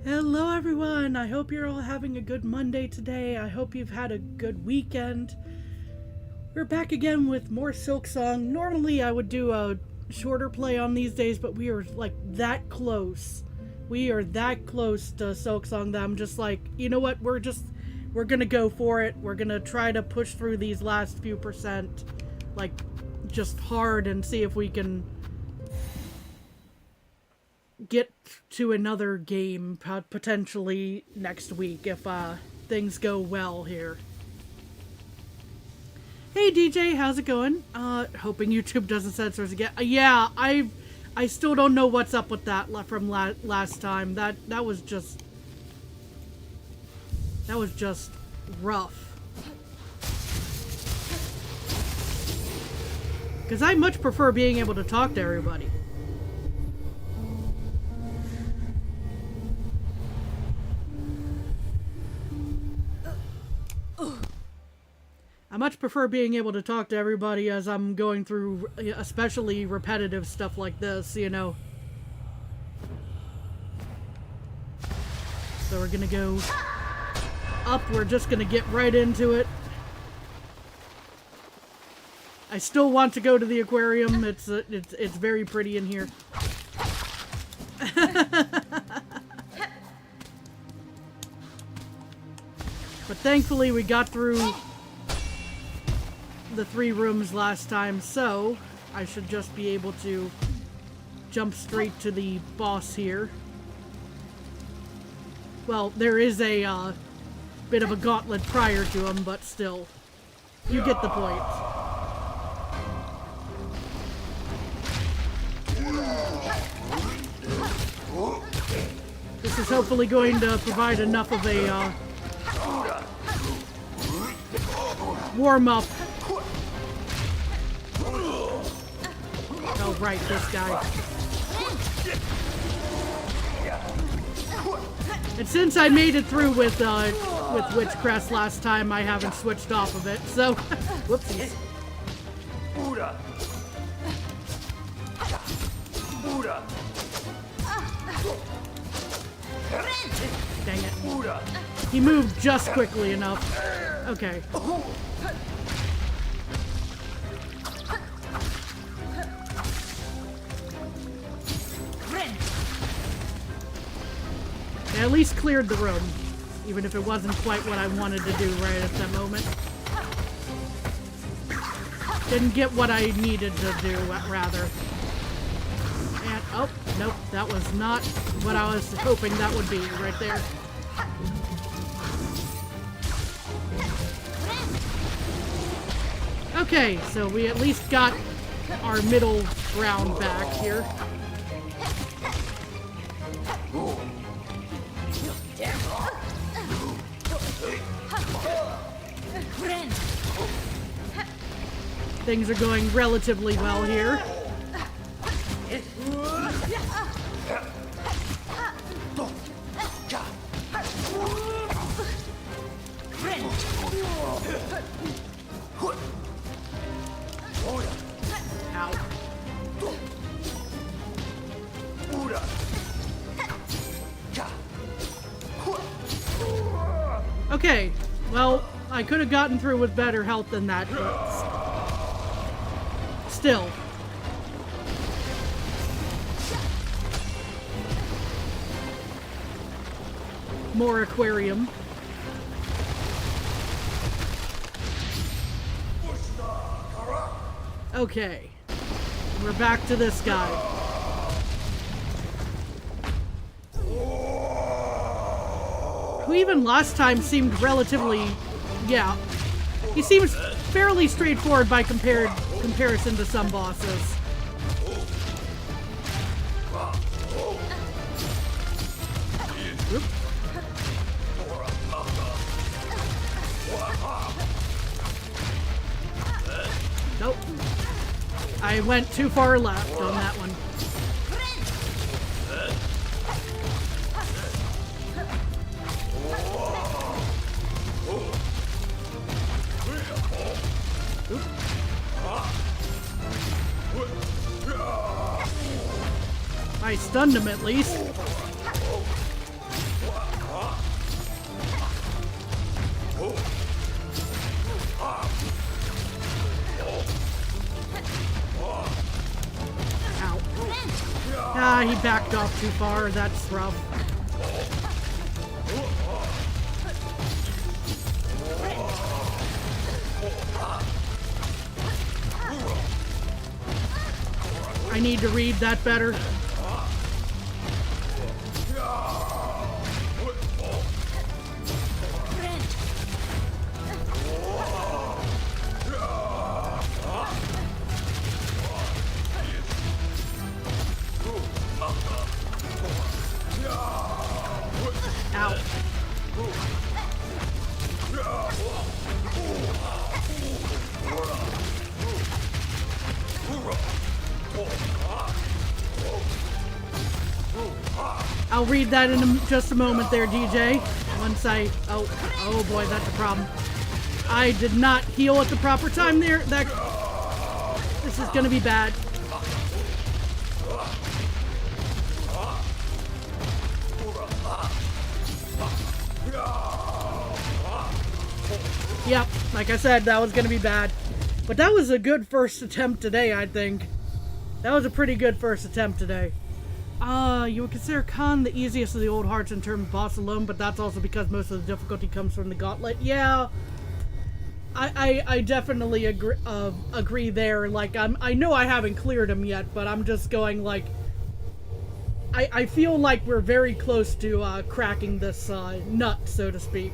Hello everyone, I hope you're all having a good Monday today. I hope you've had a good weekend. We're back again with more Silksong. Normally I would do a shorter play on these days, but we are like that close. We are that close to Silksong that I'm just like, you know what, we're gonna go for it. We're gonna try to push through these last few percent, like, just hard and see if we can get to another game potentially next week if things go well here. Hey DJ, how's it going? Hoping YouTube doesn't censor us again. Yeah, I still don't know what's up with that from last time. That was just rough. Because I much prefer being able to talk to everybody. I much prefer being able to talk to everybody as I'm going through especially repetitive stuff like this, you know. So we're gonna go up, we're just gonna get right into it. I still want to go to the aquarium, it's very pretty in here. But thankfully we got through the 3 rooms last time, so I should just be able to jump straight to the boss here. Well, there is a bit of a gauntlet prior to him, but still, you get the point. This is hopefully going to provide enough of a warm-up. Oh, right, this guy. And since I made it through with Witchcrest last time, I haven't switched off of it, so whoopsies. Dang it. He moved just quickly enough. Okay. I at least cleared the room, even if it wasn't quite what I wanted to do right at that moment. Didn't get what I needed to do, rather. And, oh, nope, that was not what I was hoping that would be right there. Okay, so we at least got our middle ground back here. Things are going relatively well here. Ow. Okay, well, I could have gotten through with better health than that, but still. More aquarium. Okay, we're back to this guy. Who even last time seemed relatively, yeah, he seems fairly straightforward by comparison to some bosses. Oop. Nope. I went too far left on that one. I stunned him at least. Ow. Ah, he backed off too far. That's rough. I need to read that better. Ow. I'll read that in just a moment there, DJ. Once I... Oh boy, that's a problem. I did not heal at the proper time there. This is gonna be bad. Yep, like I said, that was gonna be bad. But that was a good first attempt today, I think. That was a pretty good first attempt today. You would consider Khann the easiest of the old hearts in terms of boss alone, but that's also because most of the difficulty comes from the gauntlet. Yeah, I definitely agree there. Like, I know I haven't cleared him yet, but I'm just going like, I feel like we're very close to cracking this nut, so to speak.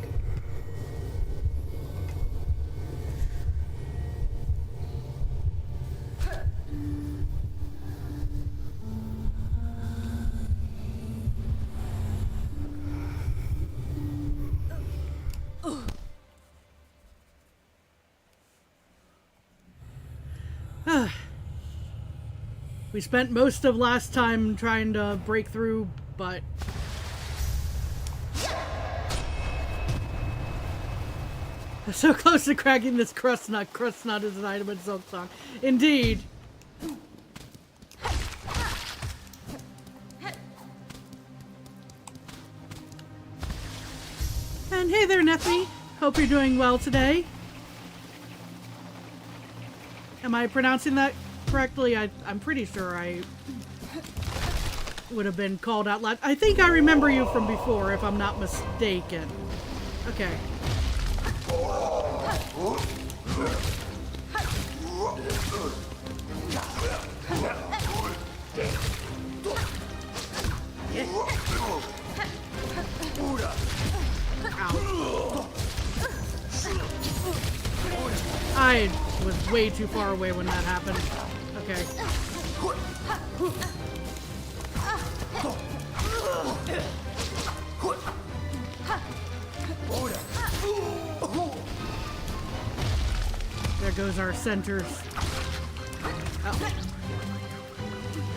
We spent most of last time trying to break through, but... We're so close to cracking this crust nut. Crust nut is an item in Silksong. Indeed. And hey there, Neffy. Hope you're doing well today. Am I pronouncing that correctly? I'm pretty sure I would have been called out loud. I think I remember you from before, if I'm not mistaken. Okay. Ow. I was way too far away when that happened. Okay. There goes our centers. Oh.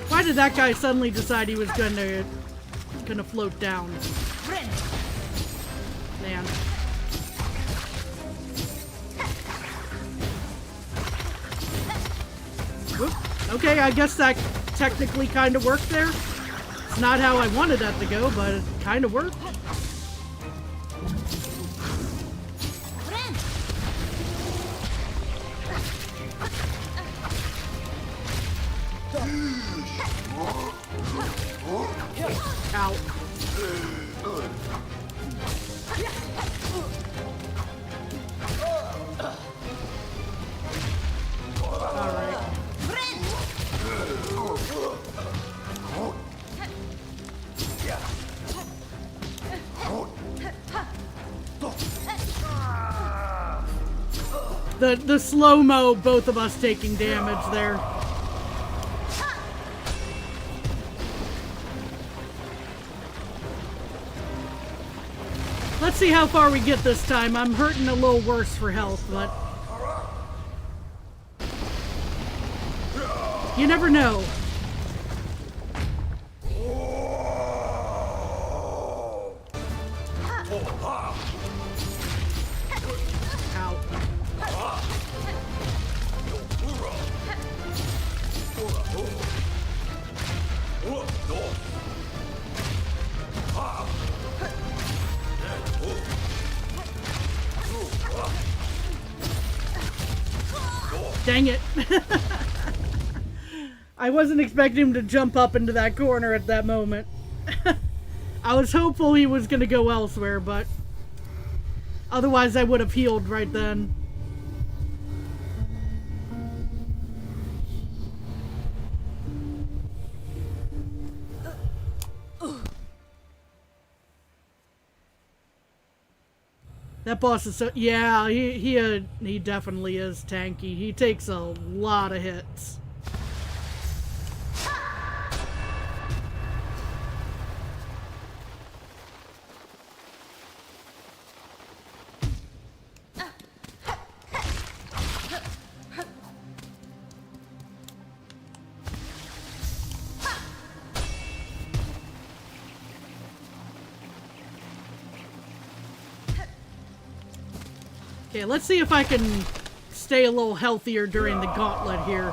Why did that guy suddenly decide he was gonna float down? Man. Whoop. Okay, I guess that technically kind of worked there. It's not how I wanted that to go, but it kind of worked. Ow. The slow-mo, both of us taking damage there. Let's see how far we get this time. I'm hurting a little worse for health, but... you never know. Dang it. I wasn't expecting him to jump up into that corner at that moment. I was hopeful he was going to go elsewhere, but otherwise I would have healed right then. That boss is so... Yeah, he definitely is tanky. He takes a lot of hits. Okay, let's see if I can stay a little healthier during the gauntlet here.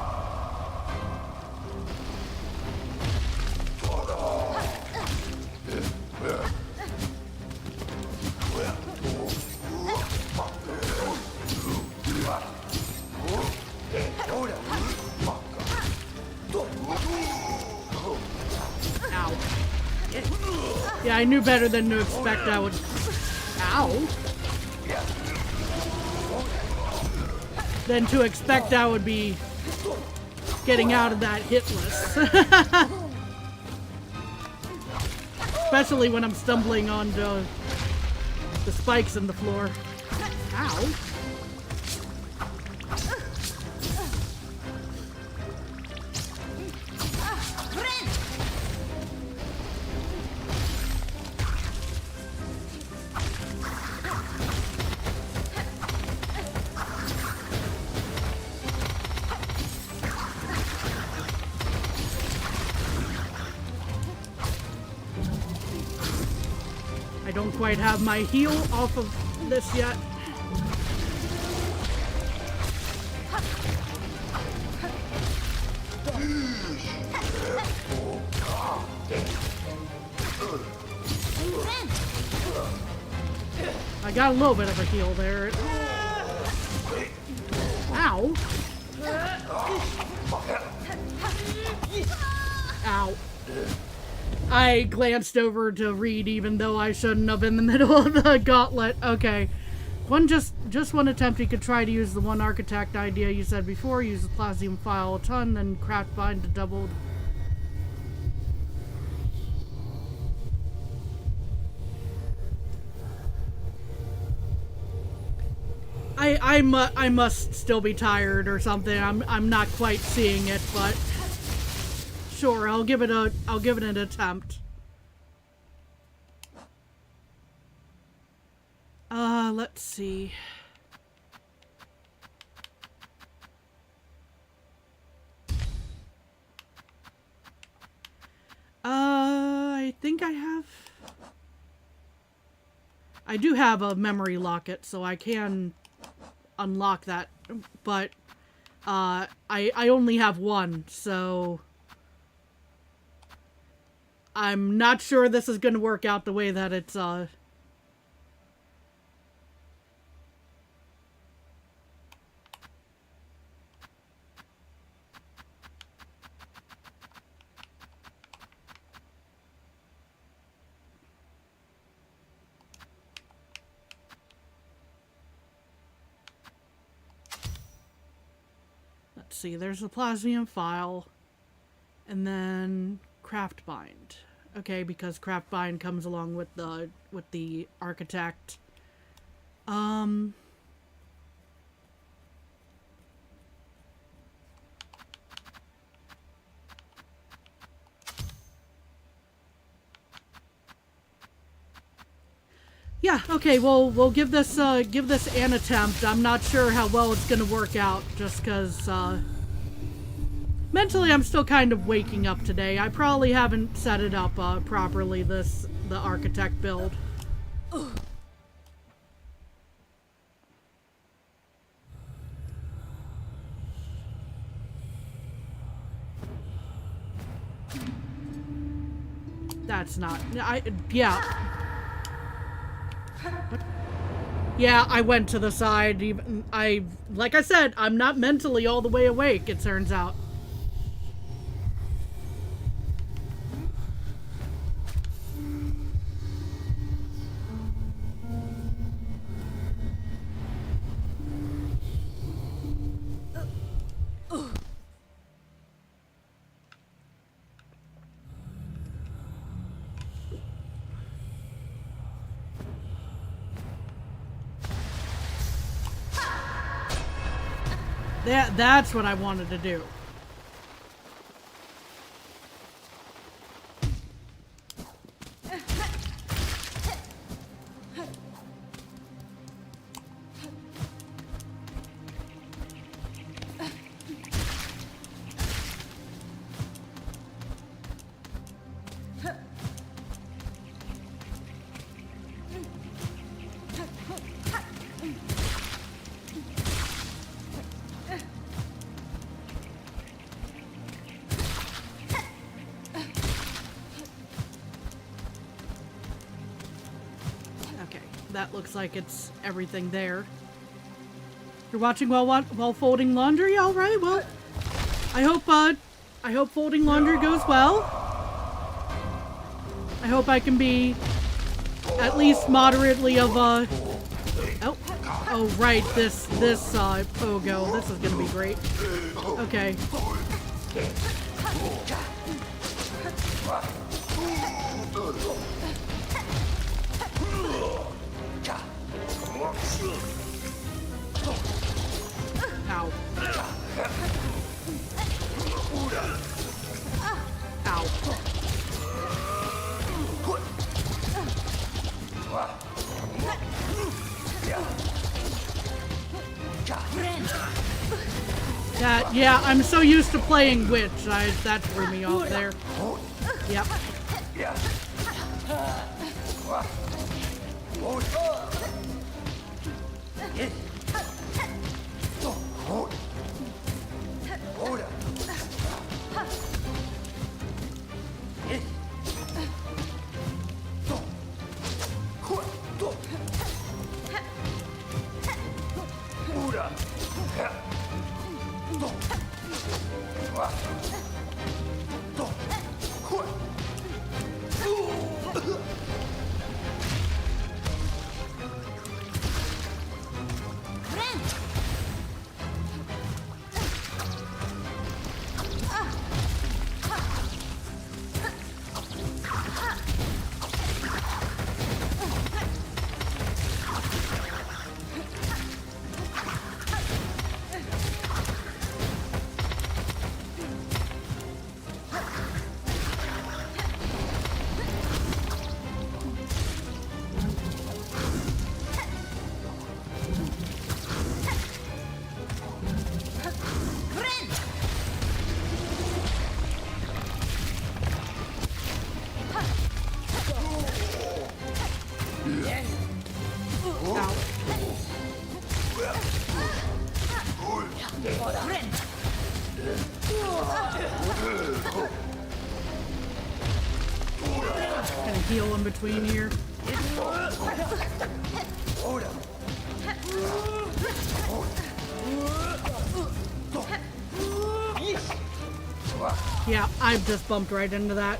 Ow. Yeah, I knew better than to expect I would... Ow. Than to expect I would be getting out of that hit list. Especially when I'm stumbling onto the spikes in the floor. Ow. I don't quite have my heal off of this yet. I got a little bit of a heal there. Ow. Ow. I glanced over to read even though I shouldn't have in the middle of the gauntlet. Okay. Just one attempt you could try to use the one architect idea you said before. Use the plasmium file a ton, then craft bind to double. I must still be tired or something. I'm not quite seeing it, but sure, I'll give it an attempt. Let's see. I think I do have a memory locket, so I can unlock that, but I only have one, so I'm not sure this is going to work out the way that it's let's see, there's a plasmium file, and then craft bind. Okay, because craft bind comes along with the architect. Yeah, okay, well, we'll give this an attempt. I'm not sure how well it's gonna work out, just because, mentally I'm still kind of waking up today. I probably haven't set it up, properly, the architect build. That's not, yeah. What? Yeah, I went to the side. Even like I said, I'm not mentally all the way awake, it turns out. That's what I wanted to do. That looks like it's everything there. You're watching while folding laundry? All right. Well, I hope folding laundry goes well. I hope I can be at least moderately of a oh right, this pogo. This is gonna be great. Okay. Ow. Ow. That, yeah, I'm so used to playing Witch, that threw me off there. Yep. Gonna heal in between here. Yeah, I've just bumped right into that.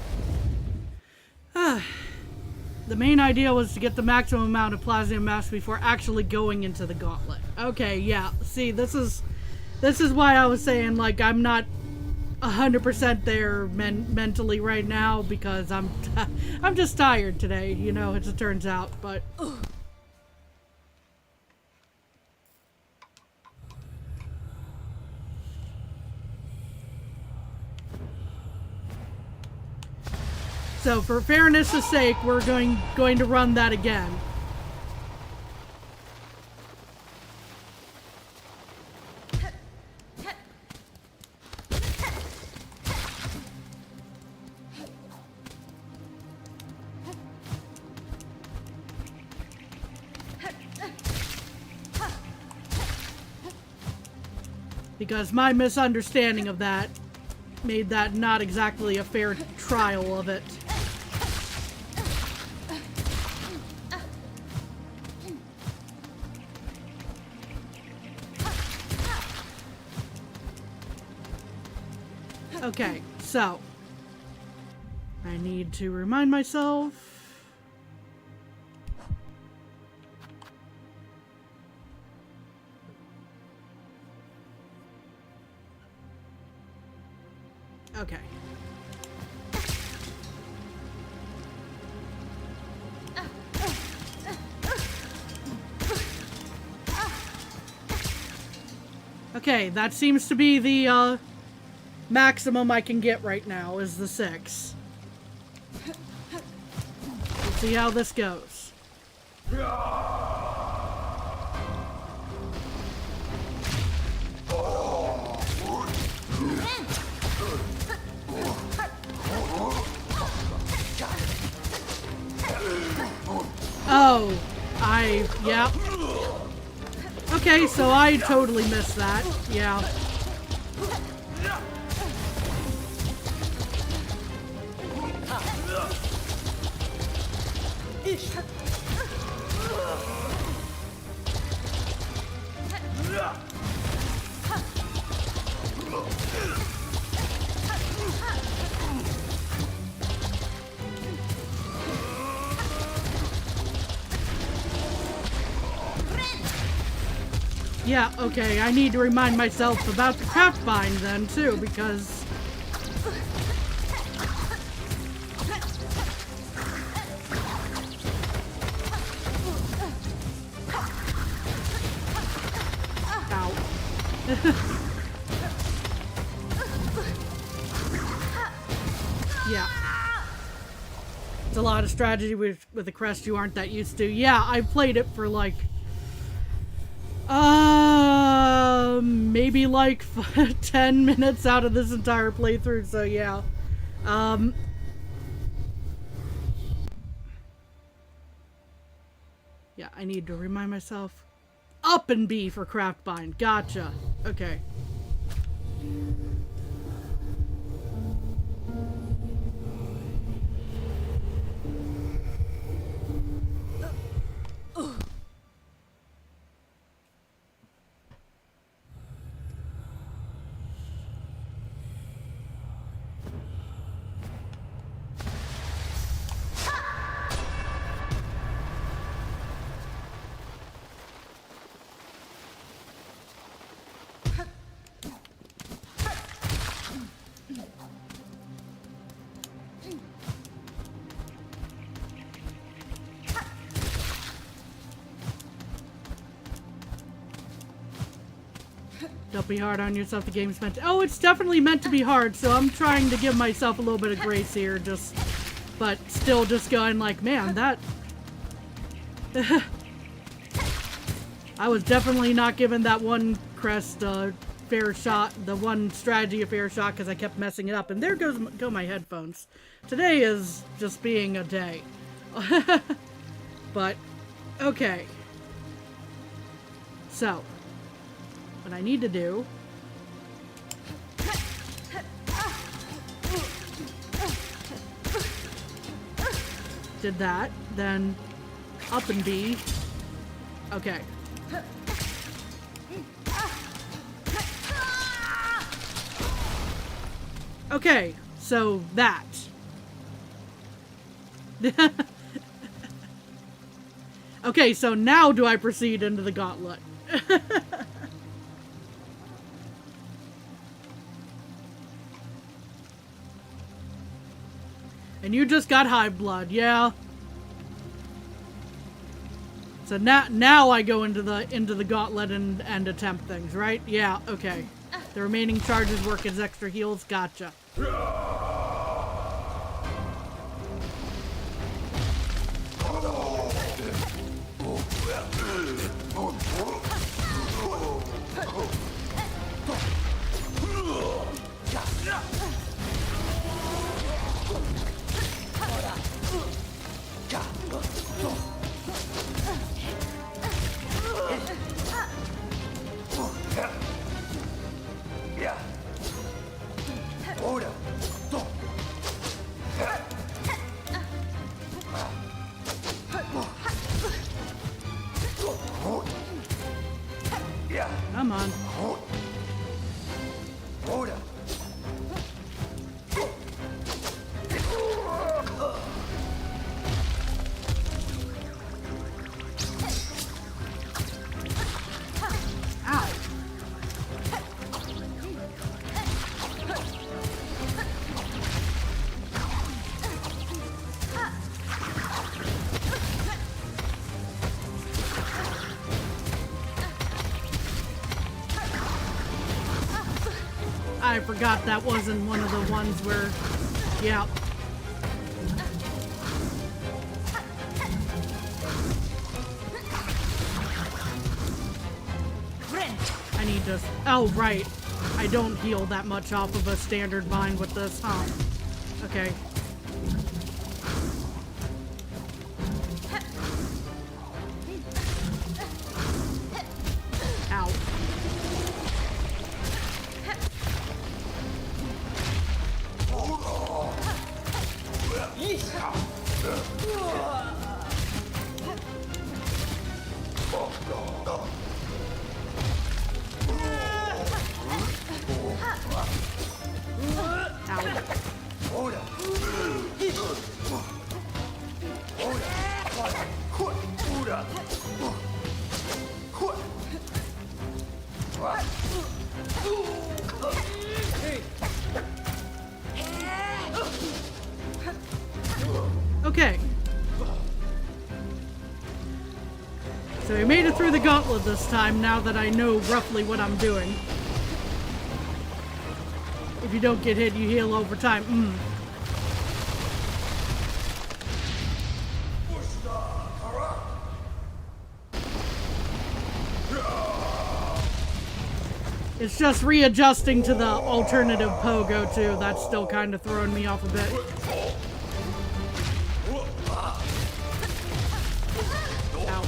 The main idea was to get the maximum amount of plasma mass before actually going into the gauntlet. Okay, yeah. See, this is why I was saying, like, I'm not 100% there mentally right now, because I'm just tired today, you know, as it turns out, but... So, for fairness' sake, we're going to run that again. Because my misunderstanding of that made that not exactly a fair trial of it. Okay, so I need to remind myself. Okay. Okay, that seems to be the maximum I can get right now is the 6. Let's see how this goes. Oh, yep. Okay, so I totally missed that. Yeah. Yeah, okay, I need to remind myself about the craft bind then, too, because... Ow. Yeah. It's a lot of strategy with a crest you aren't that used to. Yeah, I played it for like... maybe like 10 minutes out of this entire playthrough, so yeah. Yeah, I need to remind myself. Up and B for craft bind. Gotcha. Okay. Don't be hard on yourself, the game's meant to... Oh, it's definitely meant to be hard, so I'm trying to give myself a little bit of grace here, but still just going like, man, that... I was definitely not giving that one crest fair shot, the one strategy a fair shot, because I kept messing it up, and there go my headphones. Today is just being a day. But, okay. So... what I need to do did that, then up and B. Okay. Okay, so that. Okay, so now do I proceed into the gauntlet? And you just got high blood, yeah. So now I go into the gauntlet and attempt things, right? Yeah, okay. The remaining charges work as extra heals, gotcha. Come on. forgot that wasn't one of the ones where... Yeah. I need to... Oh, right. I don't heal that much off of a standard vine with this, huh? Okay. Ow. Okay. So we made it through the gauntlet this time, now that I know roughly what I'm doing. If you don't get hit, you heal over time. It's just readjusting to the alternative pogo too. That's still kind of throwing me off a bit. Ow.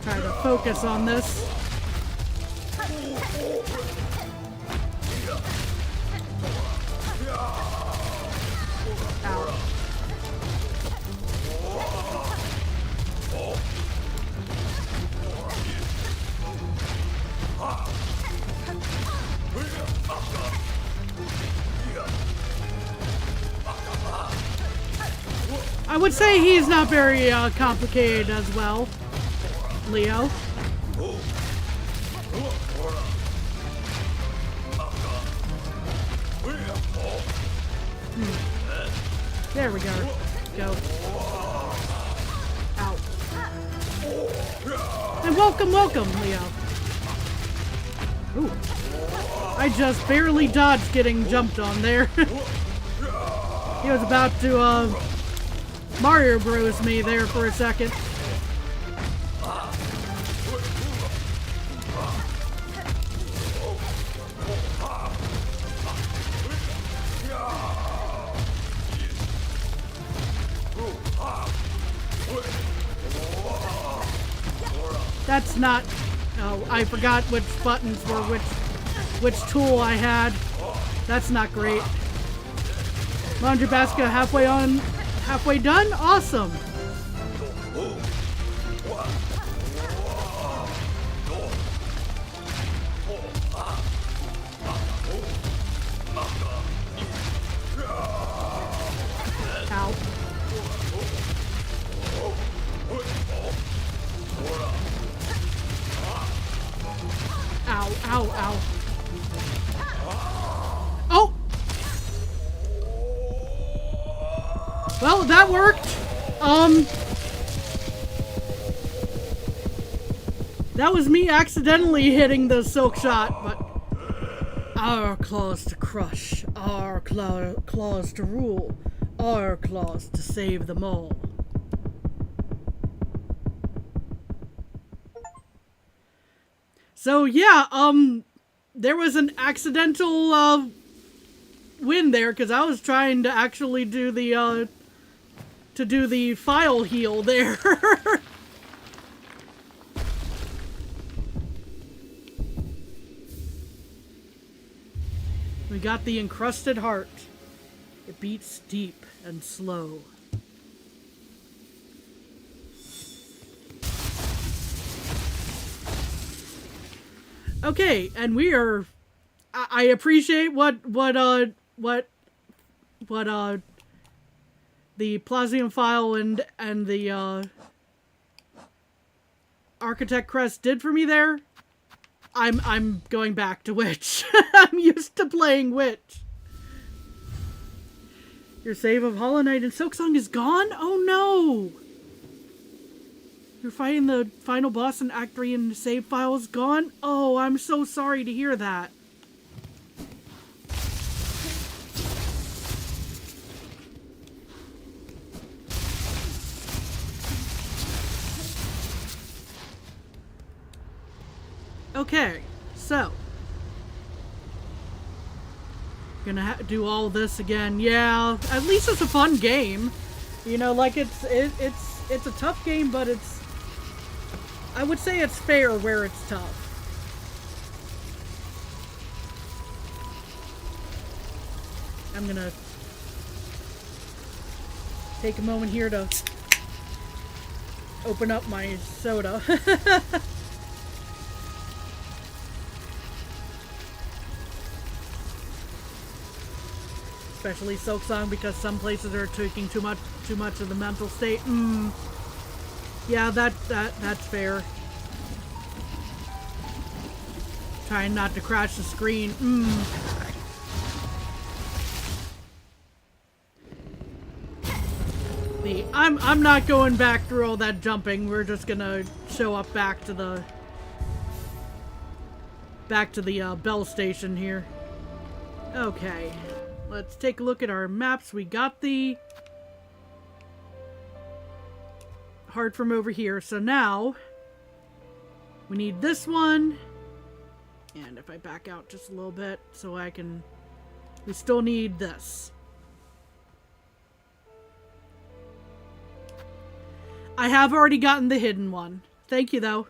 Try to focus on this. Ow. I would say he's not very complicated as well, Leo. There we go. Go. Ow. And welcome, Leo. Ooh. I just barely dodged getting jumped on there. He was about to, Mario Bros me there for a second. That's not... Oh, I forgot which buttons were which tool I had. That's not great. Laundry basket halfway done? Awesome! Ow. Ow, ow, ow. Oh! Well, that worked. That was me accidentally hitting the silk shot, but... Our claws to crush, our claws to rule, our claws to save them all. So yeah, there was an accidental win there because I was trying to actually do the file heal there. We got the encrusted heart. It beats deep and slow. Okay, and we are... I appreciate what the Plasium file and the Architect Crest did for me there. I'm going back to Witch. I'm used to playing Witch. Your save of Hollow Knight and Silksong is gone? Oh no! You're fighting the final boss in Act 3 and the save file is gone? Oh, I'm so sorry to hear that. Okay, so gonna do all this again. Yeah, at least it's a fun game. You know, like it's a tough game, but I would say it's fair where it's tough. I'm gonna take a moment here to open up my soda. Especially Silksong, because some places are taking too much of the mental state. Yeah, that's fair. Trying not to crash the screen. I'm not going back through all that jumping. We're just gonna show up back to the Bell Station here. Okay. Let's take a look at our maps. We got the heart from over here. So now we need this one. And if I back out just a little bit so I can... We still need this. I have already gotten the hidden one. Thank you, though.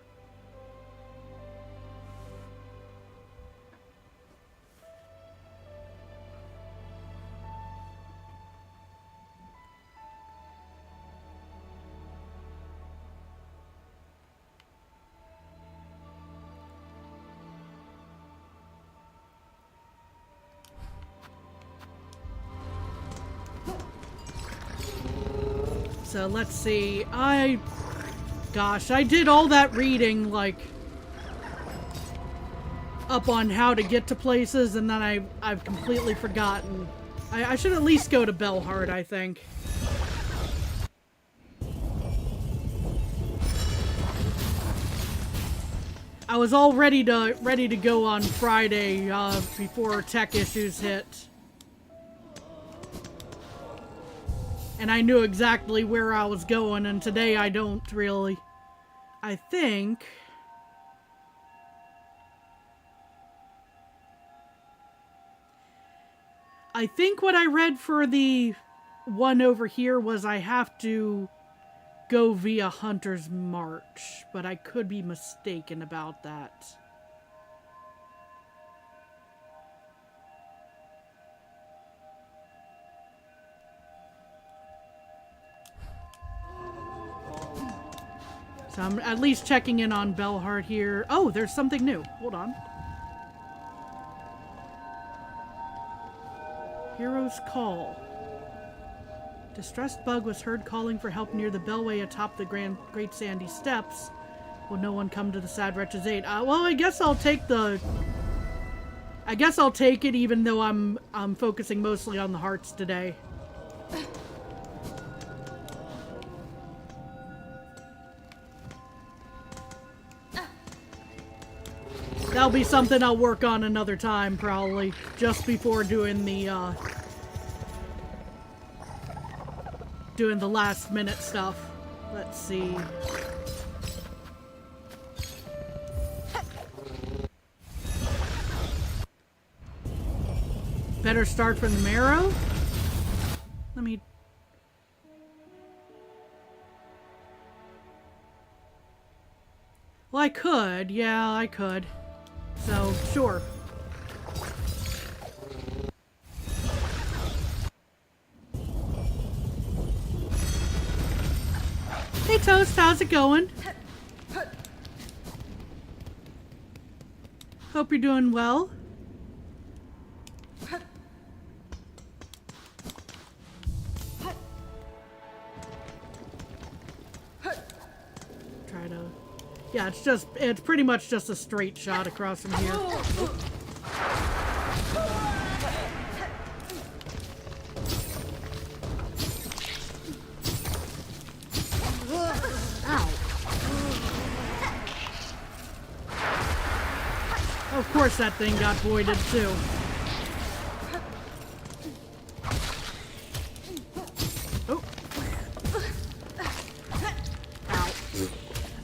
So let's see. Gosh, I did all that reading, like, up on how to get to places, and then I've completely forgotten. I should at least go to Bellheart, I think. I was all ready to go on Friday before tech issues hit. And I knew exactly where I was going, and today I don't really. I think what I read for the one over here was I have to go via Hunter's March, but I could be mistaken about that. So I'm at least checking in on Bellheart here. Oh, there's something new. Hold on. Hero's Call. Distressed Bug was heard calling for help near the bellway atop the Great Sandy Steps. Will no one come to the sad wretch's aid? Well, I guess I'll take it, even though I'm focusing mostly on the hearts today. That'll be something I'll work on another time, probably. Just before doing the last minute stuff. Let's see. Better start from the marrow? Let me... Well, I could. Yeah, I could. So, sure. Hey Toast, how's it going? Hope you're doing well. Try to... Yeah, it's pretty much just a straight shot across from here. Ow. Of course that thing got voided too. Oh. Ow.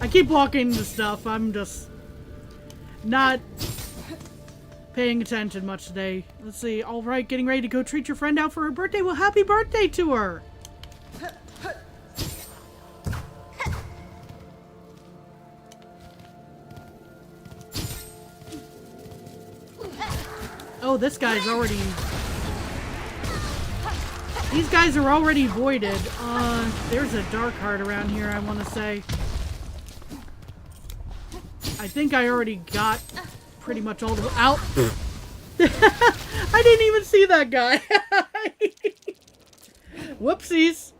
I keep walking into stuff. I'm just not paying attention much today. Let's see. All right, getting ready to go treat your friend out for her birthday. Well, happy birthday to her. Oh, this guy's already... These guys are already voided. There's a dark heart around here, I want to say. I think I already got pretty much all the... Out! I didn't even see that guy! Whoopsies!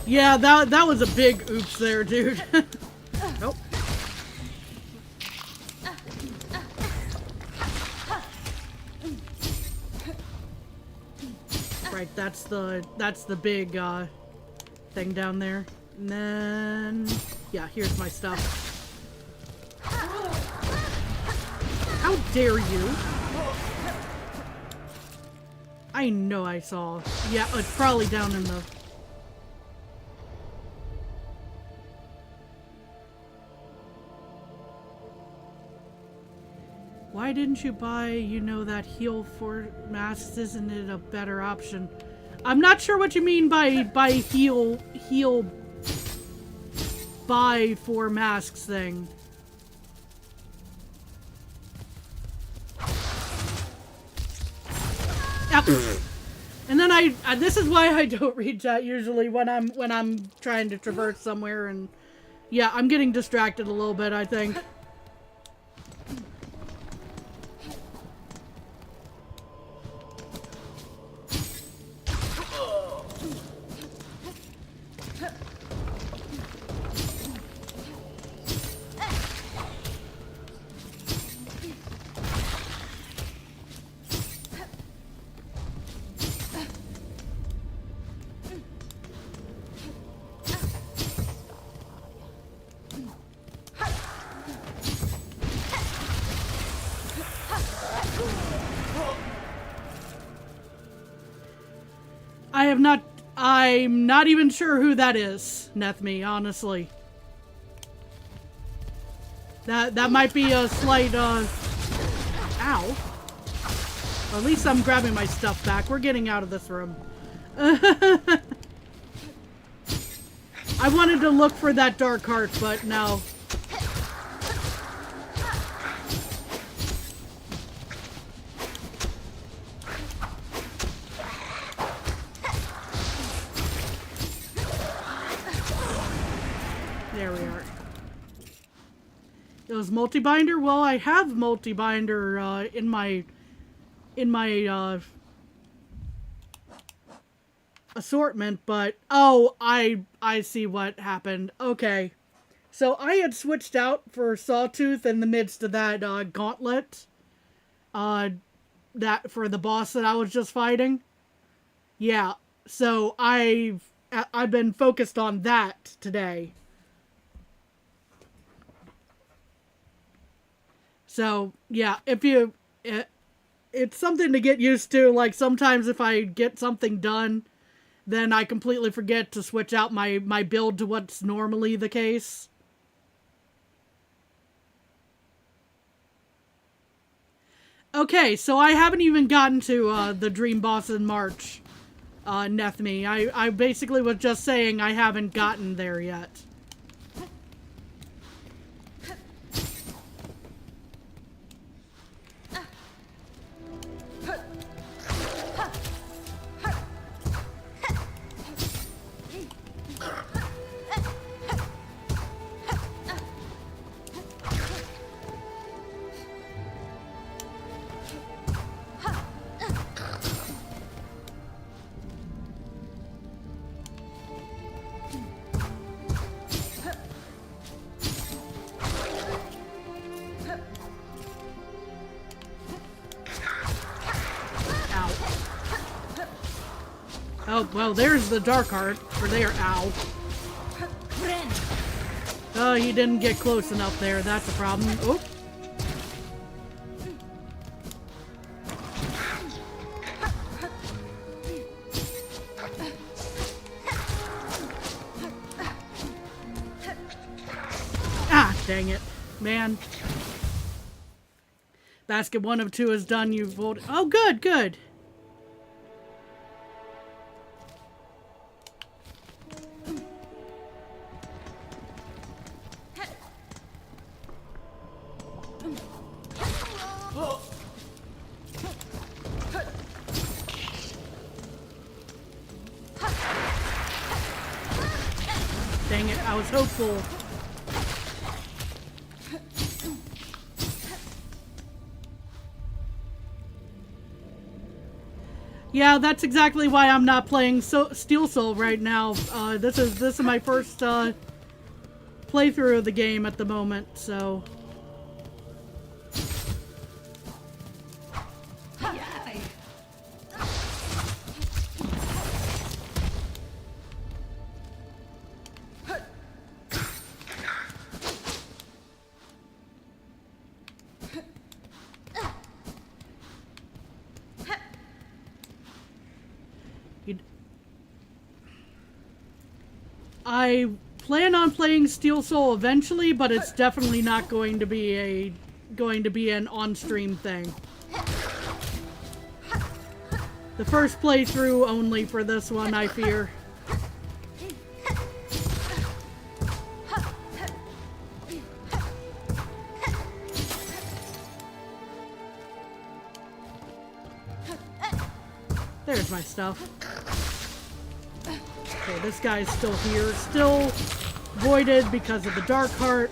Yeah, that was a big oops there, dude. Nope. Right, that's the big thing down there. And then yeah, here's my stuff. How dare you? I know I saw. Yeah, it's probably down in the... Why didn't you buy, you know, that heal for masks? Isn't it a better option? I'm not sure what you mean by heal buy for masks thing. And then this is why I don't read chat usually when I'm trying to traverse somewhere, and yeah, I'm getting distracted a little bit, I think. I'm not even sure who that is, Nethme, honestly. That might be a slight, ow. At least I'm grabbing my stuff back. We're getting out of this room. I wanted to look for that dark heart, but no. There we are. It was multi-binder? Well, I have multi-binder in my assortment, but oh, I see what happened. Okay. So I had switched out for Sawtooth in the midst of that gauntlet that for the boss that I was just fighting. Yeah. So I've been focused on that today. So, yeah, it's something to get used to. Like, sometimes if I get something done, then I completely forget to switch out my build to what's normally the case. Okay, so I haven't even gotten to the Dream Boss in March, Nethme. I basically was just saying I haven't gotten there yet. Oh, well, there's the dark heart. Or there, ow. Oh, he didn't get close enough there. That's a problem. Oh. Ah, dang it. Man. Basket 1 of 2 is done. You've voted. Oh, good, good. Dang it, I was hopeful. Yeah, that's exactly why I'm not playing Steel Soul right now. This is my first playthrough of the game at the moment, so. I plan on playing Steel Soul eventually, but it's definitely not going to be an on-stream thing. The first playthrough only for this one, I fear. There's my stuff. Okay, this guy's still here. Still voided because of the dark heart.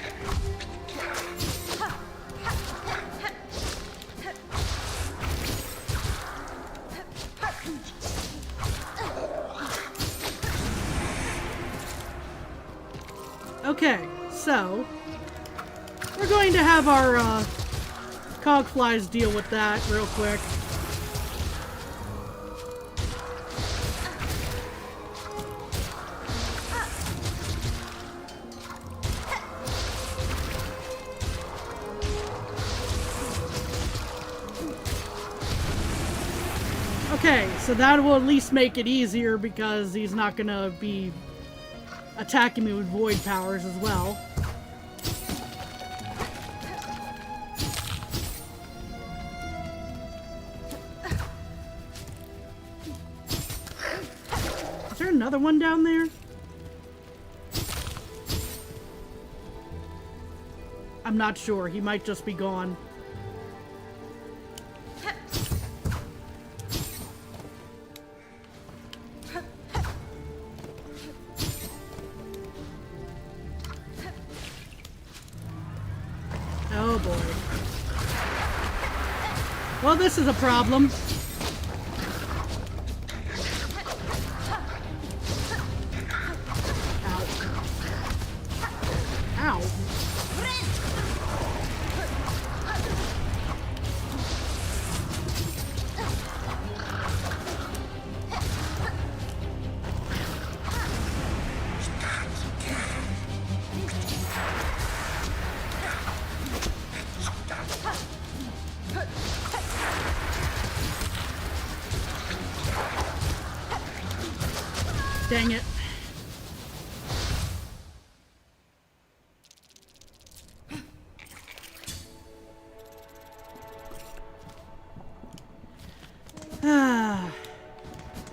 Okay, so we're going to have our cogflies deal with that real quick. Okay, so that will at least make it easier because he's not gonna be attacking me with void powers as well. Is there another one down there? I'm not sure. He might just be gone. Oh boy. Well, this is a problem. Ow. Ow. Dang it.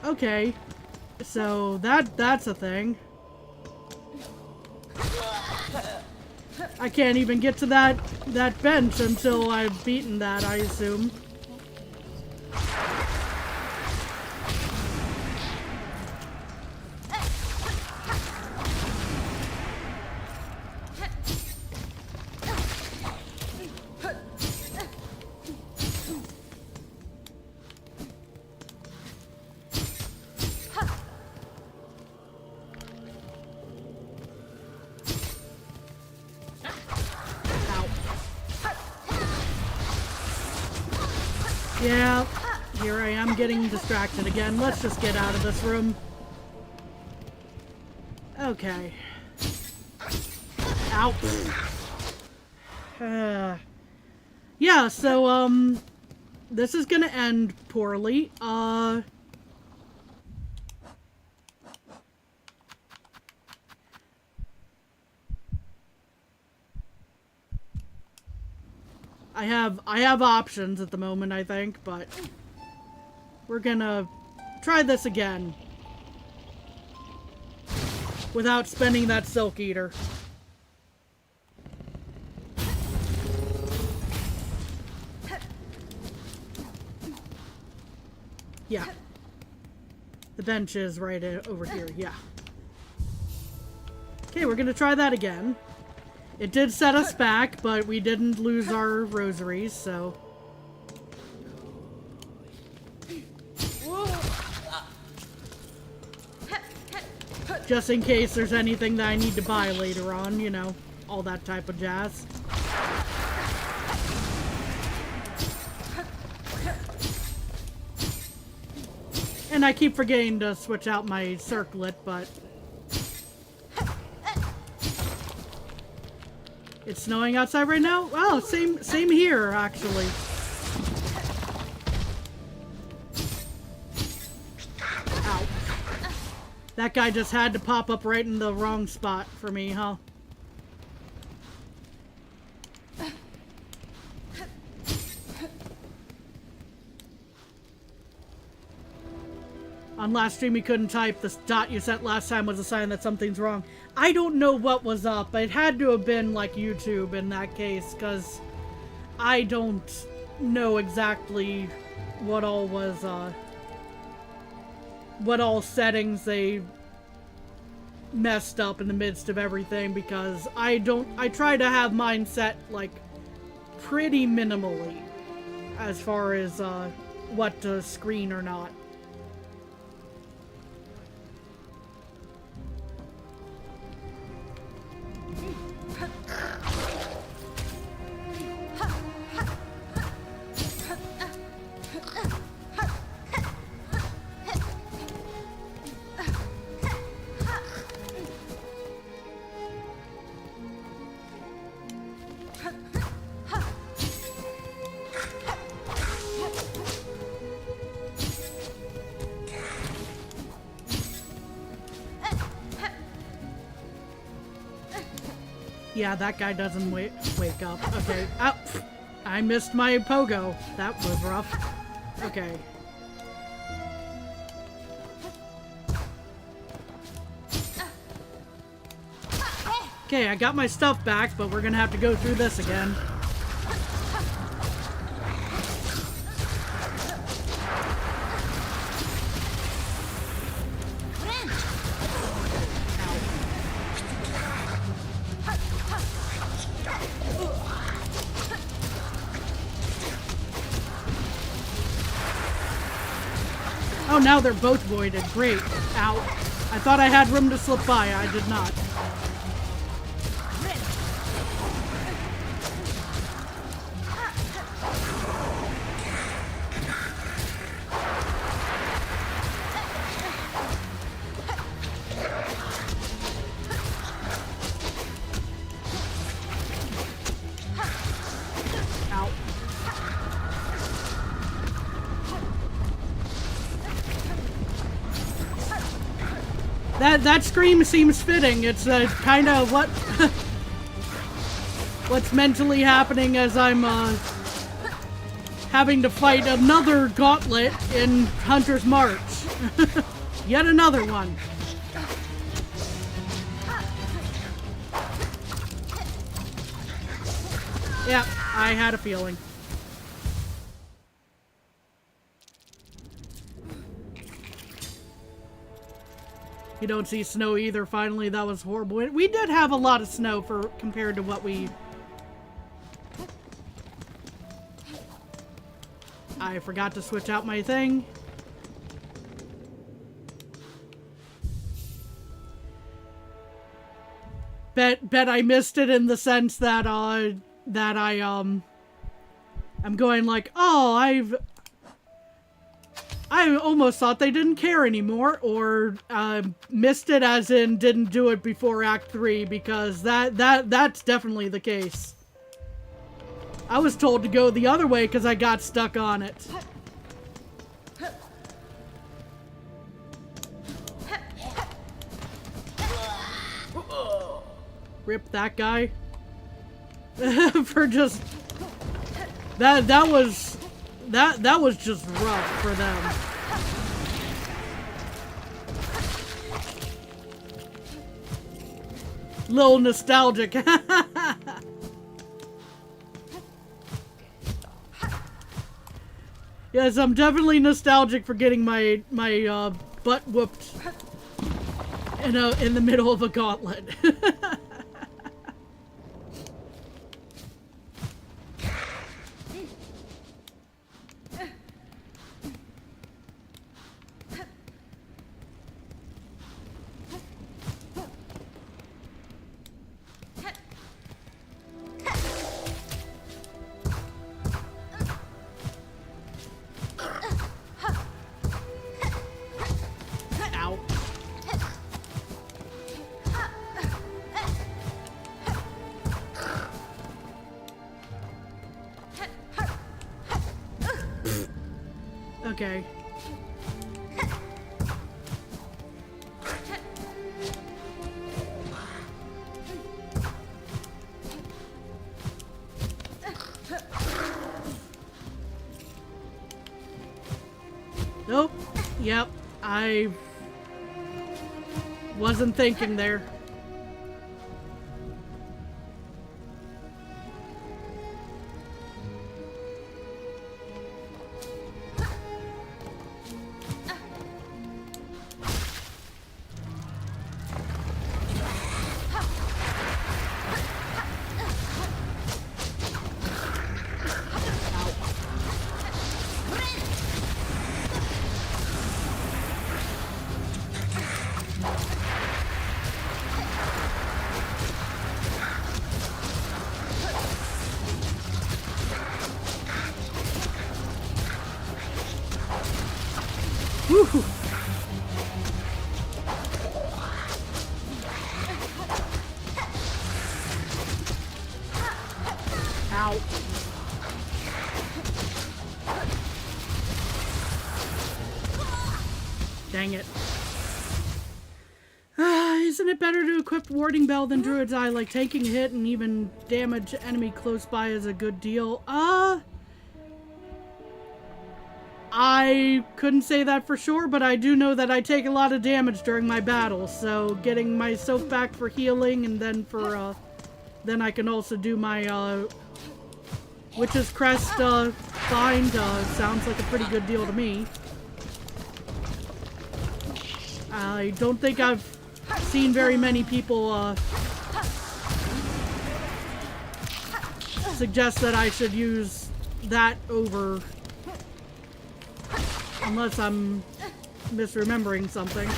Okay. So that's a thing. I can't even get to that bench until I've beaten that, I assume. Yeah, here I am getting distracted again. Let's just get out of this room. Okay. Ow. Yeah, so, this is gonna end poorly. I have options at the moment, I think, but we're gonna try this again without spending that Silk Eater. Yeah. The bench is right over here, yeah. Okay, we're gonna try that again. It did set us back, but we didn't lose our rosaries, so... Just in case there's anything that I need to buy later on, you know, all that type of jazz. And I keep forgetting to switch out my circlet, but... It's snowing outside right now? Oh, same here, actually. Ow. That guy just had to pop up right in the wrong spot for me, huh? On last stream, you couldn't type. The dot you sent last time was a sign that something's wrong. I don't know what was up. It had to have been like YouTube in that case, because I don't know exactly what all was, what all settings they messed up in the midst of everything, because I try to have mine set, like, pretty minimally as far as, what to screen or not. Yeah, that guy doesn't wake up. Okay. Oh, I missed my pogo. That was rough. Okay. Okay, I got my stuff back, but we're gonna have to go through this again. Oh, now they're both voided. Great. Ow. I thought I had room to slip by. I did not. That scream seems fitting. It's kind of what's mentally happening as I'm having to fight another gauntlet in Hunter's March. Yet another one. Yep, I had a feeling. You don't see snow either. Finally, that was horrible. We did have a lot of snow compared to what we... I forgot to switch out my thing. Bet I missed it in the sense that I'm going like, oh, I almost thought they didn't care anymore, or missed it as in didn't do it before Act 3, because that's definitely the case. I was told to go the other way because I got stuck on it. Rip that guy. For just... That was just rough for them. Little nostalgic. Yes, I'm definitely nostalgic for getting my butt whooped in the middle of a gauntlet. Okay. Nope. Yep. I wasn't thinking there. Woo! Ow. Dang it. Isn't it better to equip Warding Bell than Druid's Eye? Like taking a hit and even damage enemy close by is a good deal. I couldn't say that for sure, but I do know that I take a lot of damage during my battles, so getting myself back for healing and then for, then I can also do my, Witch's Crest, find, sounds like a pretty good deal to me. I don't think I've seen very many people, suggest that I should use that over... Unless I'm misremembering something.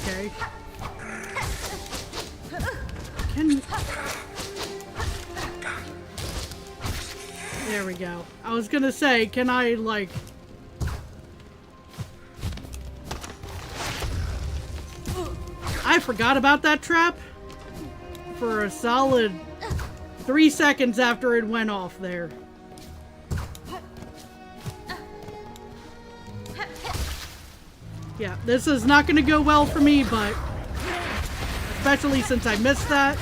Okay. There we go. I was gonna say, can I, like... I forgot about that trap for a solid 3 seconds after it went off there. Yeah, this is not gonna go well for me, but especially since I missed that.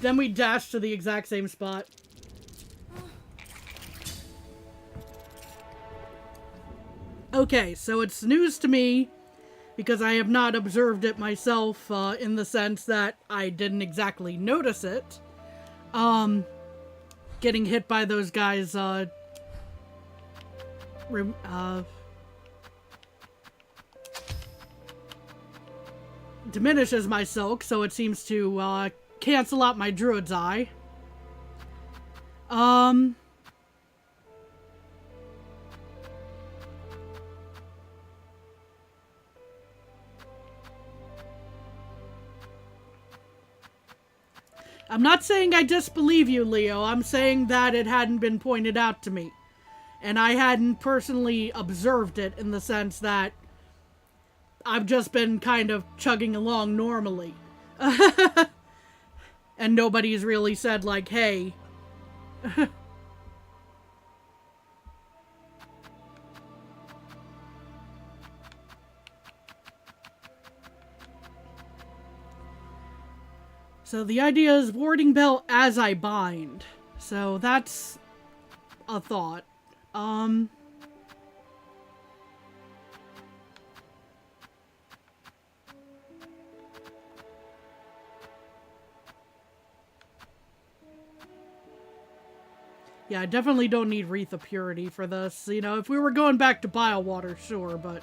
Then we dashed to the exact same spot. Okay, so it's news to me because I have not observed it myself, in the sense that I didn't exactly notice it. Getting hit by those guys, diminishes my silk, so it seems to, cancel out my druid's eye. I'm not saying I disbelieve you, Leo. I'm saying that it hadn't been pointed out to me. And I hadn't personally observed it in the sense that I've just been kind of chugging along normally. And nobody's really said, like, hey. So the idea is warding bell as I bind. So that's a thought. Yeah, I definitely don't need Wreath of Purity for this. You know, if we were going back to Bile Water, sure, but...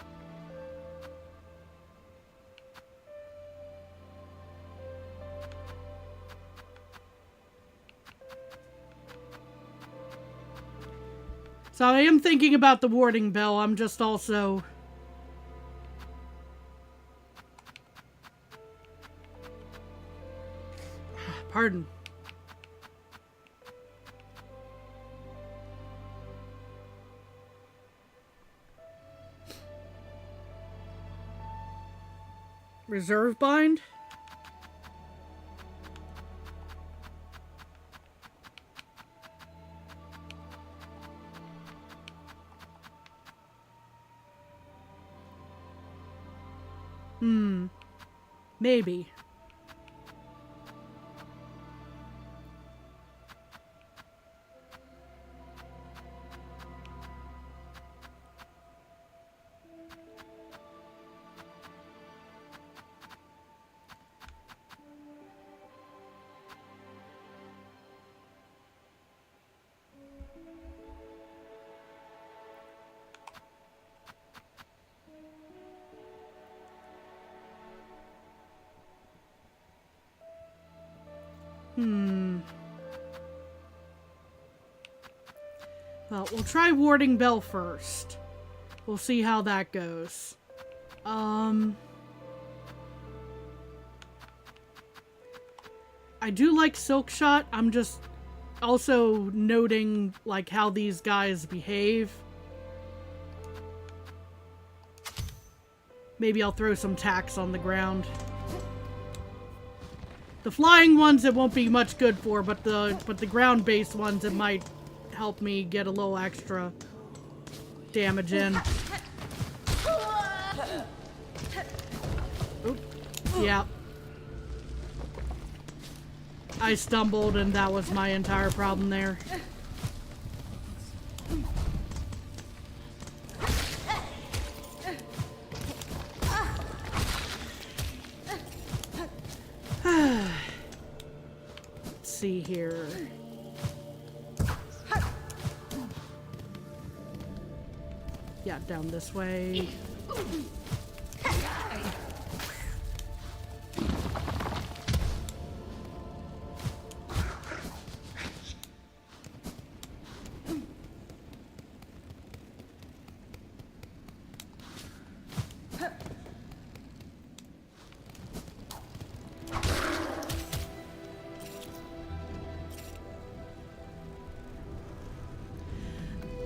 So I am thinking about the warding bell, I'm just also... Pardon. Reserve bind? Maybe. Well, we'll try warding bell first. We'll see how that goes. I do like Silk Shot. I'm just also noting, like, how these guys behave. Maybe I'll throw some tacks on the ground. The flying ones it won't be much good for, but the ground-based ones it might help me get a little extra damage in. Oop. Yeah. I stumbled and that was my entire problem there. Let's see here. Yeah, down this way.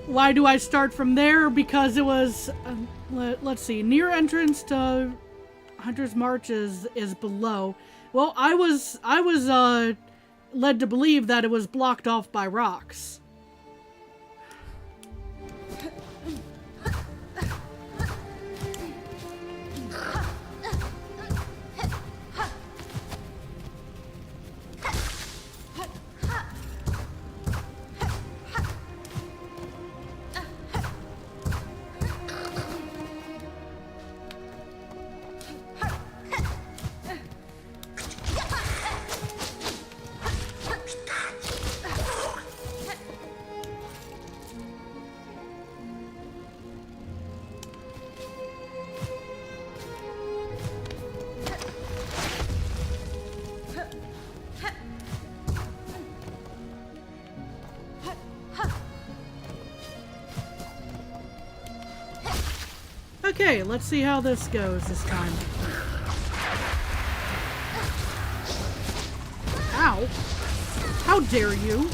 Why do I start from there? Because it was, let's see, near entrance to Hunter's March is below. Well, I was led to believe that it was blocked off by rocks. Okay, let's see how this goes this time. Ow! How dare you!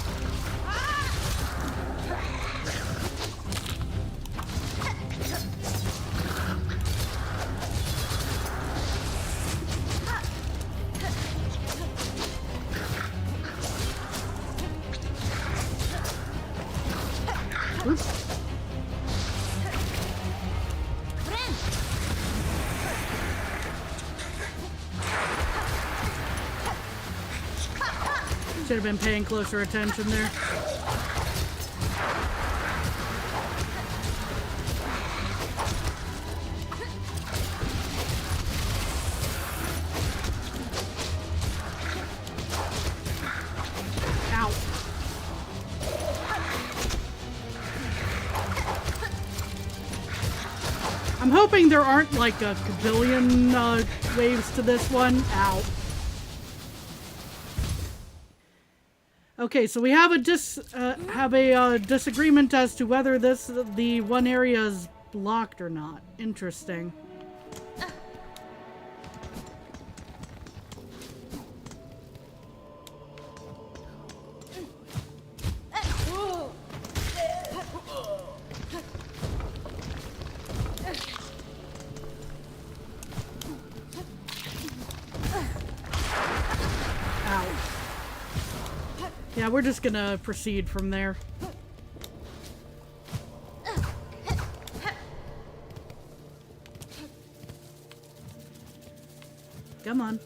Oops. Should have been paying closer attention there. Ow. I'm hoping there aren't like a gazillion waves to this one. Ow. Okay, so we have a disagreement as to whether the one area is blocked or not. Interesting. Yeah, we're just gonna proceed from there. Come on.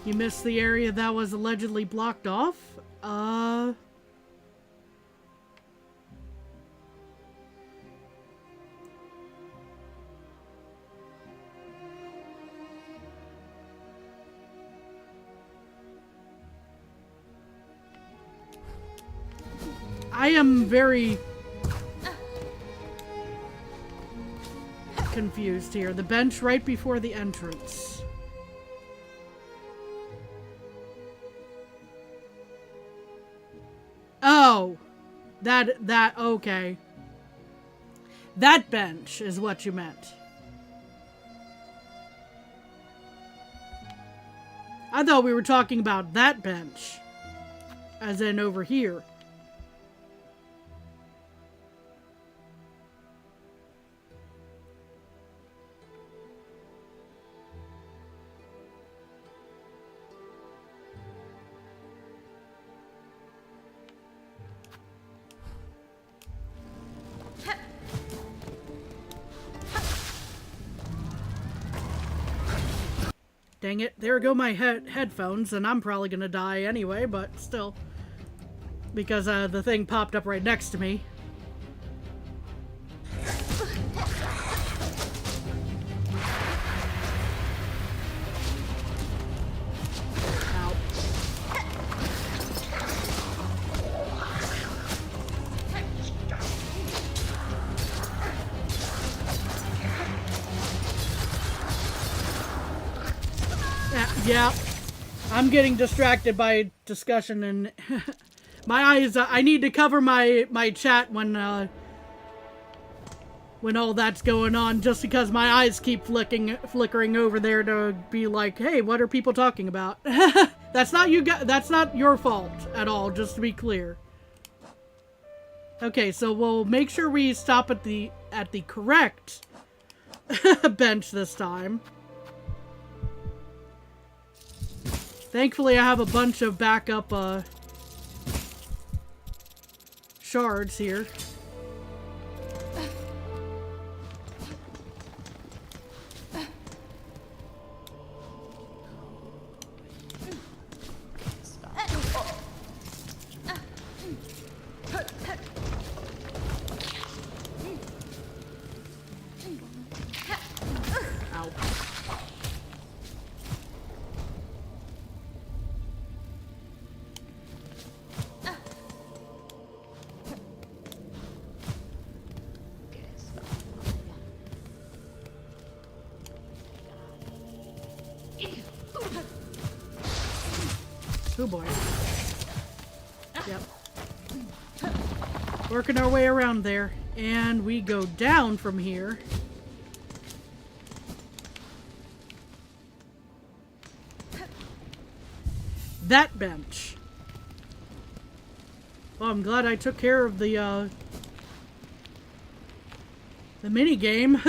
You missed the area that was allegedly blocked off? I am very confused here. The bench right before the entrance. Oh, okay. That bench is what you meant. I thought we were talking about that bench, as in over here. Dang it, there go my headphones, and I'm probably gonna die anyway, but still. Because the thing popped up right next to me. Yeah, I'm getting distracted by discussion and my eyes. I need to cover my chat when all that's going on, just because my eyes keep flickering over there to be like, hey, what are people talking about? That's not you guys. That's not your fault at all. Just to be clear. Okay, so we'll make sure we stop at the correct bench this time. Thankfully, I have a bunch of backup shards here. Oh boy. Yep. Working our way around there. And we go down from here. That bench. Well, I'm glad I took care of the mini game.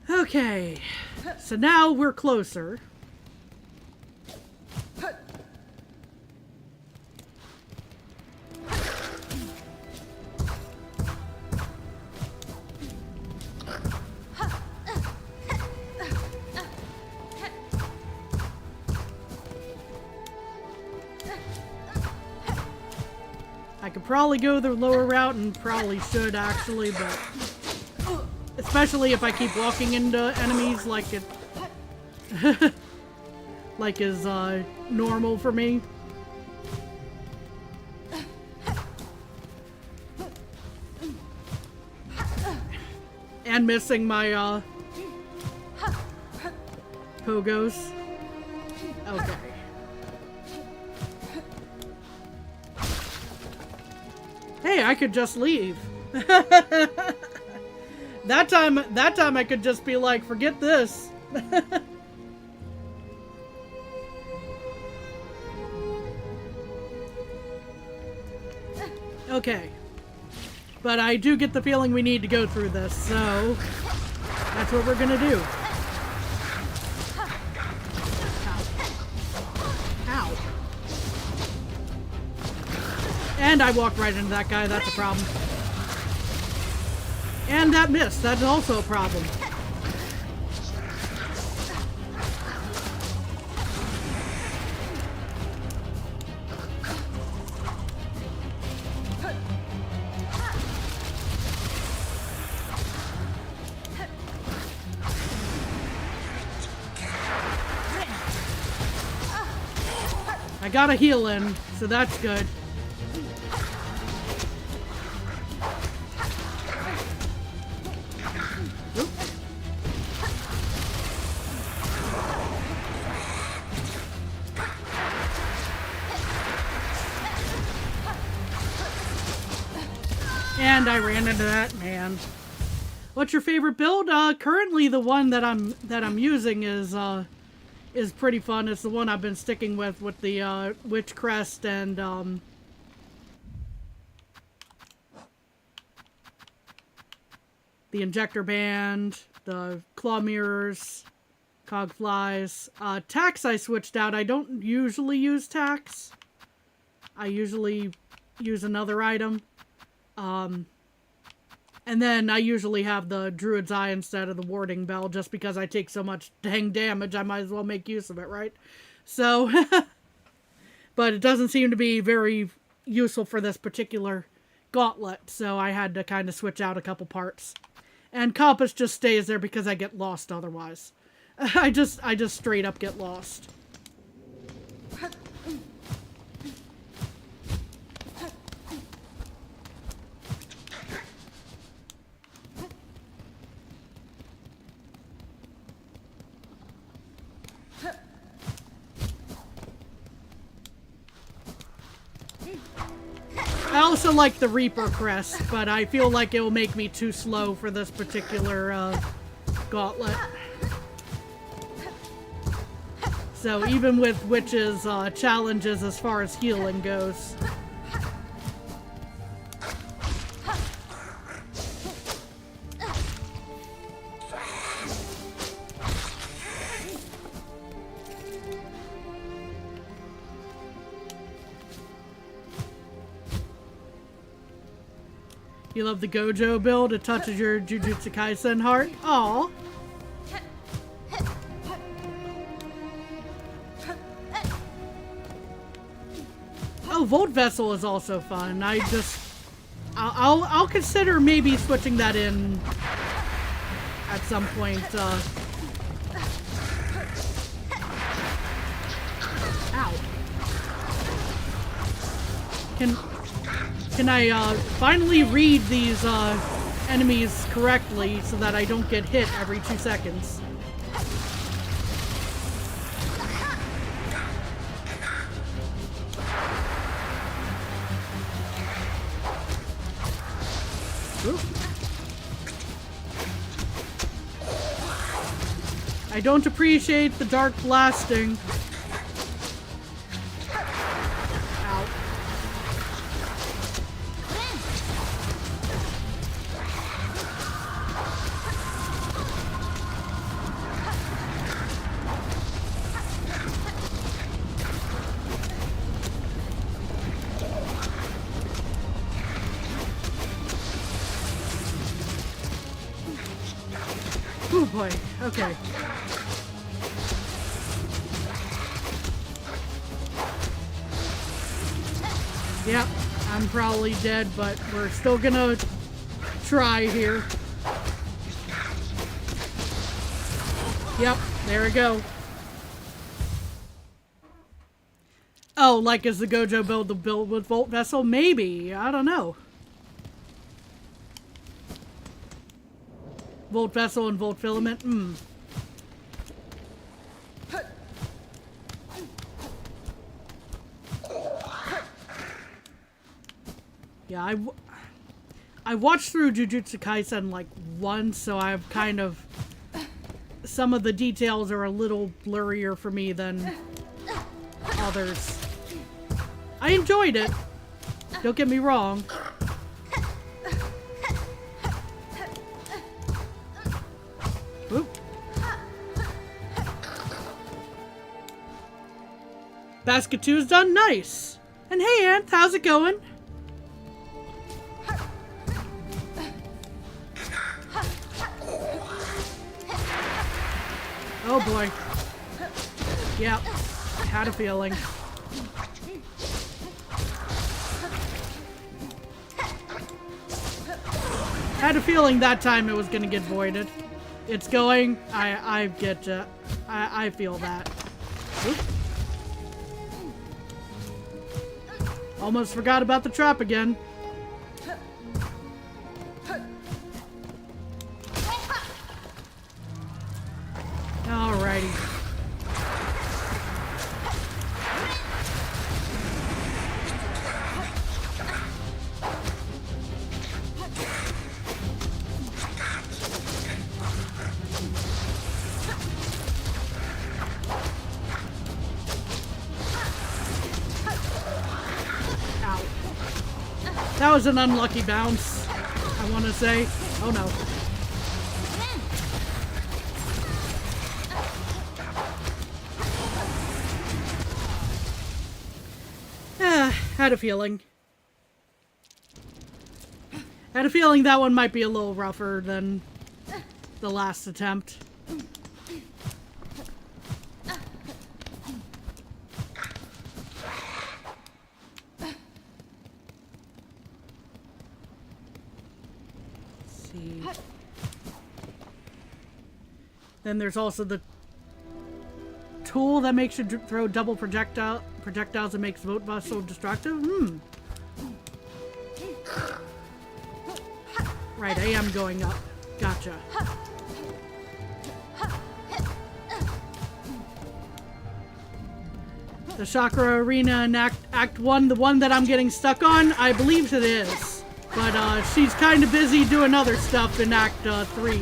Okay, so now we're closer. I could probably go the lower route and probably should actually, but especially if I keep walking into enemies like it like is normal for me. And missing my pogos. Okay. Hey, I could just leave. That time I could just be like, forget this. Okay. But I do get the feeling we need to go through this, so that's what we're gonna do. Ow. Ow. And I walked right into that guy, that's a problem. And that missed. That's also a problem. I got a heal in, so that's good. And I ran into that man. What's your favorite build? Currently the one that I'm using is pretty fun. It's the one I've been sticking with the Witch Crest and the Injector Band, the Claw Mirrors, Cog Flies. Tax I switched out. I don't usually use Tax. I usually use another item. And then I usually have the Druid's Eye instead of the Warding Bell, just because I take so much dang damage, I might as well make use of it, right? So, but it doesn't seem to be very useful for this particular gauntlet, so I had to kind of switch out a couple parts. And Compass just stays there because I get lost otherwise. I just straight up get lost. also like the Reaper crest, but I feel like it will make me too slow for this particular gauntlet. So even with Witch's challenges as far as healing goes. You love the Gojo build? It touches your Jujutsu Kaisen heart? Aww. Oh, Volt Vessel is also fun. I'll consider maybe switching that in at some point. Ow. Can I finally read these enemies correctly so that I don't get hit every 2 seconds? Ooh. I don't appreciate the dark blasting. Oh boy, okay. Yep, I'm probably dead, but we're still gonna try here. Yep, there we go. Oh, like is the Gojo build the build with Volt Vessel? Maybe, I don't know. Volt Vessel and Volt Filament? Yeah, I watched through Jujutsu Kaisen like once, so I've kind of... Some of the details are a little blurrier for me than others. I enjoyed it. Don't get me wrong. Oop. Basket 2 is done. Nice. And hey, Ant, how's it going? Oh boy. Yep. Had a feeling. Had a feeling that time it was gonna get voided. It's going. I get you. I feel that. Oop. Almost forgot about the trap again. Alrighty. Ow. That was an unlucky bounce, I want to say. Oh no. Had a feeling. Had a feeling that one might be a little rougher than the last attempt. Let's see. Then there's also the tool that makes you throw double projectiles and makes Volt Vessel destructive? Right, I am going up. Gotcha. the chakra arena in Act 1 the one that I'm getting stuck on? I believe it is. But she's kind of busy doing other stuff in Act 3.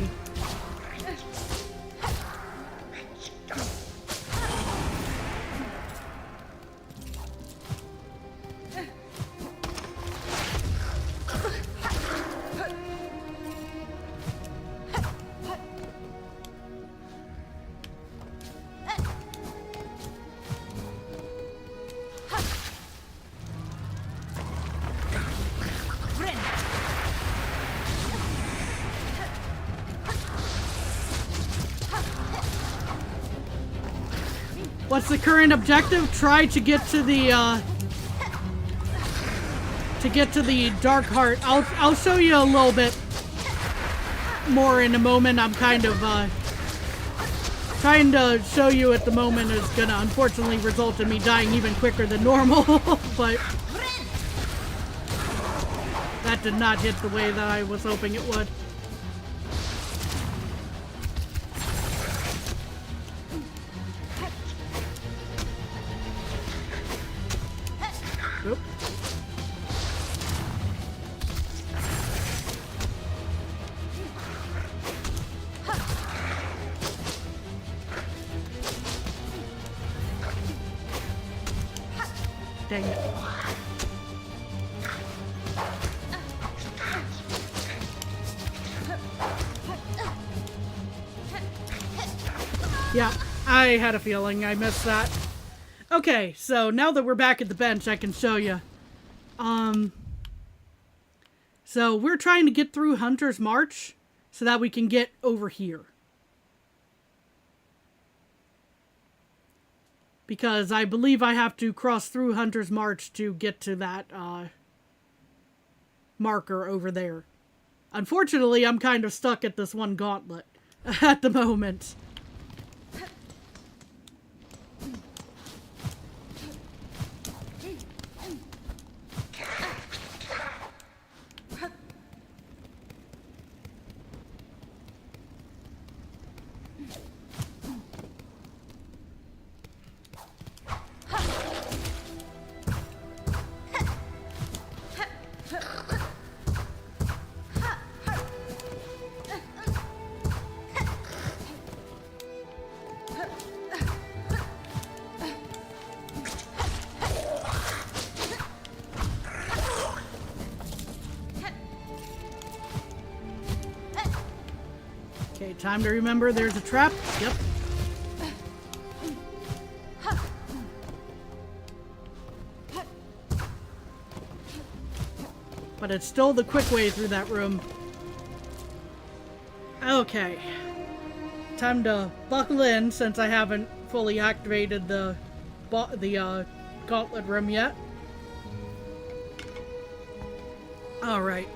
What's the current objective? Try to get to the Dark Heart. I'll show you a little bit more in a moment. I'm kind of trying to show you at the moment is gonna unfortunately result in me dying even quicker than normal, but that did not hit the way that I was hoping it would. Oop. Dang it. Yeah, I had a feeling I missed that. Okay, so now that we're back at the bench, I can show you. So we're trying to get through Hunter's March so that we can get over here. Because I believe I have to cross through Hunter's March to get to that marker over there. Unfortunately, I'm kind of stuck at this one gauntlet at the moment. Okay, time to remember there's a trap. Yep. But it's still the quick way through that room. Okay. Time to buckle in since I haven't fully activated the gauntlet room yet. Alright.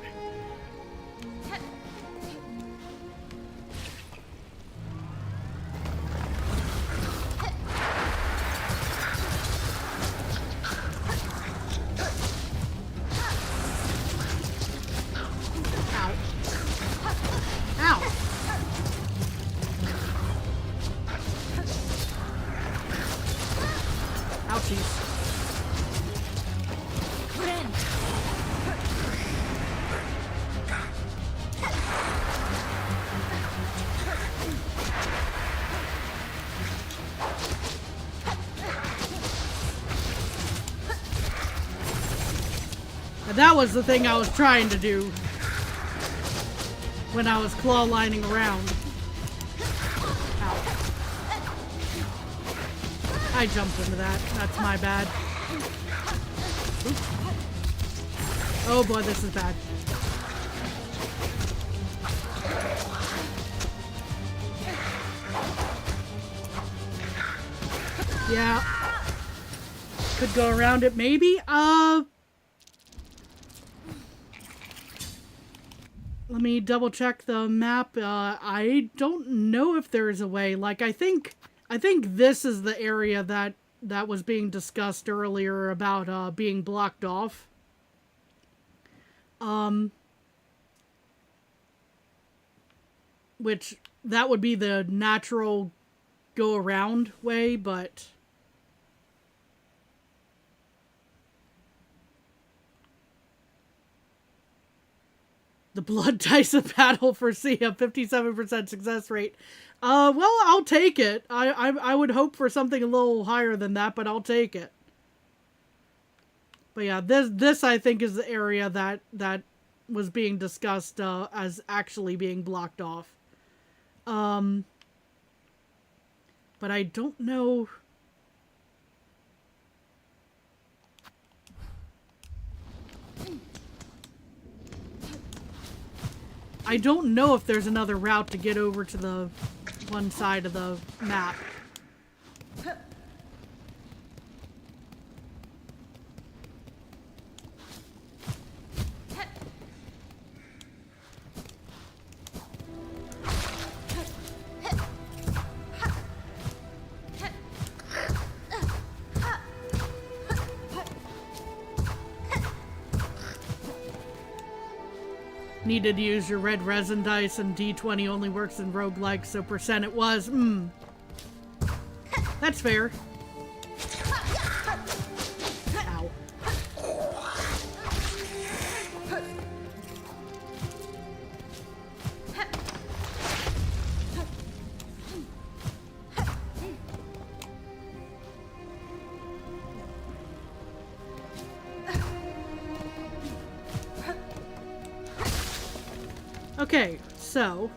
That was the thing I was trying to do when I was claw lining around. Ow. I jumped into that. That's my bad. Oops. Oh boy, this is bad. Yeah. Could go around it maybe. Let me double check the map. I don't know if there is a way. Like, I think this is the area that was being discussed earlier about being blocked off. Which that would be the natural go around way, but The blood Tyson battle for C, a 57% success rate. Well, I'll take it. I would hope for something a little higher than that, but I'll take it. But yeah, this I think is the area that was being discussed as actually being blocked off. But I don't know. I don't know if there's another route to get over to the one side of the map. Needed to use your red resin dice, and D20 only works in roguelikes, so percent it was. That's fair. Ow. Okay, so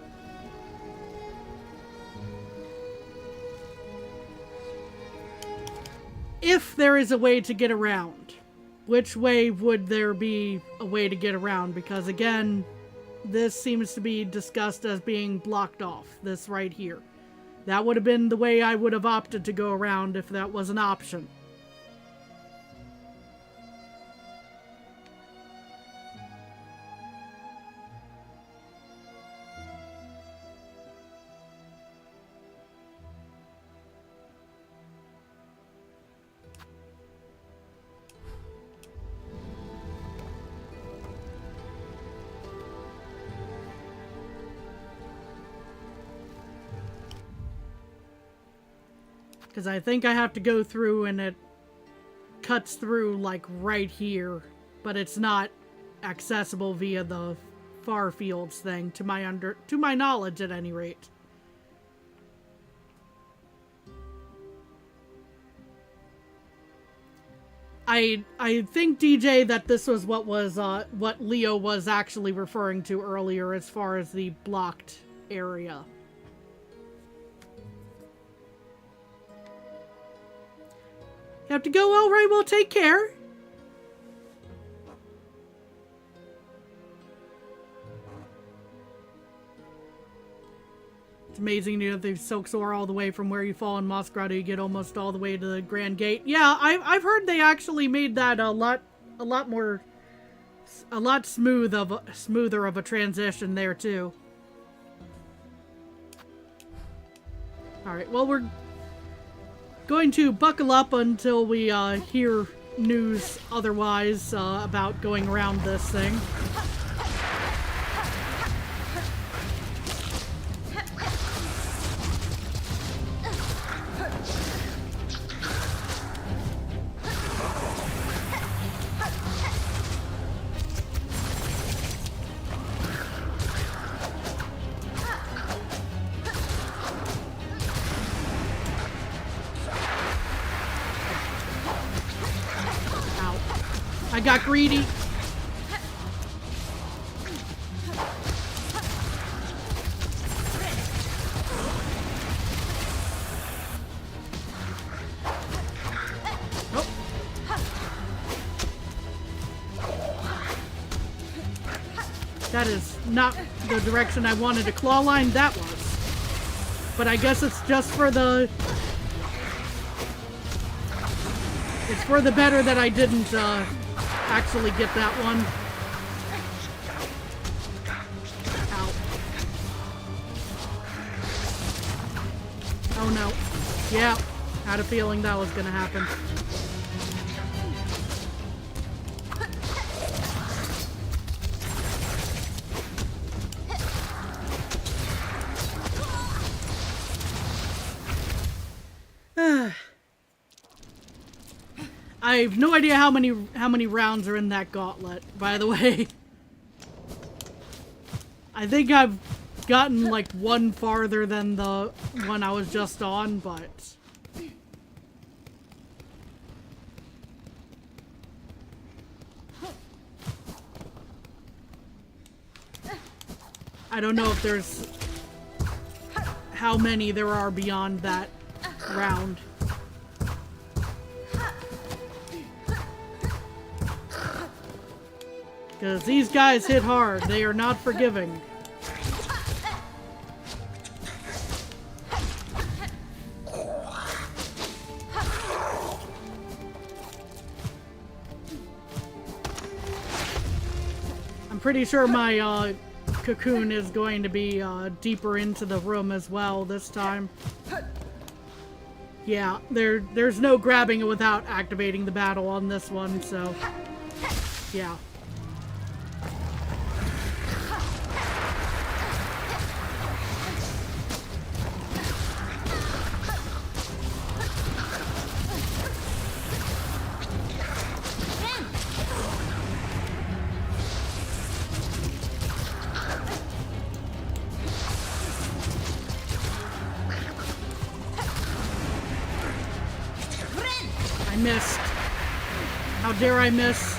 if there is a way to get around, which way would there be a way to get around? Because again, this seems to be discussed as being blocked off, this right here. That would have been the way I would have opted to go around if that was an option. Because I think I have to go through and it cuts through like right here, but it's not accessible via the far fields thing to my knowledge at any rate. I think, DJ, that this was what Leo was actually referring to earlier as far as the blocked area. You have to go? All right, well, take care. It's amazing, you know, they silk soar all the way from where you fall in Moss Grotto. You get almost all the way to the Grand Gate. Yeah, I've heard they actually made that a lot smoother of a transition there too. All right, well, we're going to buckle up until we hear news otherwise about going around this thing. I got greedy. Oh. That is not the direction I wanted to claw line. That was. But I guess it's just for the... It's for the better that I didn't, actually get that one. Ow. Oh no. Yeah, had a feeling that was gonna happen. I have no idea how many rounds are in that gauntlet, by the way. I think I've gotten like one farther than the one I was just on, but I don't know if there's how many there are beyond that round. Because these guys hit hard. They are not forgiving. I'm pretty sure my cocoon is going to be deeper into the room as well this time. Yeah, there's no grabbing it without activating the battle on this one, so yeah. I missed. How dare I miss?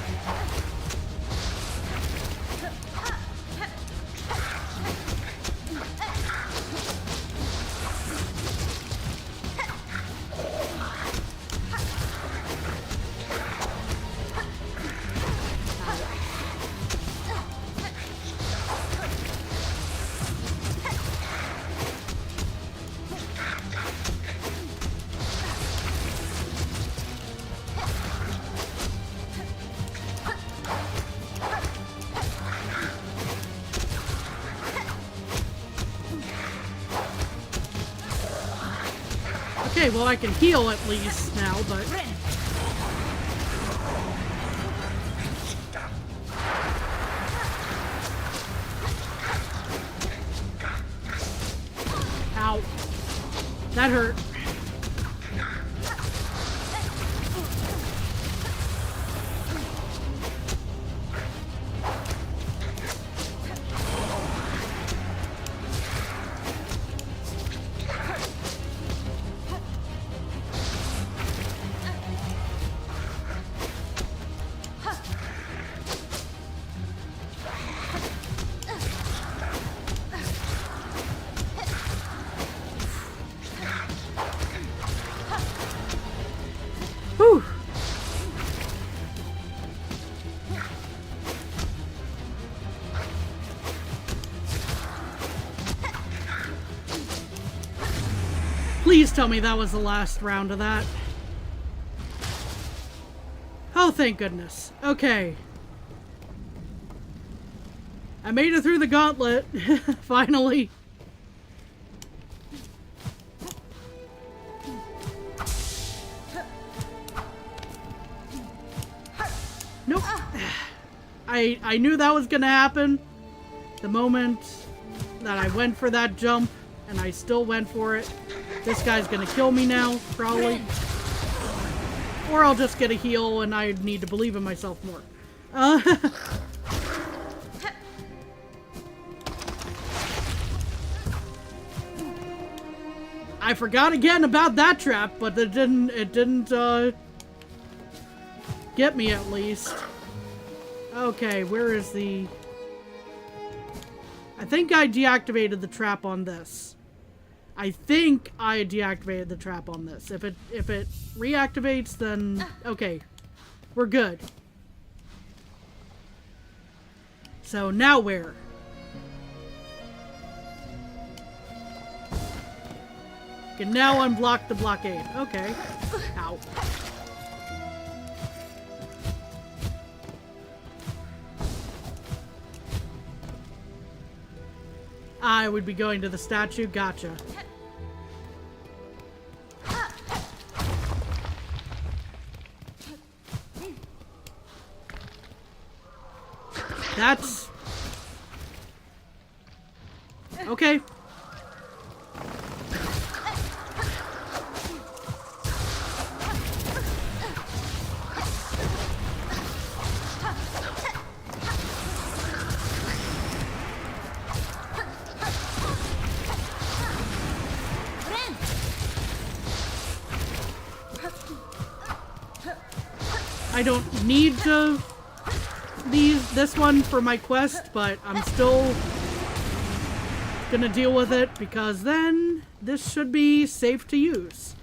Okay, well I can heal at least now, but... Ow. That hurt. Whew. Please tell me that was the last round of that. Oh, thank goodness. Okay. I made it through the gauntlet. Finally. Nope. I knew that was gonna happen the moment that I went for that jump, and I still went for it. This guy's gonna kill me now, probably. Or I'll just get a heal and I need to believe in myself more. I forgot again about that trap, but it didn't get me at least. Okay, where is the... I think I deactivated the trap on this. I think I deactivated the trap on this. If it reactivates, then okay. We're good. So now where? Can now unblock the blockade. Okay. Ow. I would be going to the statue. Gotcha. That's... okay. I don't need to this one for my quest, but I'm still gonna deal with it because then this should be safe to use.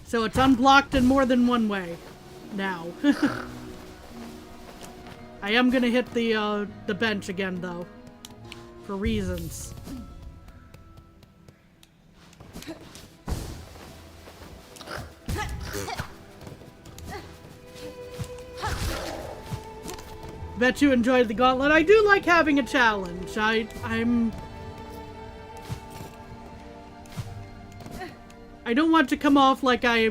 So it's unblocked in more than one way now. I am gonna hit the bench again though, for reasons. Bet you enjoyed the gauntlet. I do like having a challenge. I don't want to come off like I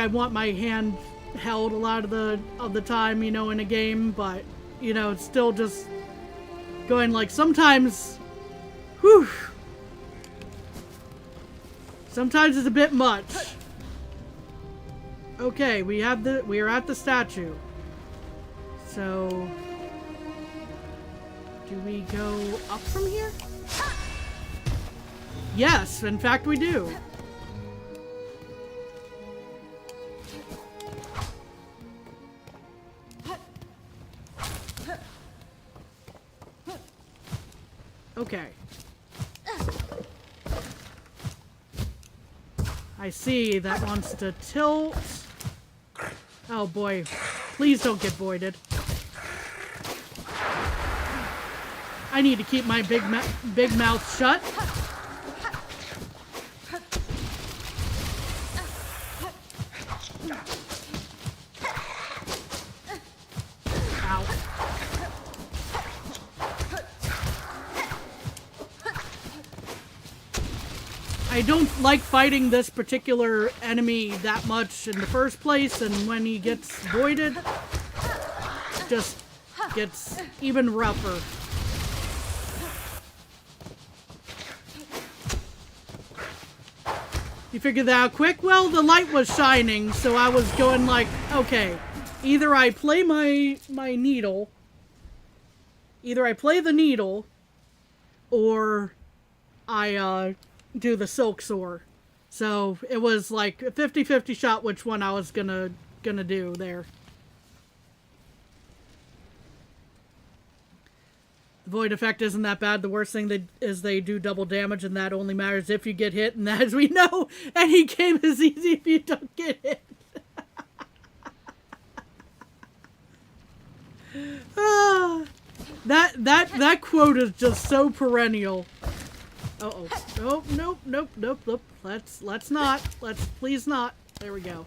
want my hand held a lot of the time, you know, in a game, but you know, it's still just going like sometimes, whew, sometimes it's a bit much. Okay, we are at the statue. So do we go up from here? Yes, in fact we do. Okay. I see that wants to tilt. Oh boy. Please don't get voided. I need to keep my big mouth shut. Ow. I don't like fighting this particular enemy that much in the first place, and when he gets voided, it just gets even rougher. You figured that out quick? Well, the light was shining, so I was going like, okay, either I play my needle, either I play the needle, or I do the Silksong. So it was like a 50-50 shot which one I was gonna do there. The void effect isn't that bad. The worst thing is they do double damage, and that only matters if you get hit, and as we know, any game is easy if you don't get hit. That quote is just so perennial. Uh-oh. Oh, nope. Let's not. Let's please not. There we go.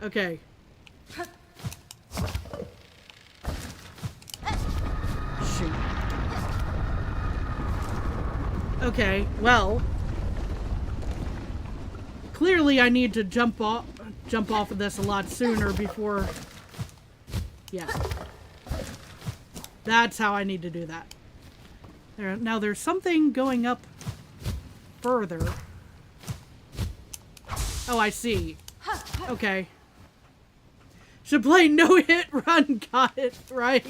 Okay. Shoot. Okay, well. Clearly I need to jump off of this a lot sooner before. Yeah. That's how I need to do that. Now there's something going up further. Oh, I see. Okay. Should play no hit run. Got it right.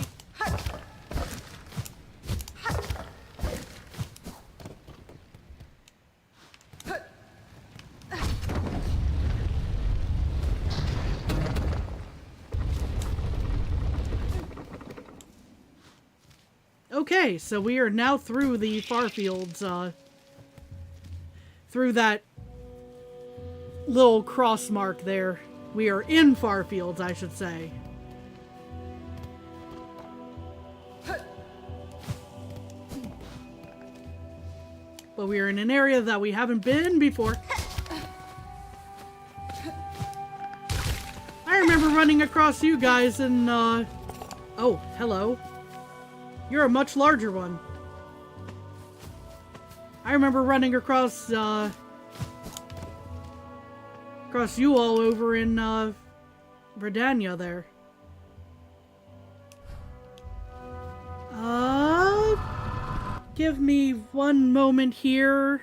Okay, so we are now through the far fields, through that little cross mark there. We are in far fields, I should say. But we are in an area that we haven't been before. I remember running across you guys in, oh, hello. You're a much larger one. I remember running across you all over in Metroidvania there. Give me one moment here.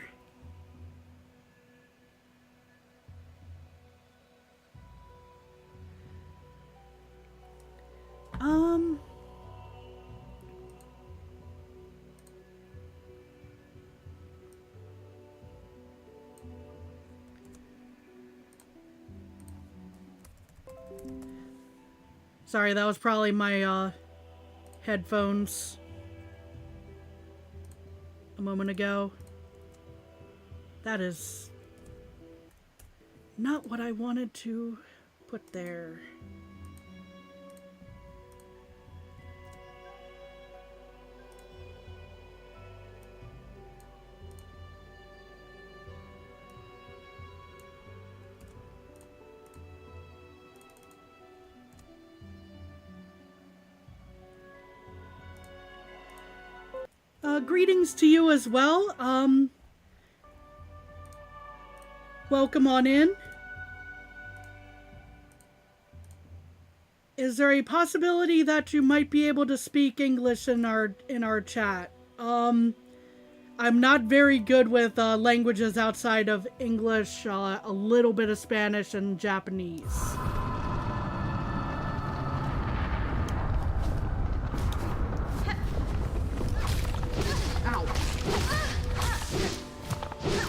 Sorry, that was probably my headphones a moment ago. That is not what I wanted to put there. Greetings to you as well. Welcome on in. Is there a possibility that you might be able to speak English in our chat? I'm not very good with languages outside of English, a little bit of Spanish and Japanese.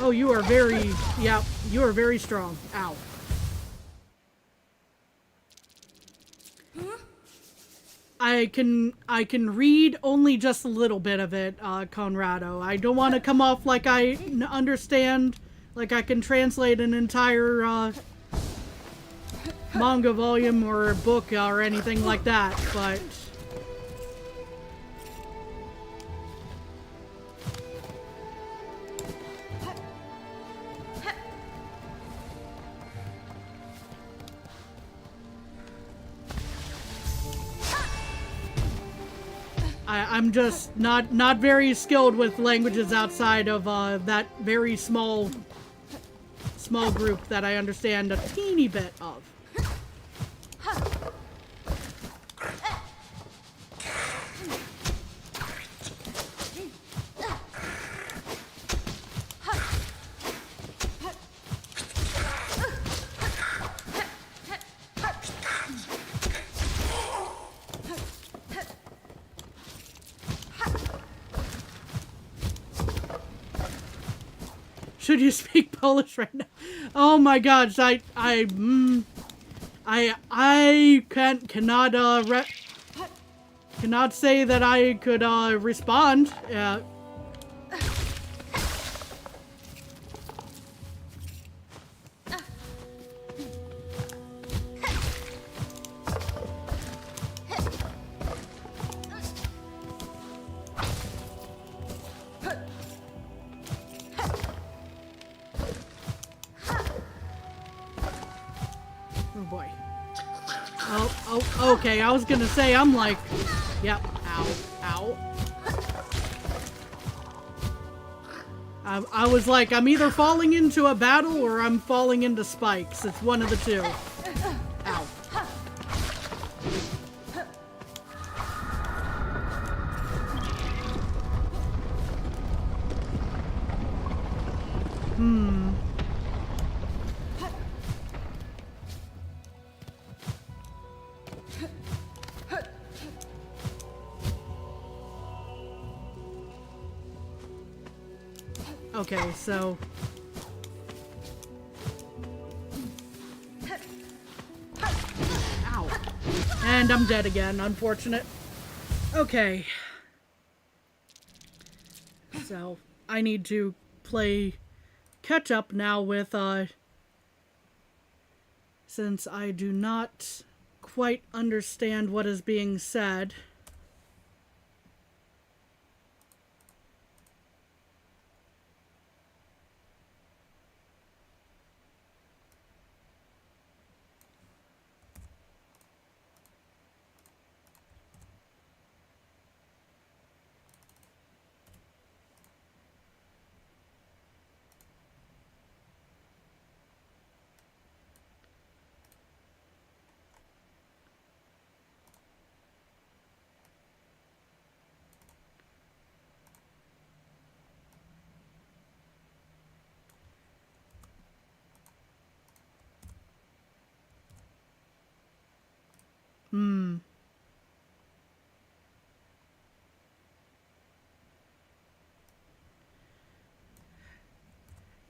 Oh, you are very, yeah, you are very strong. Ow. I can read only just a little bit of it, Conrado. I don't want to come off like I understand, like I can translate an entire manga volume or book or anything like that, but... I'm just not very skilled with languages outside of that very small group that I understand a teeny bit of. Should you speak Polish right now? Oh my gosh, cannot say that I could respond. Okay, I was gonna say, I'm like, yep, ow, ow. I was like, I'm either falling into a battle or I'm falling into spikes. It's one of the two. Ow. Okay, so... Ow. And I'm dead again, unfortunate. Okay. So, I need to play catch up now with, since I do not quite understand what is being said.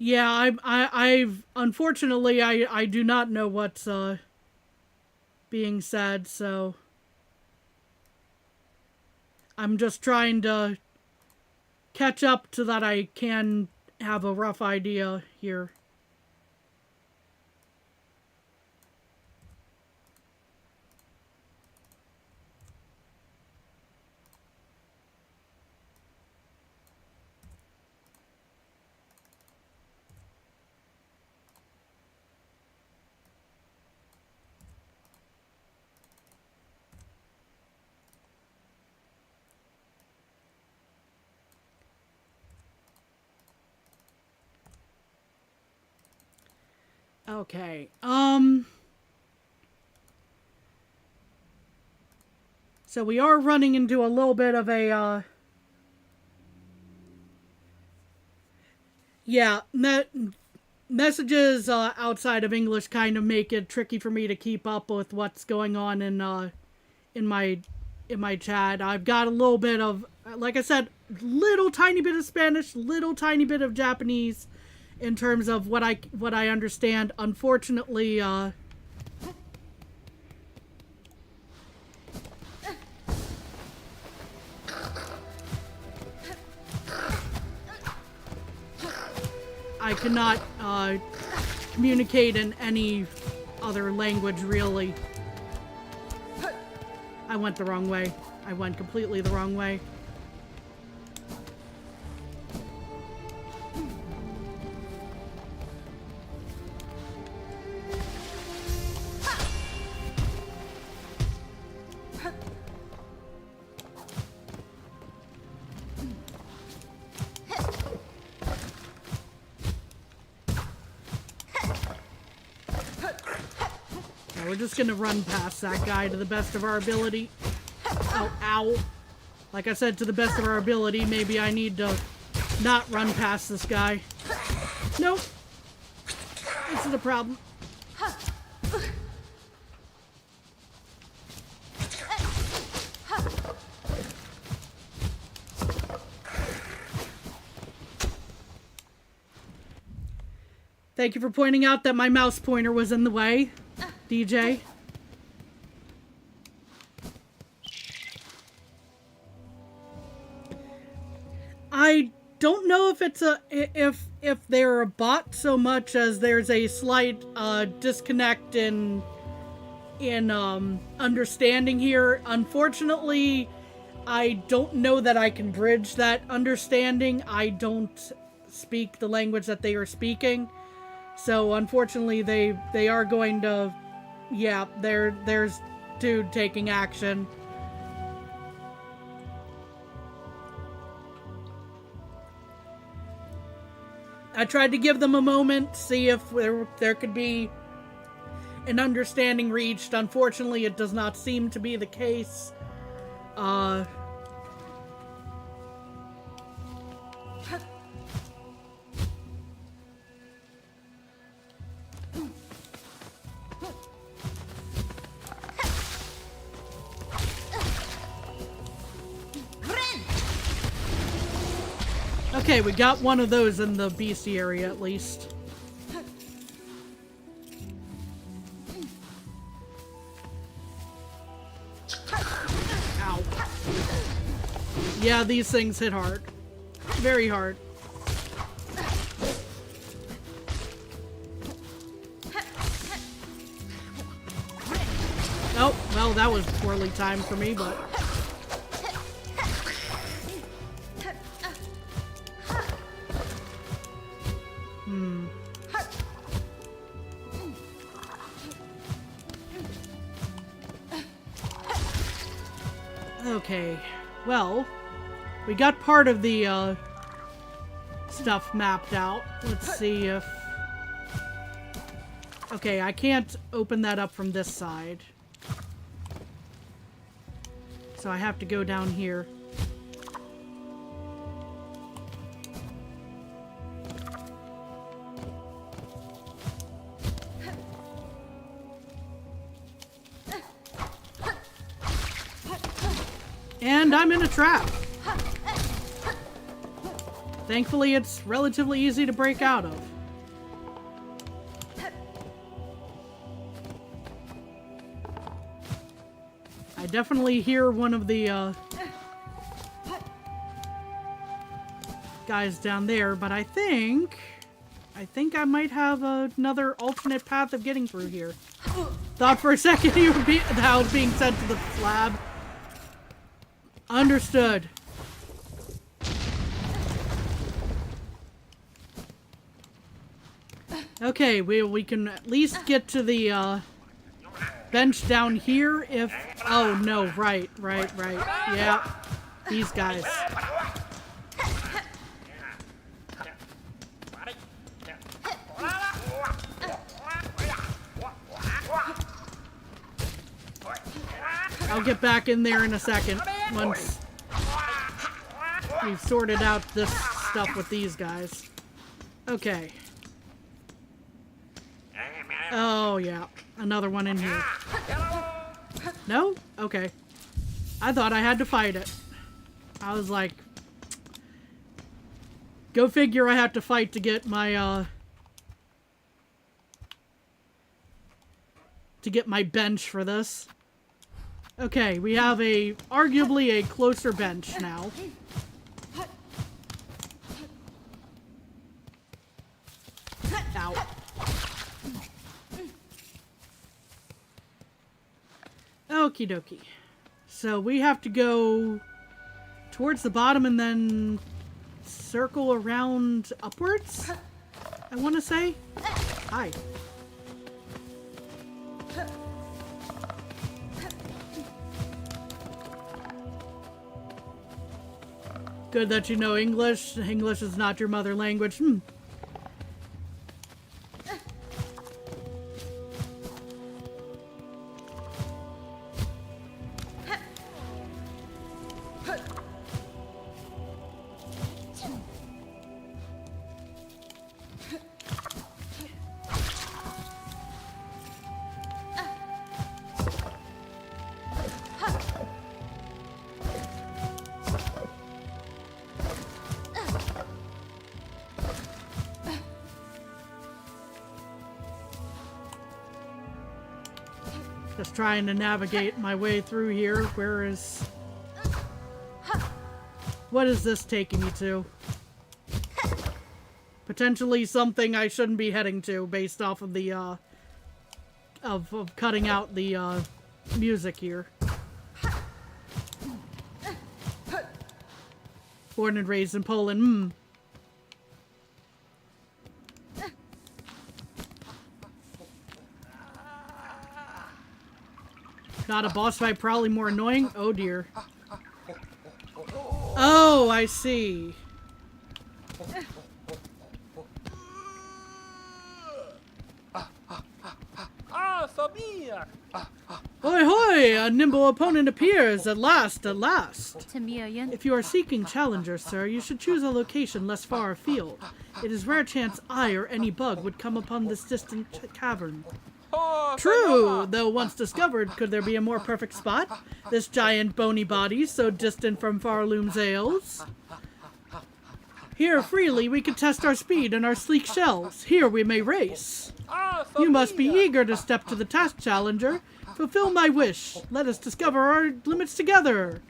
Yeah, I've unfortunately I do not know what's being said, so I'm just trying to catch up to that I can have a rough idea here. Okay. So we are running into a little bit of a yeah, messages outside of English kind of make it tricky for me to keep up with what's going on in my in my chat. I've got a little bit of, like I said, little tiny bit of Spanish, little tiny bit of Japanese in terms of what I understand. Unfortunately, I cannot communicate in any other language, really. I went the wrong way. I went completely the wrong way. We're just gonna run past that guy to the best of our ability. Oh, ow. Like I said, to the best of our ability, maybe I need to not run past this guy. Nope. This is a problem. Thank you for pointing out that my mouse pointer was in the way, DJ. I don't know if it's if they're a bot so much as there's a slight disconnect in understanding here. Unfortunately, I don't know that I can bridge that understanding. I don't speak the language that they are speaking. So unfortunately they are going to, yeah, there's dude taking action. I tried to give them a moment, see if there could be an understanding reached. Unfortunately, it does not seem to be the case. Okay, we got one of those in the beastie area at least. Ow. Yeah, these things hit hard. Very hard. Oh, well, that was poorly timed for me, but... Okay, well, we got part of the stuff mapped out. Let's see if... Okay, I can't open that up from this side. So I have to go down here. And I'm in a trap. Thankfully, it's relatively easy to break out of. I definitely hear one of the guys down there, but I think I might have another alternate path of getting through here. Thought for a second you would be that I was being sent to the slab. Understood. Okay, we can at least get to the bench down here if... Oh, no, right. Yeah, these guys. I'll get back in there in a second once we've sorted out this stuff with these guys. Okay. Oh, yeah. Another one in here. No? Okay. I thought I had to fight it. I was like... Go figure I have to fight to get my, to get my bench for this. Okay, we have arguably a closer bench now. Ow. Okie dokie. So we have to go towards the bottom and then circle around upwards, I want to say. Hi. Good that you know English. English is not your mother language. Just trying to navigate my way through here. Where is... What is this taking me to? Potentially something I shouldn't be heading to based off of the, of cutting out the, music here. Born and raised in Poland, Not a boss fight, probably more annoying. Oh dear. Oh, I see. Hoi hoi! A nimble opponent appears! At last, at last! If you are seeking challengers, sir, you should choose a location less far afield. It is rare chance I or any bug would come upon this distant cavern. True, though once discovered, could there be a more perfect spot? This giant bony body, so distant from Farloom's ales. Here, freely, we can test our speed and our sleek shells. Here we may race. You must be eager to step to the task, challenger. Fulfill my wish. Let us discover our limits together.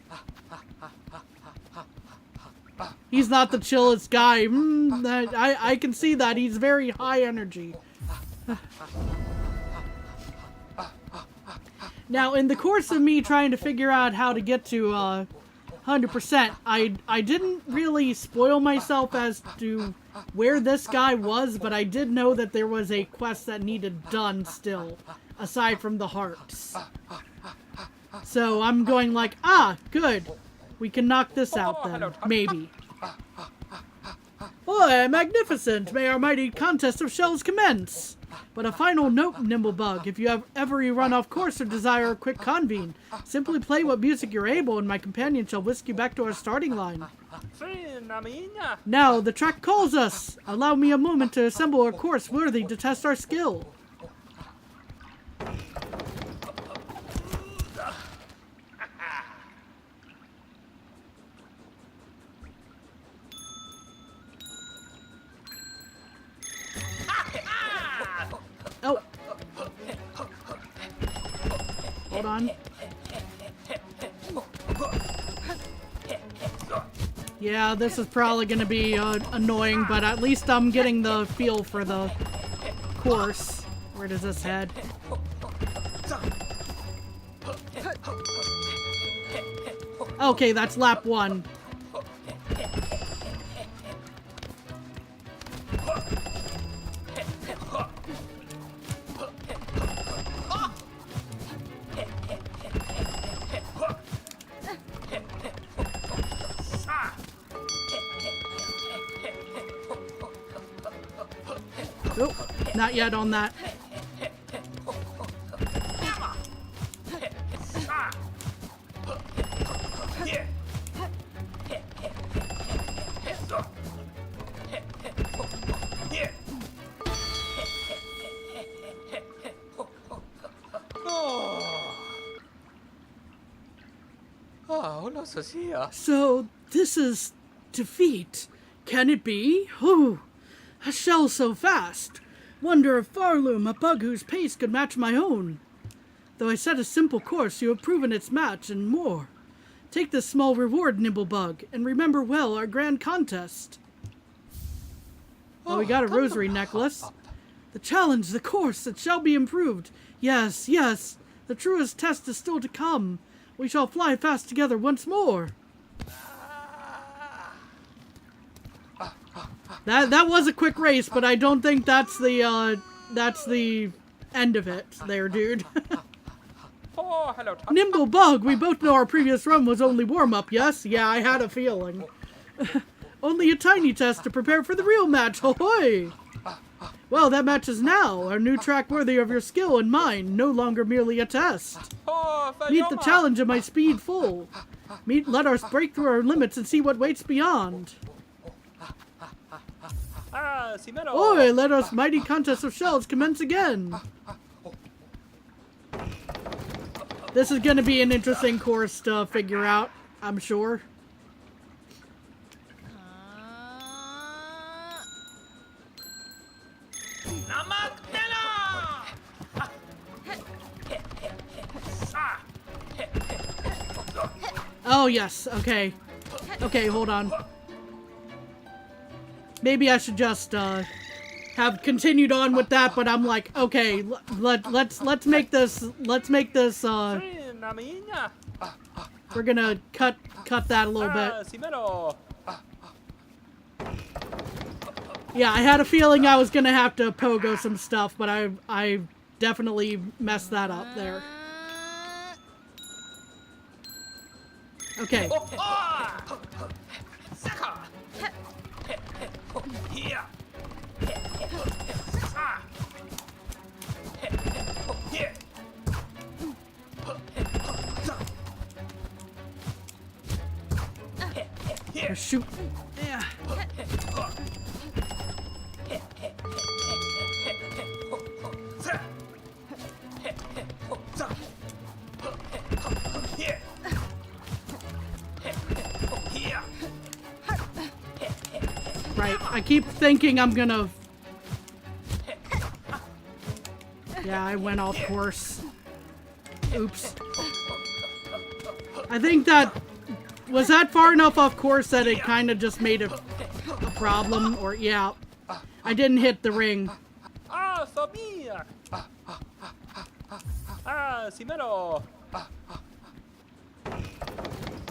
He's not the chillest guy. I can see that. He's very high energy. Now, in the course of me trying to figure out how to get to 100%, I didn't really spoil myself as to where this guy was, but I did know that there was a quest that needed done still, aside from the hearts. So I'm going like, good. We can knock this out then, maybe. Boy, magnificent! May our mighty contest of shells commence! But a final note, Nimblebug, if you have ever run off course or desire a quick convene, simply play what music you're able and my companion shall whisk you back to our starting line. Now, the track calls us! Allow me a moment to assemble a course worthy to test our skill. Oh. Hold on. Yeah, this is probably gonna be annoying, but at least I'm getting the feel for the course. Where does this head? Okay, that's lap 1. Oh, not yet on that. So, this is defeat. Can it be? Whew. A shell so fast. Wonder if Farloom, a bug whose pace could match my own. Though I set a simple course, you have proven its match and more. Take this small reward, Nimblebug, and remember well our grand contest. Oh, we got a rosary necklace. The challenge, the course, it shall be improved. Yes, yes, the truest test is still to come. We shall fly fast together once more. That was a quick race, but I don't think that's the end of it there, dude. Oh, hello, Tom. Nimblebug, we both know our previous run was only warm-up, yes? Yeah, I had a feeling. Only a tiny test to prepare for the real match, ahoy! Well, that match is now, a new track worthy of your skill and mine, no longer merely a test. Meet the challenge of my speed full. Let us break through our limits and see what waits beyond. Oi, let us mighty contest of shells commence again. This is going to be an interesting course to figure out, I'm sure. Oh, yes. Okay. Okay, hold on. Maybe I should just have continued on with that, but I'm like, okay, let's make this we're gonna cut that a little bit. Yeah, I had a feeling I was gonna have to pogo some stuff, but I definitely messed that up there. Okay. Oh, shoot. Yeah. Right, I keep thinking I'm gonna... Yeah, I went off course. Oops. I think that... Was that far enough off course that it kind of just made a problem? Or, yeah. I didn't hit the ring.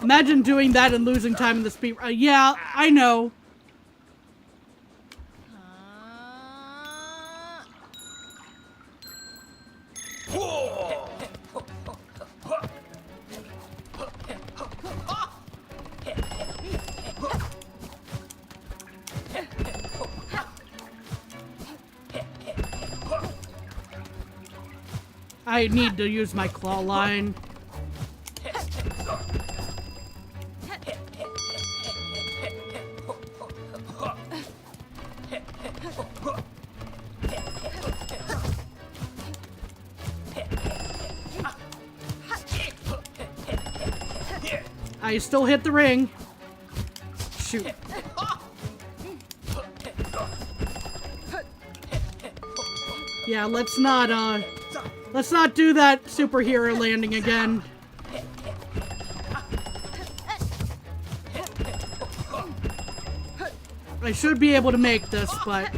Imagine doing that and losing time in the speed... yeah, I know. I need to use my claw line. I still hit the ring. Shoot. Yeah, let's not do that superhero landing again. I should be able to make this, but...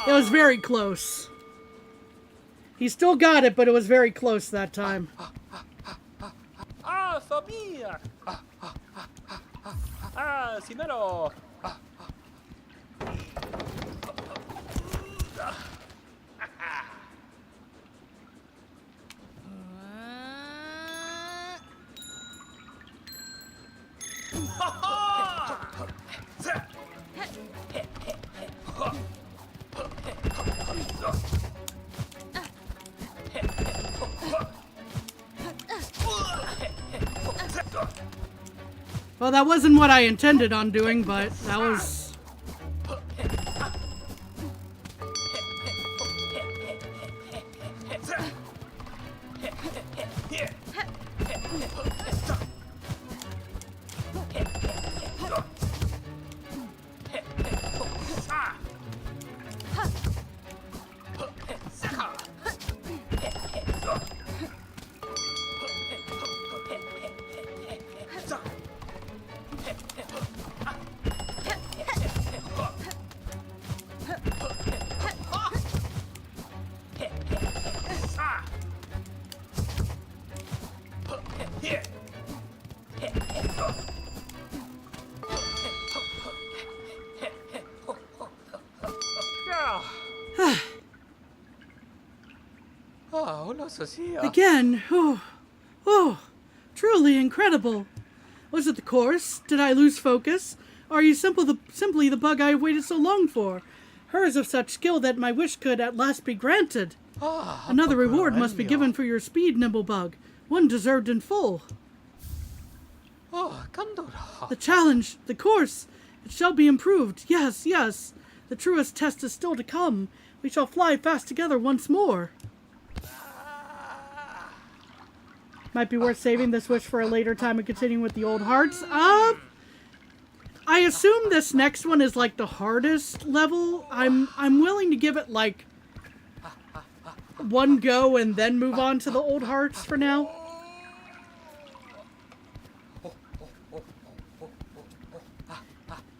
It was very close. He still got it, but it was very close that time. Ah, sabía. Ah, Simero. Well, that wasn't what I intended on doing, but that was... Again, truly incredible. Was it the course? Did I lose focus? Or are you simply the bug I have waited so long for? Hers of such skill that my wish could at last be granted. Another reward must be given for your speed, Nimble Bug. One deserved in full. The challenge, the course, it shall be improved. Yes, yes. The truest test is still to come. We shall fly fast together once more. Might be worth saving this wish for a later time and continuing with the old hearts. I assume this next one is like the hardest level. I'm willing to give it like one go and then move on to the old hearts for now.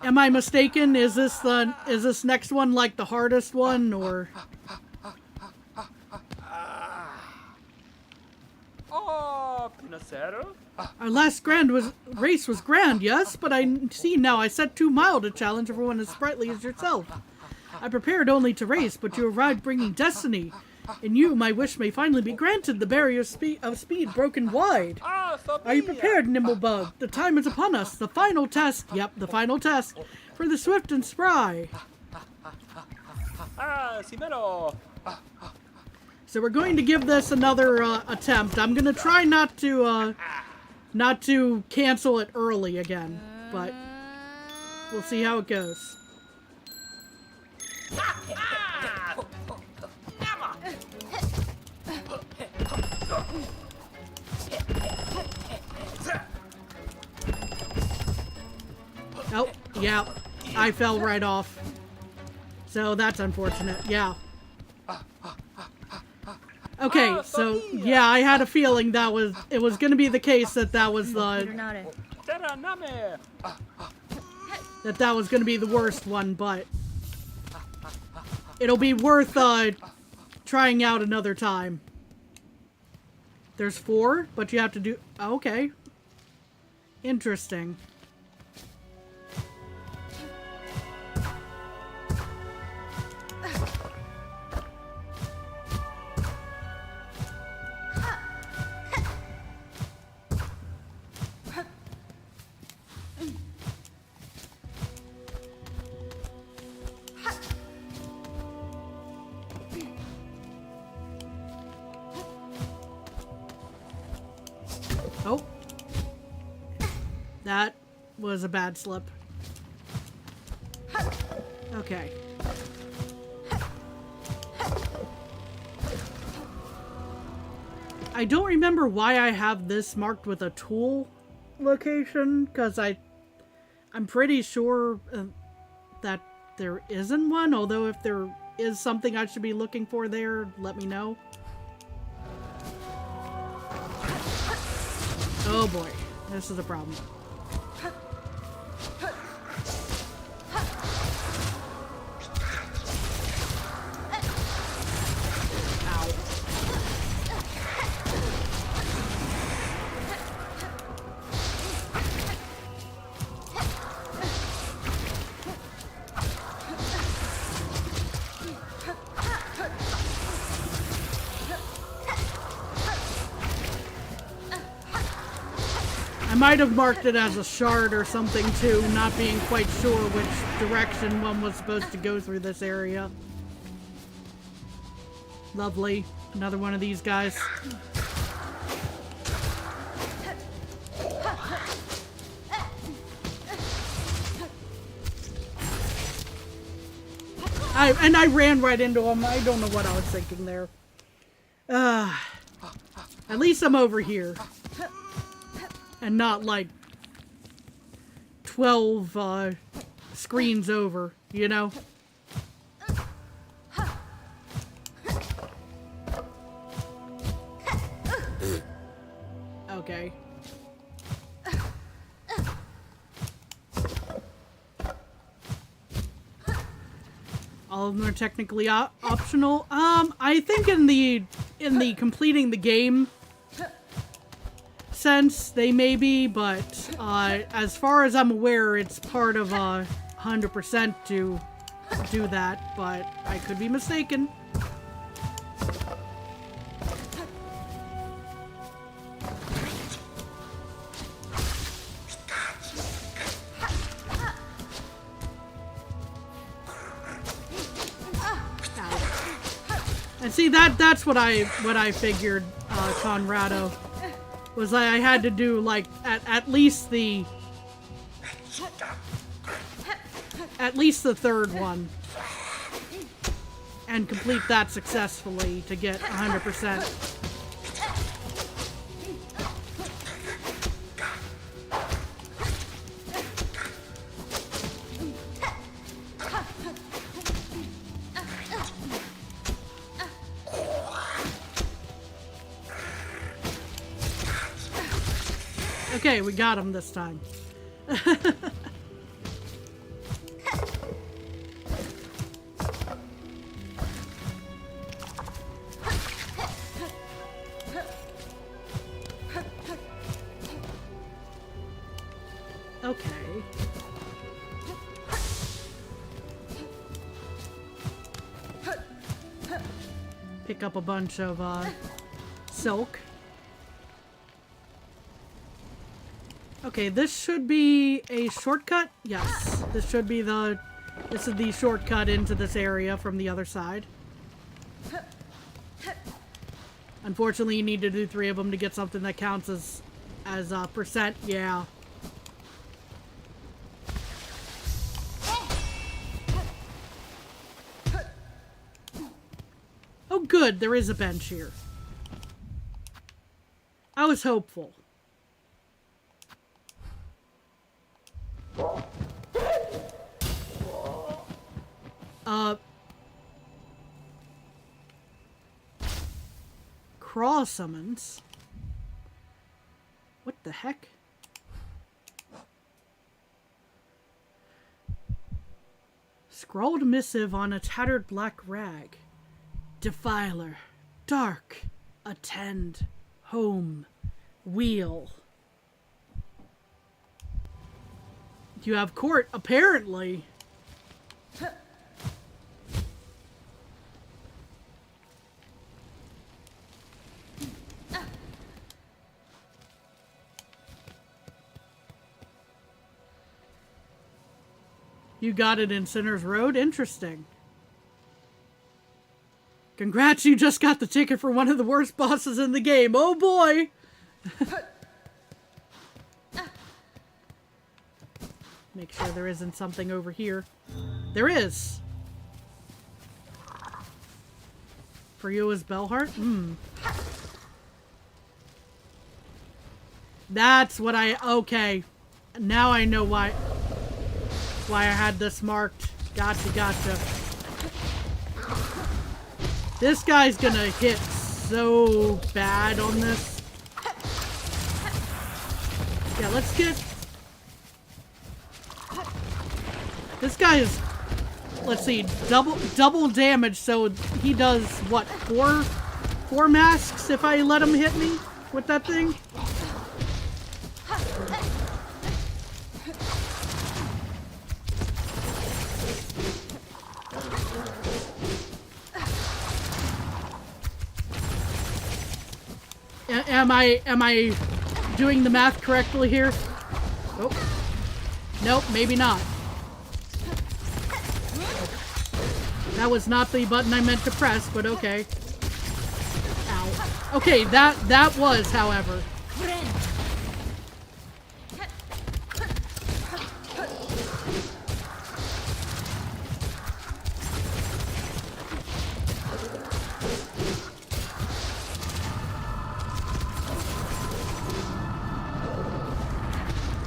Am I mistaken? Is this next one like the hardest one, or? Our last race was grand, yes, but I see now I set too mild a challenge for one as sprightly as yourself. I prepared only to race, but you arrived bringing destiny. In you, my wish may finally be granted, the barrier of speed broken wide. Are you prepared, Nimblebug? The time is upon us. The final test. Yep, the final test. For the swift and spry. So we're going to give this another attempt. I'm going to try not to cancel it early again, but we'll see how it goes. Oh, yeah, I fell right off. So that's unfortunate, yeah. Okay, so yeah, I had a feeling it was going to be the case that was the that was going to be the worst one, but it'll be worth trying out another time. There's 4, but you have to do okay. Interesting. Oh. That was a bad slip. Okay. I don't remember why I have this marked with a tool location, because I'm pretty sure that there isn't one, although if there is something I should be looking for there, let me know. Oh boy, this is a problem. Ow. I might have marked it as a shard or something too, not being quite sure which direction one was supposed to go through this area. Lovely. Another one of these guys. I ran right into him. I don't know what I was thinking there. At least I'm over here. And not like 12 screens over, you know? Okay. All of them are technically optional. I think in the completing the game sense they may be, but as far as I'm aware, it's part of 100% to do that, but I could be mistaken. And see, that's what I figured, Conrado, was I had to do like at least the third one and complete that successfully to get 100%. Okay, we got him this time. Okay. Pick up a bunch of silk. Okay, this should be a shortcut. Yes, this is the shortcut into this area from the other side. Unfortunately, you need to do 3 of them to get something that counts as percent. Yeah. Oh, good. There is a bench here. I was hopeful. Crawl summons? What the heck? Scrawled missive on a tattered black rag. Defiler. Dark. Attend. Home. Wheel. You have court, apparently. You got it in Sinner's Road? Interesting. Congrats, you just got the ticket for one of the worst bosses in the game. Oh boy! Make sure there isn't something over here. There is! For you as Bellheart? That's what okay. Now I know why I had this marked. Gotcha. This guy's gonna hit so bad on this. Yeah, let's get... This guy is, let's see, double damage, so he does, what, four masks if I let him hit me with that thing? Am I doing the math correctly here? Oh. Nope, maybe not. That was not the button I meant to press, but okay. Ow. Okay, that was, however.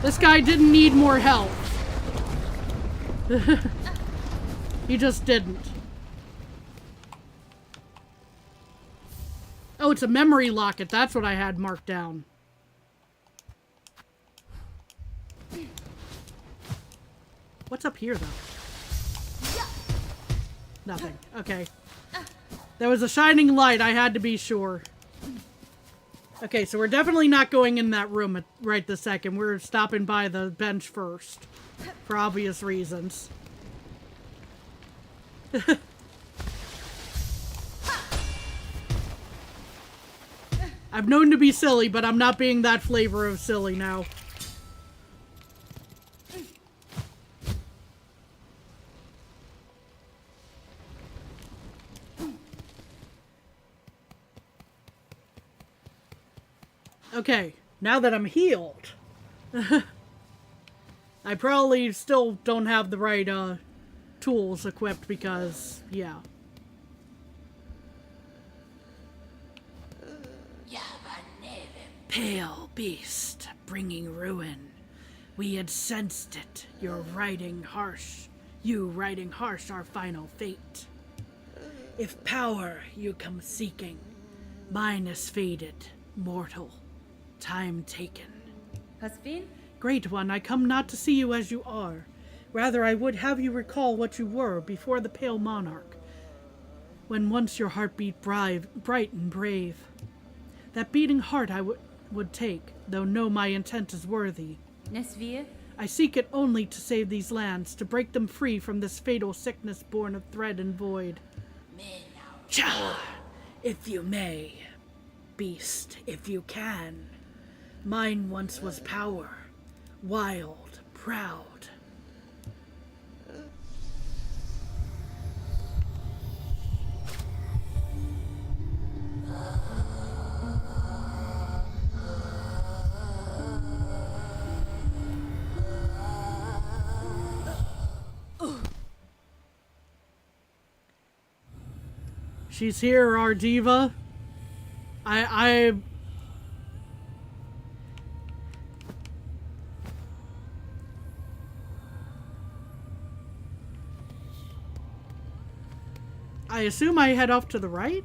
This guy didn't need more help. He just didn't. Oh, it's a memory locket. That's what I had marked down. What's up here, though? Nothing. Okay. There was a shining light. I had to be sure. Okay, so we're definitely not going in that room right this second. We're stopping by the bench first. For obvious reasons. I've known to be silly, but I'm not being that flavor of silly now. Okay, now that I'm healed, I probably still don't have the right tools equipped because, yeah. Pale beast, bringing ruin. We had sensed it. You're riding harsh. You riding harsh our final fate. If power you come seeking, mine is faded, mortal. Time taken. Has been? Great one, I come not to see you as you are. Rather, I would have you recall what you were before the pale monarch, when once your heart beat bright and brave. That beating heart I would take, though know my intent is worthy. Nesvir? I seek it only to save these lands, to break them free from this fatal sickness born of thread and void. Cha! If you may, beast, if you can. Mine once was power, wild, proud. She's here, our diva. I assume I head off to the right?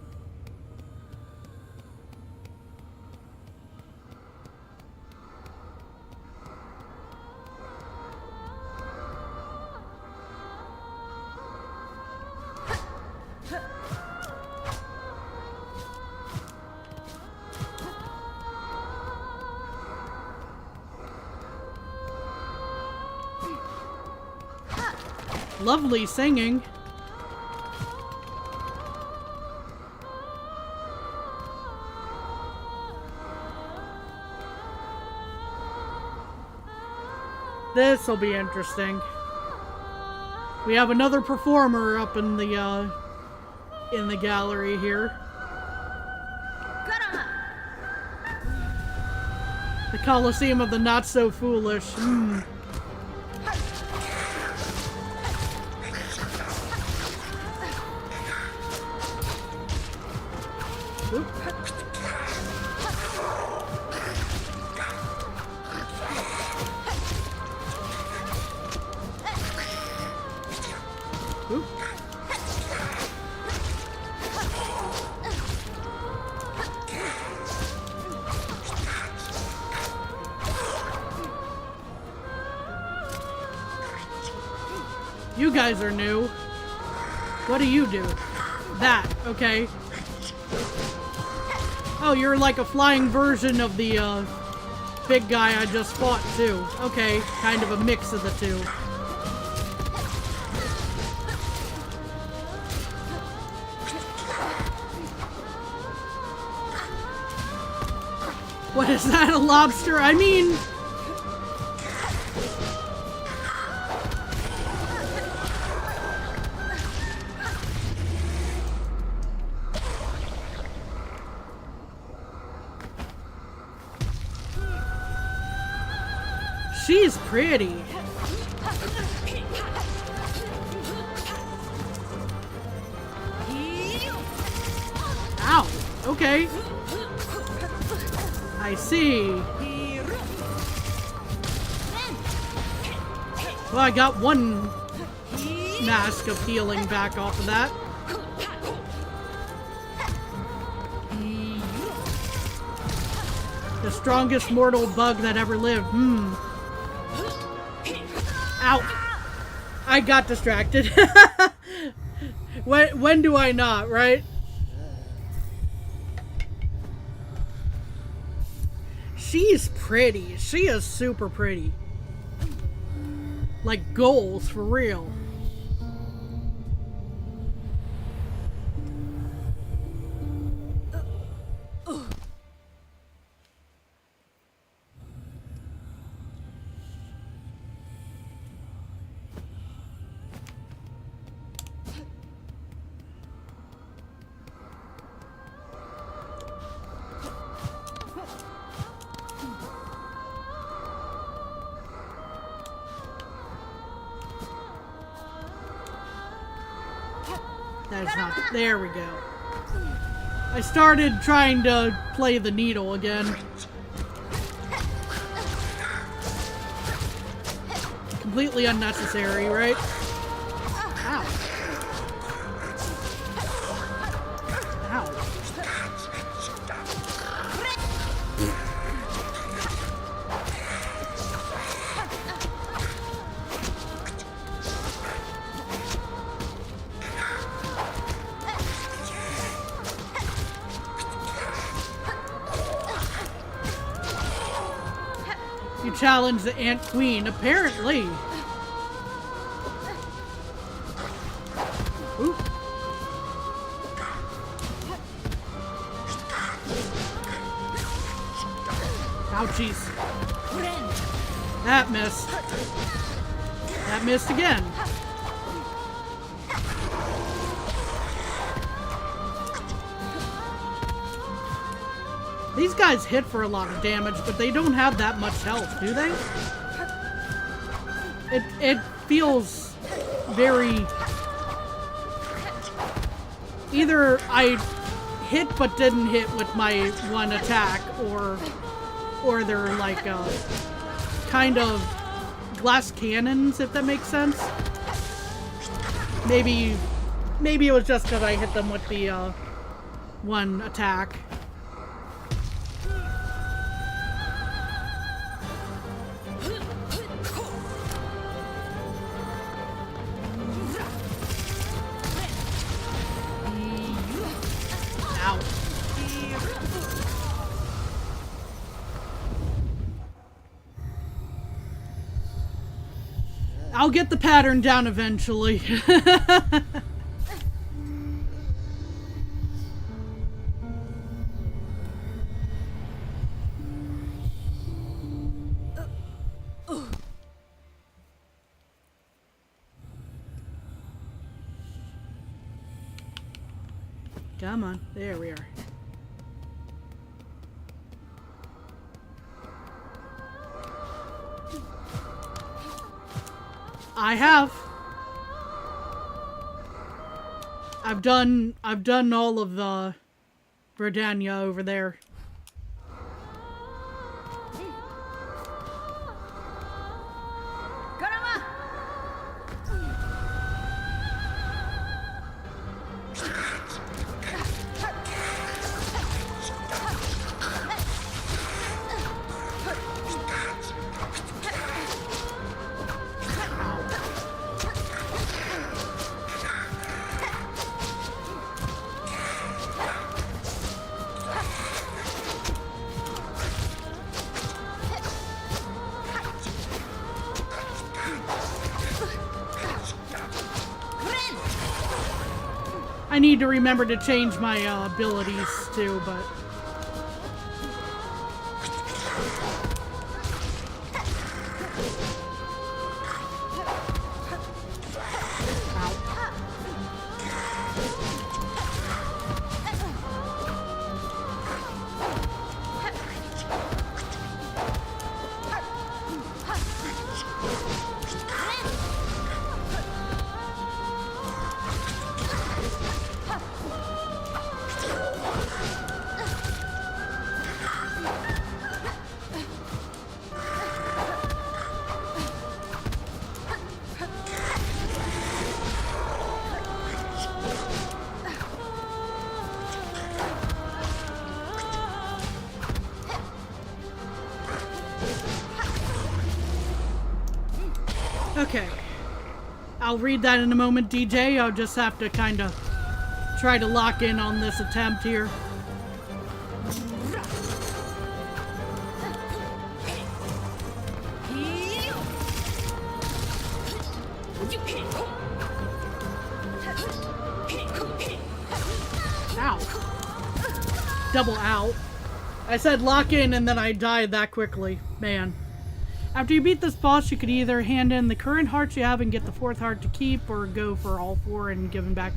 Lovely singing. This'll be interesting. We have another performer up in the gallery here. The Coliseum of the Not So Foolish. Oop. Oop. guys are new. What do you do? That, okay. Oh, you're like a flying version of the big guy I just fought too. Okay, kind of a mix of the two. What is that, a lobster? I mean... She's pretty. Ow. Okay. I see. Well, I got one mask of healing back off of that. The strongest mortal bug that ever lived. Ow. I got distracted. When do I not, right? She's pretty. She is super pretty. Like goals, for real. That's not... There we go. I started trying to play the needle again. Completely unnecessary, right? Ow. Ow. You challenge the Ant Queen, apparently. Ooh. Ouchies. That missed. That missed again. These guys hit for a lot of damage, but they don't have that much health, do they? It feels very... Either I hit but didn't hit with my one attack, or they're like kind of glass cannons, if that makes sense. Maybe it was just because I hit them with the one attack. I'll get the pattern down eventually. Come on, there we are. I have. I've done all of the Verdania over there. I need to remember to change my abilities too, but... Okay. I'll read that in a moment, DJ. I'll just have to kind of try to lock in on this attempt here. Ow. Double out. I said lock in and then I died that quickly. Man. After you beat this boss, you could either hand in the current hearts you have and get the 4th heart to keep, or go for all 4 and give them back.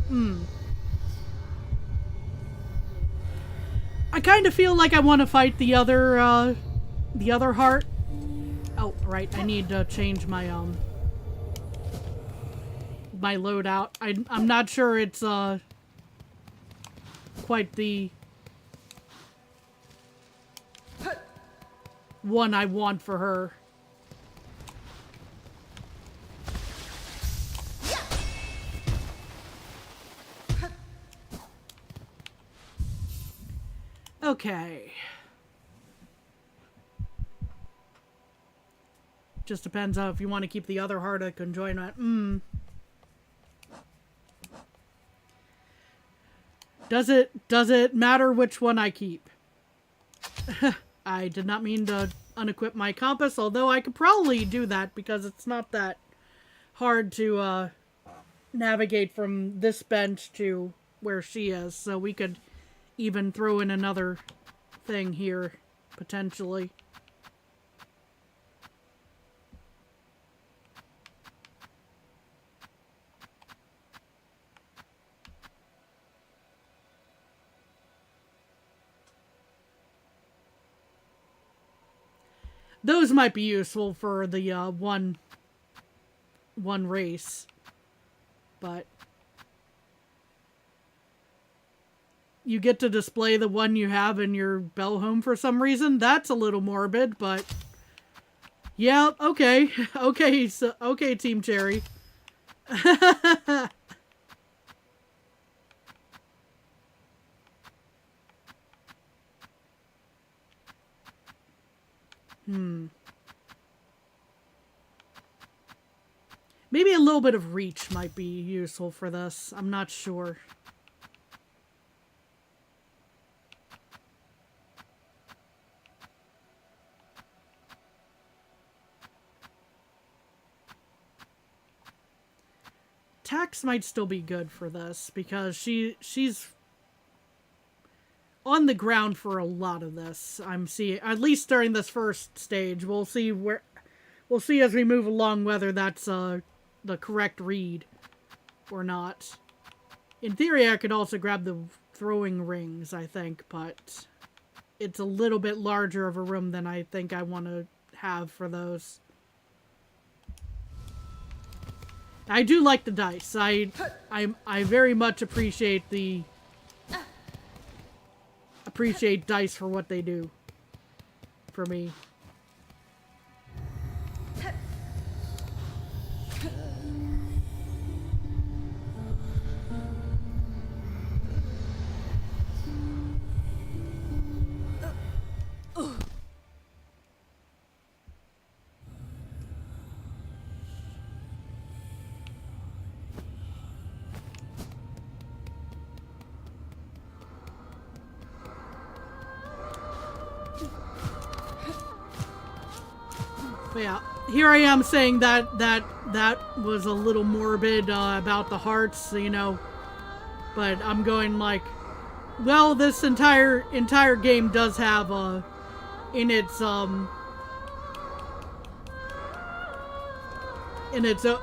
I kind of feel like I want to fight the other heart. Oh, right. I need to change my my loadout. I'm not sure it's quite the one I want for her. Okay. Just depends on if you want to keep the other heart, I can join that. Does it matter which one I keep? I did not mean to unequip my compass, although I could probably do that because it's not that hard to navigate from this bench to where she is, so we could even throw in another thing here, potentially. Those might be useful for the one race, but you get to display the one you have in your bell home for some reason. That's a little morbid, but yeah, okay. Okay, so okay, Team Cherry. Maybe a little bit of reach might be useful for this. I'm not sure. Tax might still be good for this because she's on the ground for a lot of this. I'm seeing, at least during this first stage. We'll see as we move along whether that's the correct read or not. In theory, I could also grab the throwing rings, I think, but it's a little bit larger of a room than I think I want to have for those. I do like the dice. I very much appreciate dice for what they do for me. Yeah, here I am saying that was a little morbid about the hearts, you know, But I'm going like, well, this entire game does have in its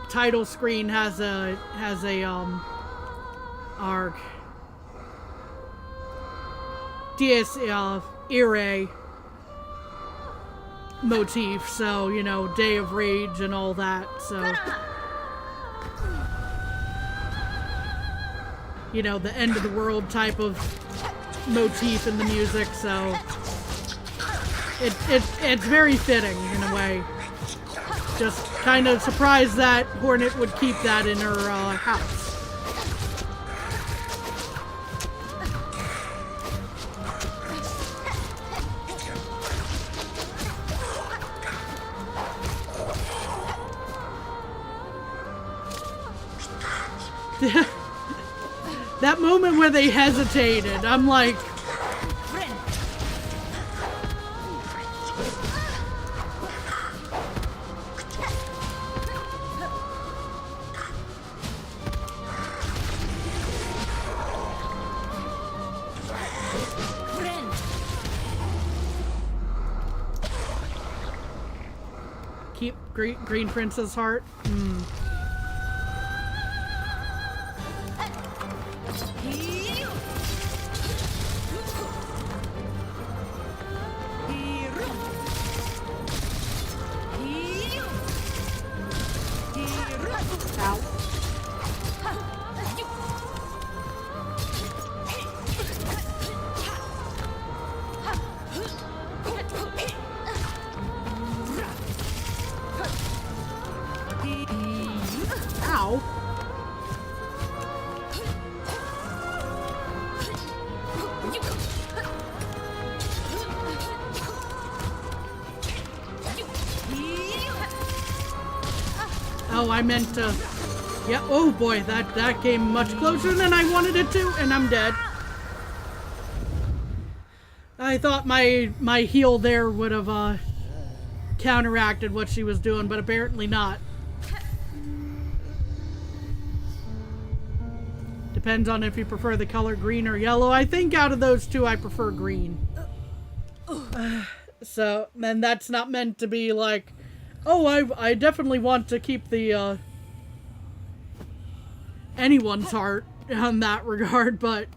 title screen has a arc DS Ire motif, so you know, Day of Rage and all that, so you know, the end of the world type of motif in the music, so it's very fitting in a way. Just kind of surprised that Hornet would keep that in her house. That moment where they hesitated, I'm like, keep Green Prince's heart. Ow. Oh, I meant to... Yeah, oh boy, that came much closer than I wanted it to, and I'm dead. I thought my heal there would have counteracted what she was doing, but apparently not. Depends on if you prefer the color green or yellow. I think out of those two, I prefer green. So, then that's not meant to be like, oh, I definitely want to keep the, anyone's heart on that regard, but...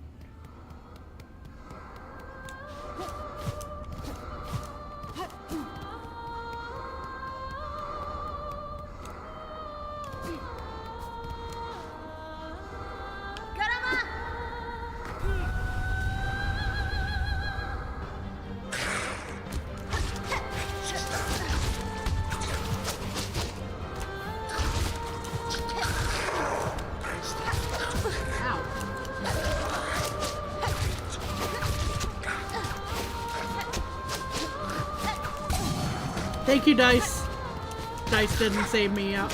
Thank you, Dice. Dice didn't save me out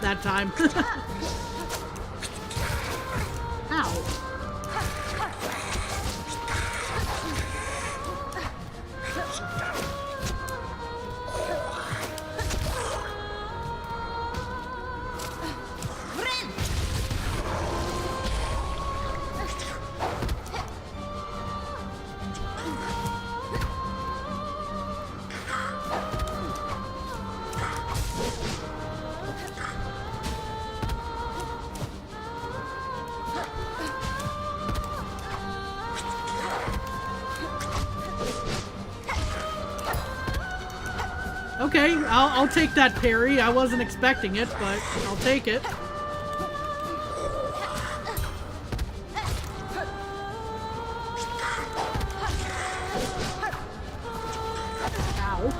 that time. Ow. Okay, I'll take that parry. I wasn't expecting it, but I'll take it. Ow.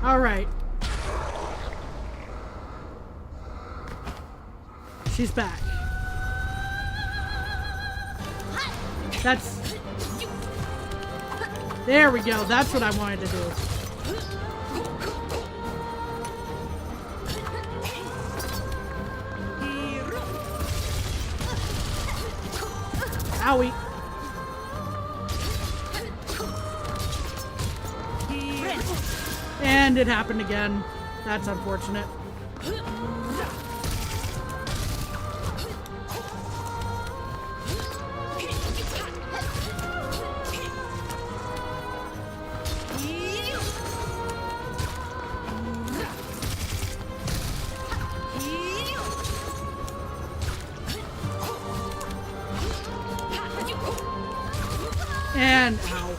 All right. She's back. That's... There we go. That's what I wanted to do. Owie. And it happened again. That's unfortunate. And ow.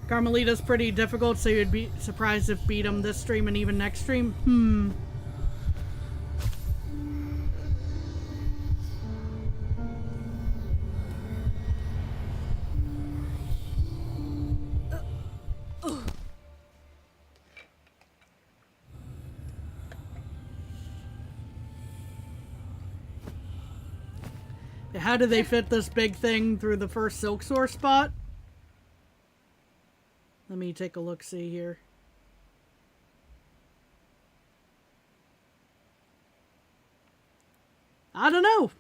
Carmelita's pretty difficult, so you'd be surprised if beat him this stream and even next stream. How do they fit this big thing through the first Silksong spot? Let me take a look-see here. I don't know.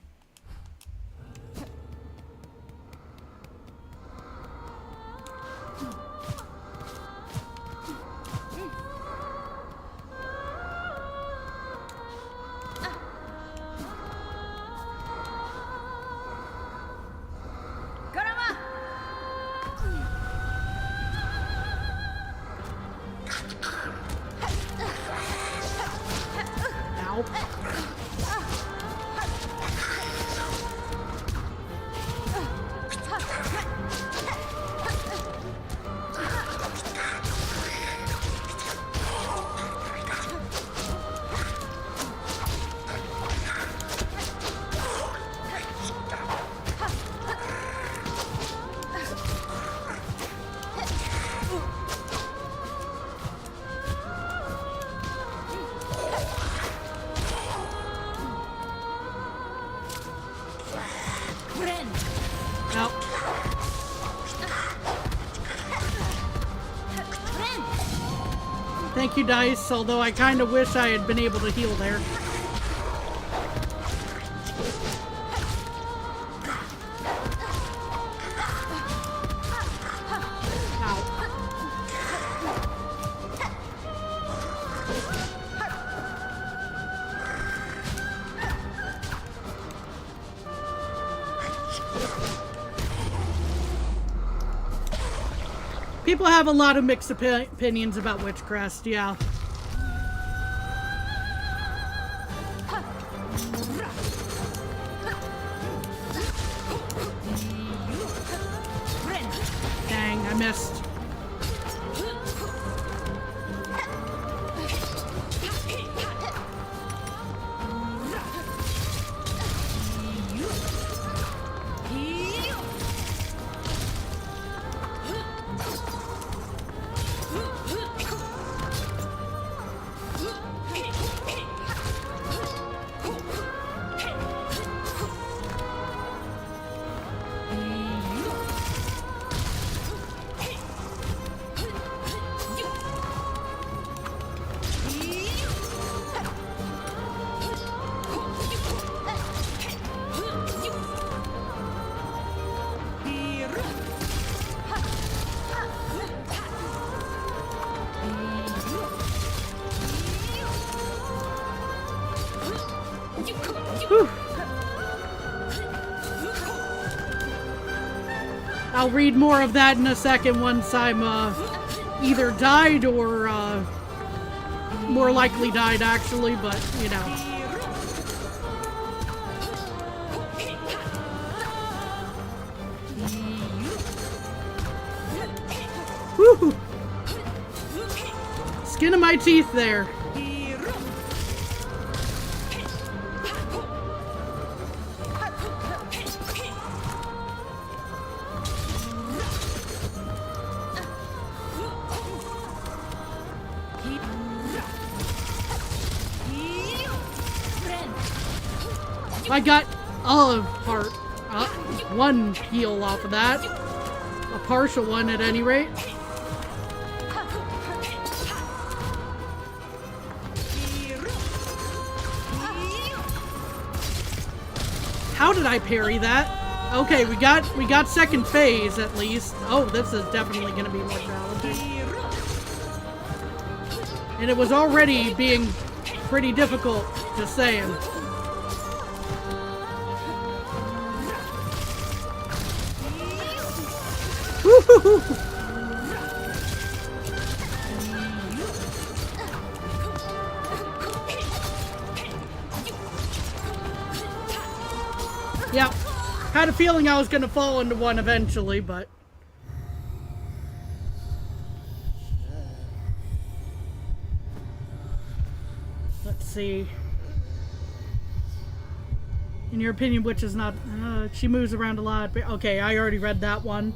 Thank you, Dice, although I kind of wish I had been able to heal there. People have a lot of mixed opinions about Witchcrest, yeah. Dang, I missed. I'll read more of that in a second once I'm either died or more likely died actually, but you know. Woo! Skin of my teeth there. I got one heal off of that. A partial one at any rate. How did I parry that? Okay, we got second phase at least. Oh, this is definitely gonna be more challenging. And it was already being pretty difficult, just saying. Woo-hoo-hoo. Yeah, had a feeling I was gonna fall into one eventually, but... Let's see. In your opinion, which is not... she moves around a lot. But okay, I already read that one.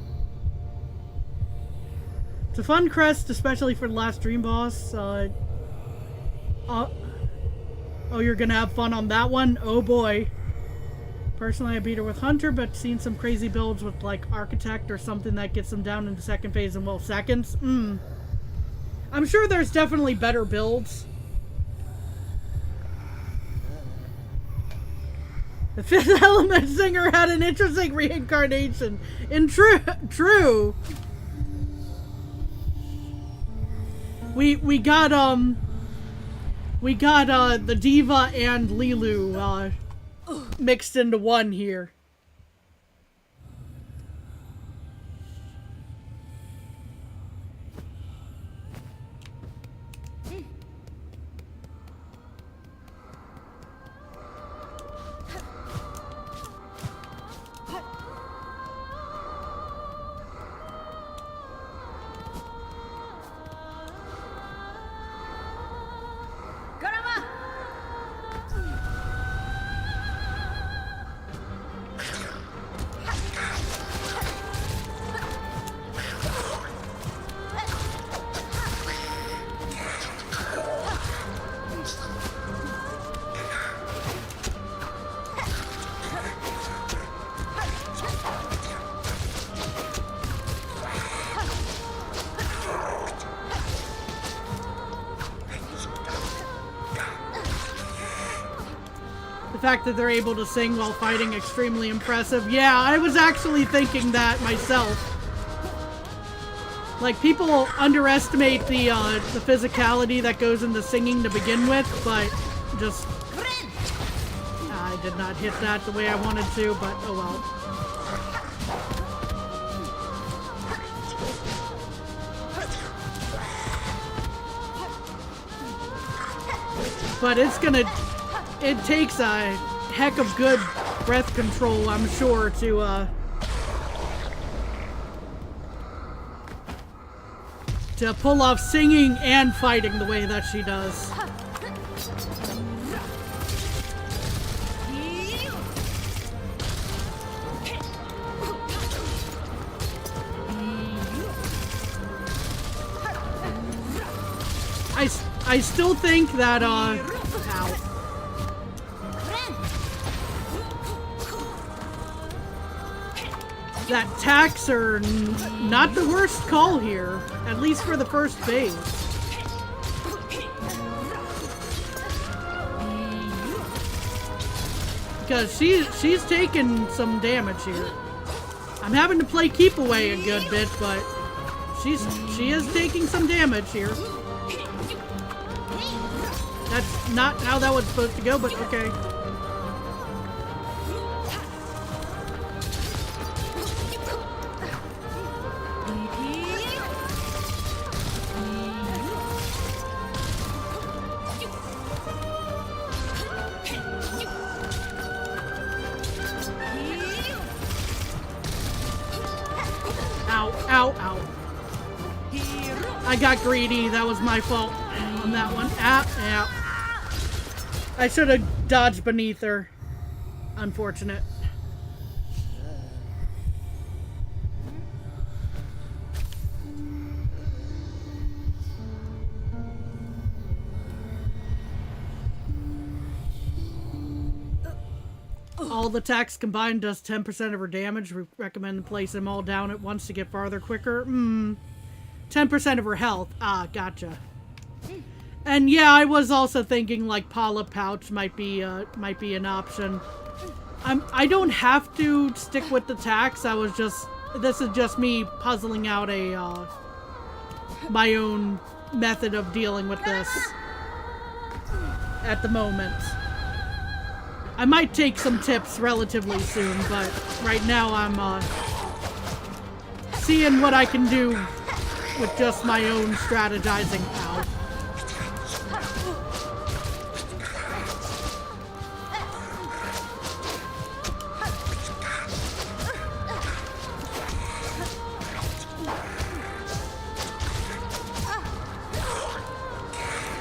It's a fun crest, especially for the last dream boss. Oh, you're gonna have fun on that one? Oh boy. Personally, I beat her with Hunter, but seen some crazy builds with like Architect or something that gets them down into second phase in, well, seconds. I'm sure there's definitely better builds. The Fifth Element singer had an interesting reincarnation. In true. We got the Diva and Lilu mixed into one here. The fact that they're able to sing while fighting, extremely impressive. Yeah, I was actually thinking that myself. Like, people underestimate the physicality that goes into singing to begin with, but just... I did not hit that the way I wanted to, but oh well. But it's gonna... It takes a heck of good breath control, I'm sure, to pull off singing and fighting the way that she does. I still think that, ow. That tacks are not the worst call here, at least for the first phase. Because she's taking some damage here. I'm having to play keep away a good bit, but she is taking some damage here. That's not how that was supposed to go, but okay. Ow, ow. I got greedy. That was my fault on that one. Ow, ow. I should have dodged beneath her. Unfortunate. All the attacks combined does 10% of her damage. We recommend place them all down at once to get farther quicker. 10% of her health. Ah, gotcha. And yeah, I was also thinking like Polyp Pouch might be an option. I don't have to stick with the attacks. This is just me puzzling out a my own method of dealing with this at the moment. I might take some tips relatively soon, but right now I'm seeing what I can do with just my own strategizing. Ow.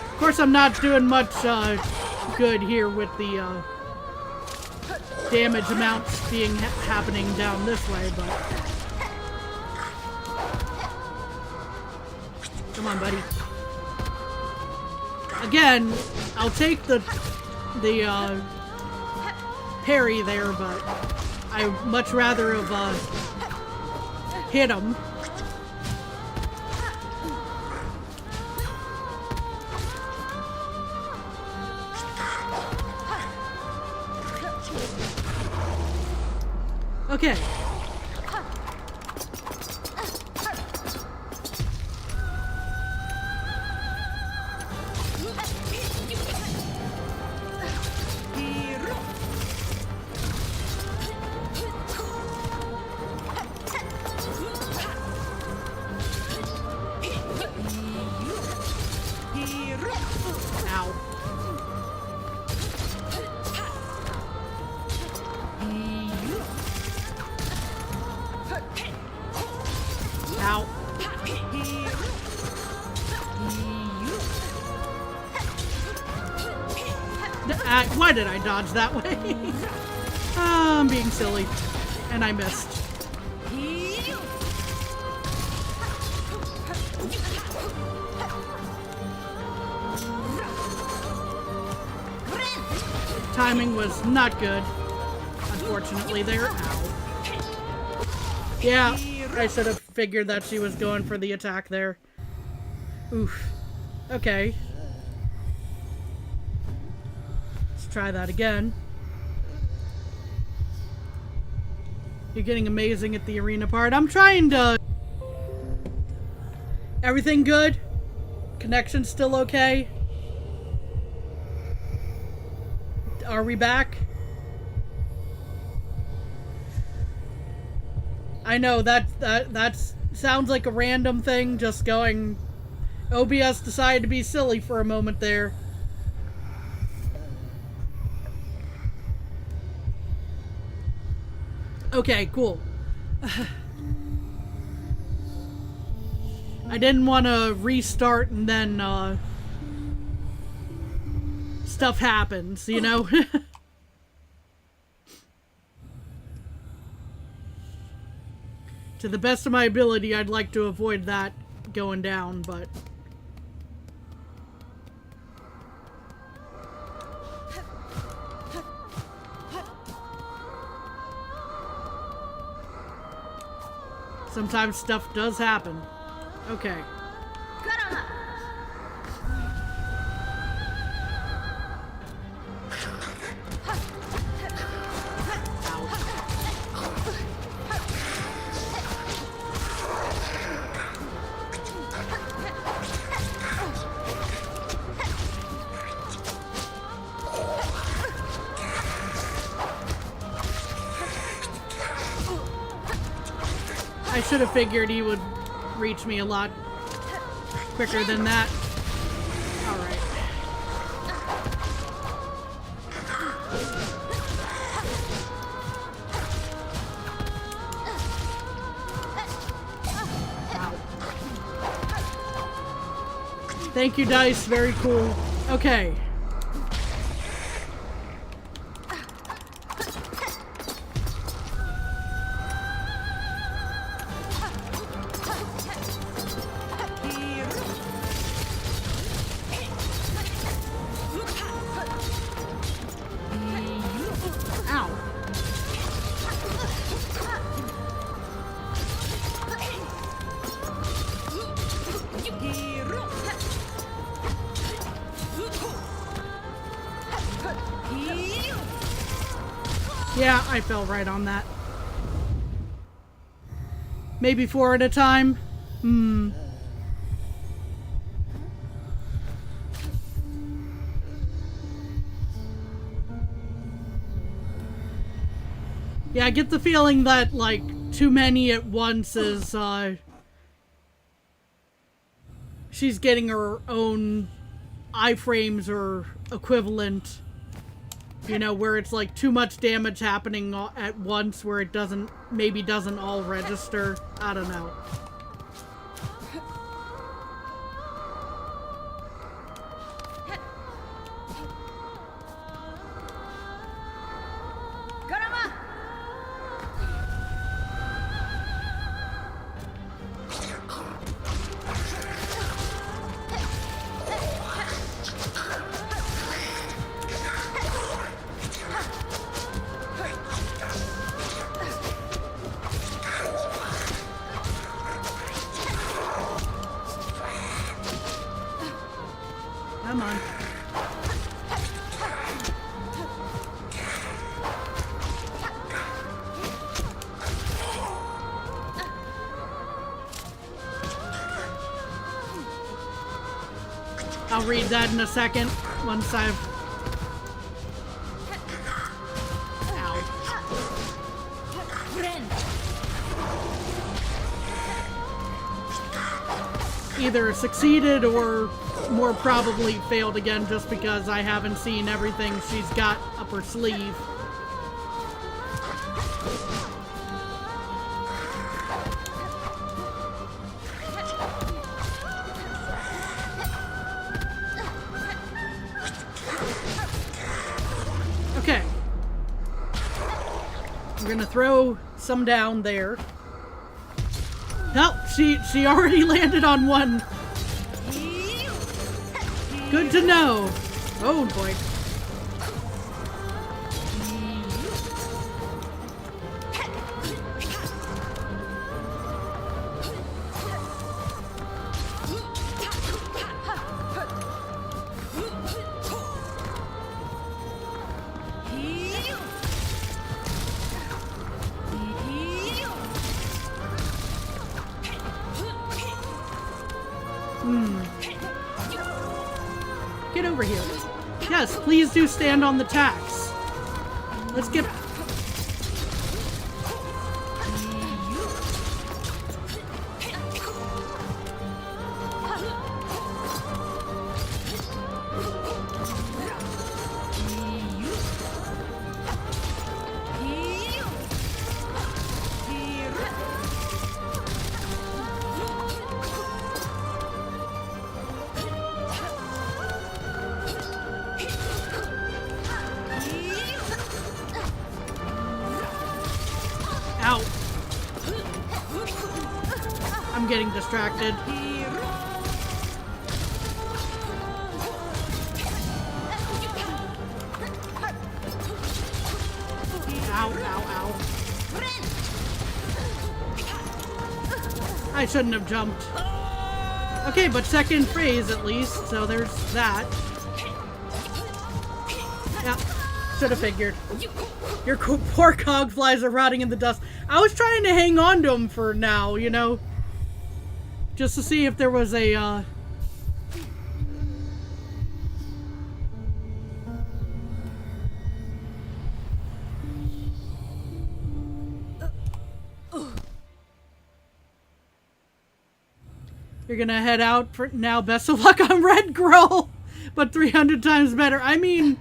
Of course, I'm not doing much good here with the damage amounts being happening down this way, but come on, buddy. Again, I'll take the parry there, but I much rather have hit him. Okay. Ow. Why did I dodge that way? I'm being silly. And I missed. Timing was not good, unfortunately there. Ow. Yeah, I should have figured that she was going for the attack there. Oof. Okay. Let's try that again. You're getting amazing at the arena part. I'm trying to... Everything good? Connection still okay? Are we back? I know that sounds like a random thing, just going... OBS decided to be silly for a moment there. Okay, cool. I didn't want to restart and then stuff happens, you know? To the best of my ability, I'd like to avoid that going down, but... Sometimes stuff does happen. Okay. I should have figured he would reach me a lot quicker than that. Alright. Wow. Thank you, Dice. Very cool. Okay. Yeah, I fell right on that. Maybe 4 at a time? Yeah, I get the feeling that, like, too many at once is, she's getting her own iframes or equivalent, you know, where it's, like, too much damage happening at once where it maybe doesn't all register. I don't know. Come on. I'll read that in a second once I've... Ow. Either succeeded or more probably failed again just because I haven't seen everything she's got up her sleeve. Okay. I'm gonna throw some down there. No, she already landed on one. Good to know. Oh boy. Get over here. Yes, please do stand on the tacks. Let's get... Ow. I'm getting distracted. Ow, ow, ow. I shouldn't have jumped. Okay, but second phase at least, so there's that. Yeah, should have figured. Your poor cog flies are rotting in the dust. I was trying to hang on to them for now, you know? Just to see if there was a, You're gonna head out for now. Best of luck on Red Girl, but 300 times better. I mean,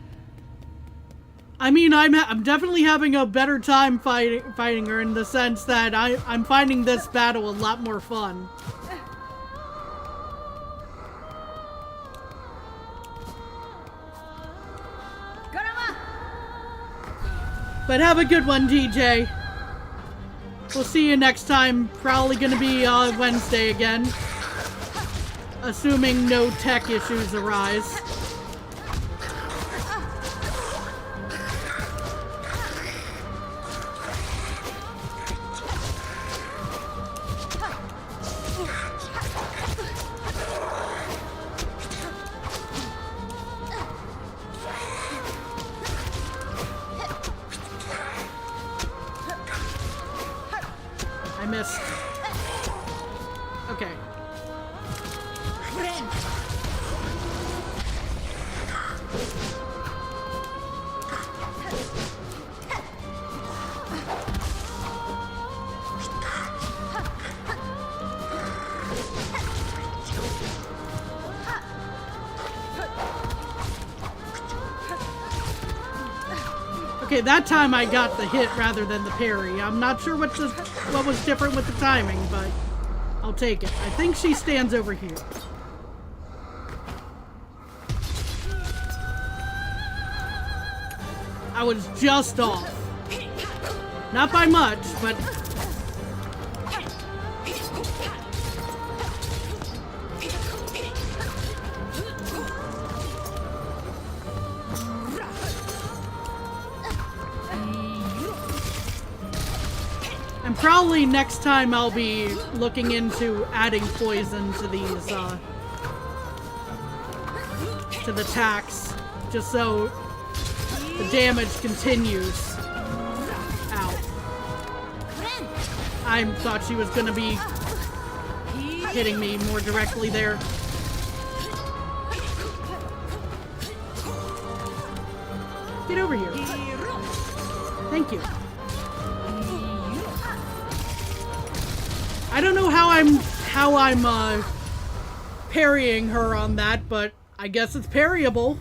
I'm definitely having a better time fighting her in the sense that I'm finding this battle a lot more fun. But have a good one, DJ. We'll see you next time. Probably gonna be Wednesday again. Assuming no tech issues arise. I missed. Okay. Okay, that time I got the hit rather than the parry. I'm not sure what was different with the timing, but I'll take it. I think she stands over here. I was just off. Not by much, but... And probably next time I'll be looking into adding poison to these, to the attacks, just so the damage continues. Ow. I thought she was gonna be hitting me more directly there. Get over here. Thank you. I don't know how I'm parrying her on that, but I guess it's parryable.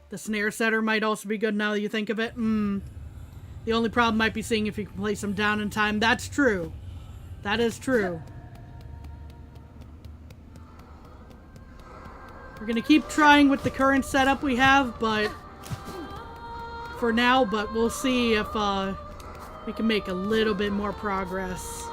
The snare setter might also be good now that you think of it. The only problem might be seeing if you can place them down in time. That's true. That is true. We're gonna keep trying with the current setup we have, but for now, but we'll see if we can make a little bit more progress.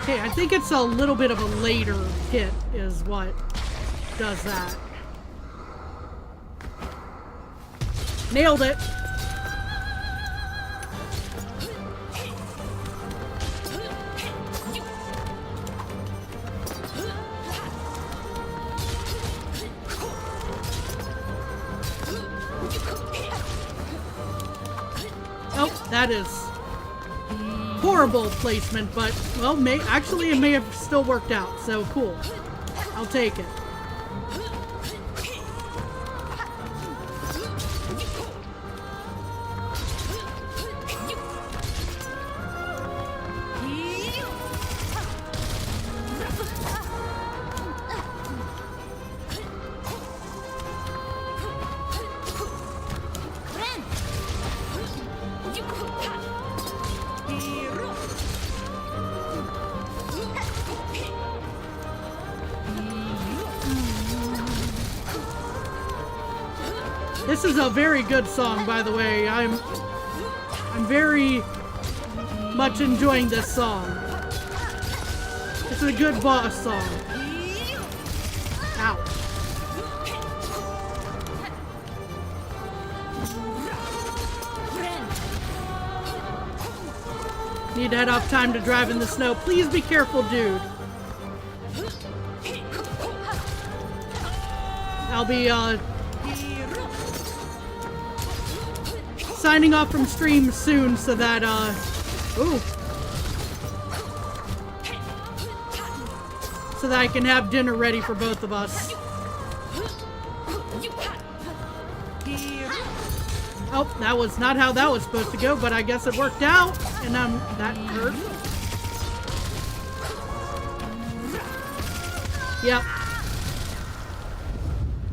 Okay, I think it's a little bit of a later hit is what does that. Nailed it! Oh, that is horrible placement, but, well, actually it may have still worked out, so cool. I'll take it. This is a very good song, by the way. I'm very much enjoying this song. It's a good boss song. Ow. Need to head off time to drive in the snow. Please be careful, dude. I'll be, signing off from stream soon so that, so that I can have dinner ready for both of us. Oh, that was not how that was supposed to go, but I guess it worked out, and that hurt. Yep.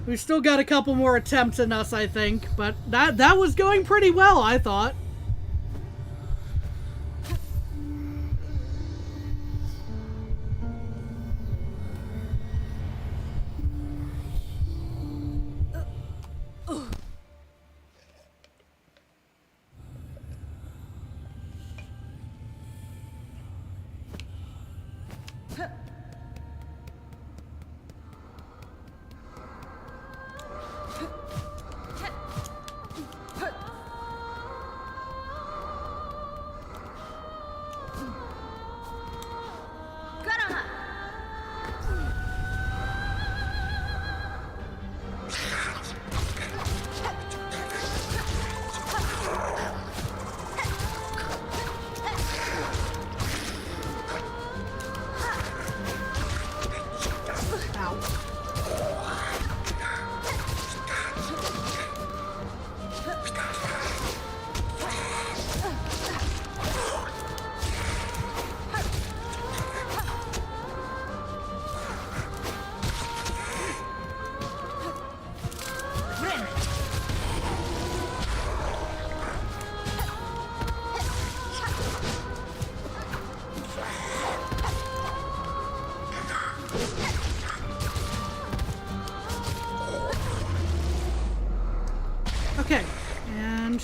We've still got a couple more attempts in us, I think, but that was going pretty well, I thought.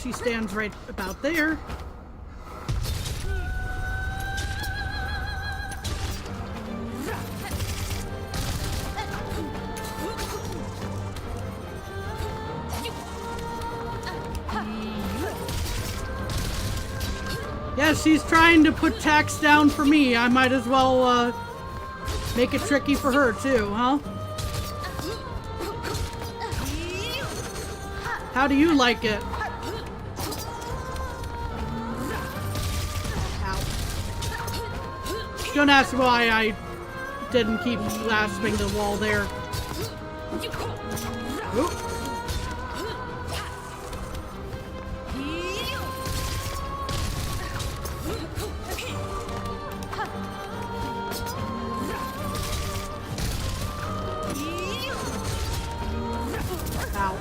she stands right about there. Yeah, she's trying to put tax down for me. I might as well make it tricky for her too, huh? How do you like it? Ow. Don't ask why I didn't keep grasping the wall there. Oop. Ow.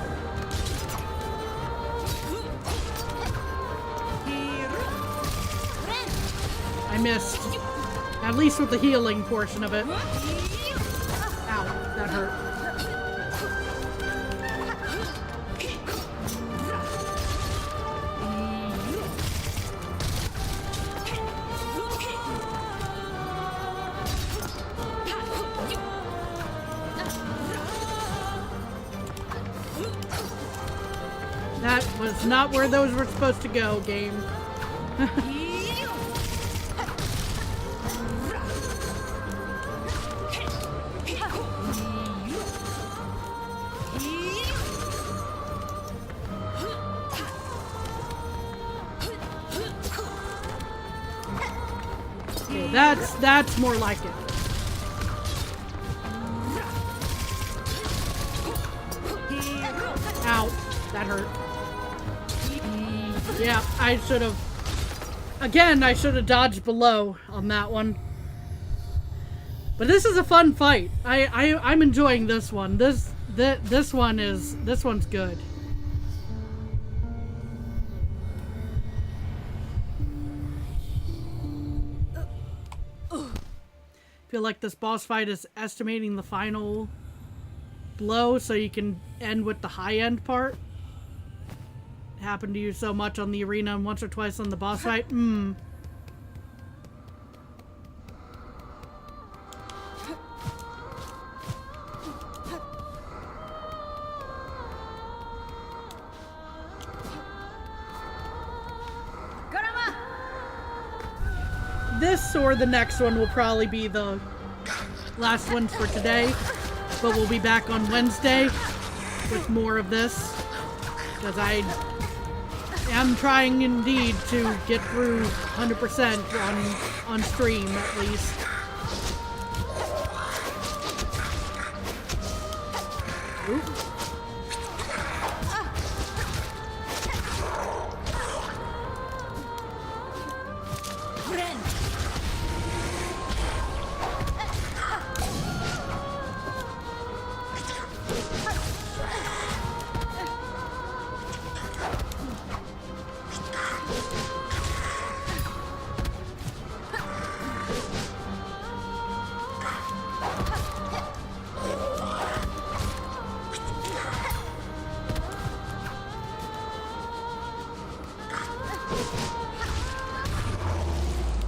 I missed. At least with the healing portion of it. Ow, that hurt. That was not where those were supposed to go, game. Okay, that's more like it. Ow, that hurt. Yeah, I should have. Again, I should have dodged below on that one. But this is a fun fight. I'm enjoying this one. This one's good. Feel like this boss fight is estimating the final blow so you can end with the high end part. Happened to you so much on the arena and once or twice on the boss fight. This or the next one will probably be the last ones for today, but we'll be back on Wednesday with more of this because I am trying indeed to get through 100% on stream at least. Oop.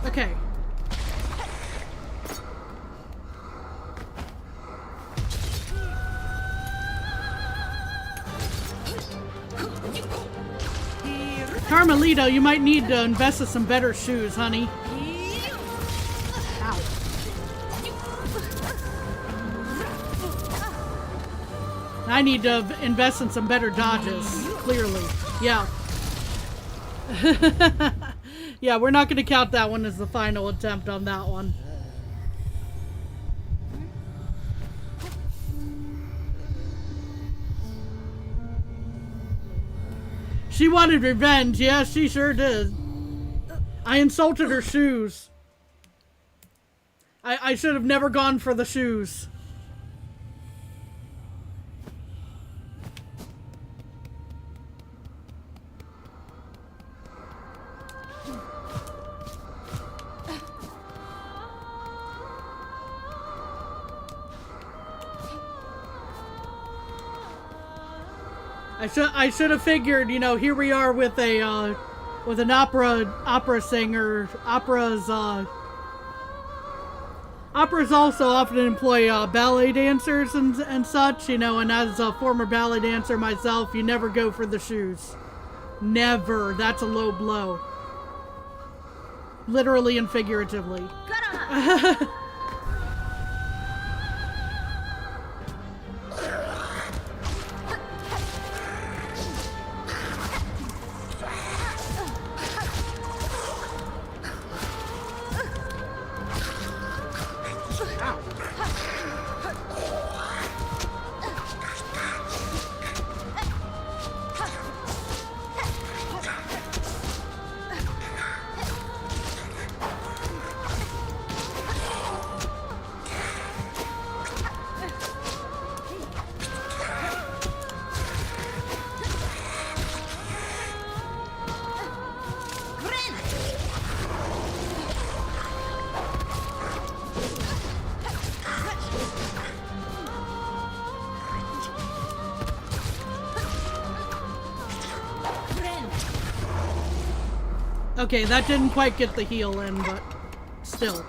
Okay. Carmelito, you might need to invest in some better shoes, honey. Ow. I need to invest in some better dodges, clearly. Yeah. Yeah, we're not going to count that one as the final attempt on that one. She wanted revenge. Yeah, she sure did. I insulted her shoes. I should have never gone for the shoes. I should have figured, you know, here we are with a with an opera singer. Operas also often employ ballet dancers and such, you know, and as a former ballet dancer myself, you never go for the shoes. Never. That's a low blow. Literally and figuratively. Okay, that didn't quite get the heal in, but still.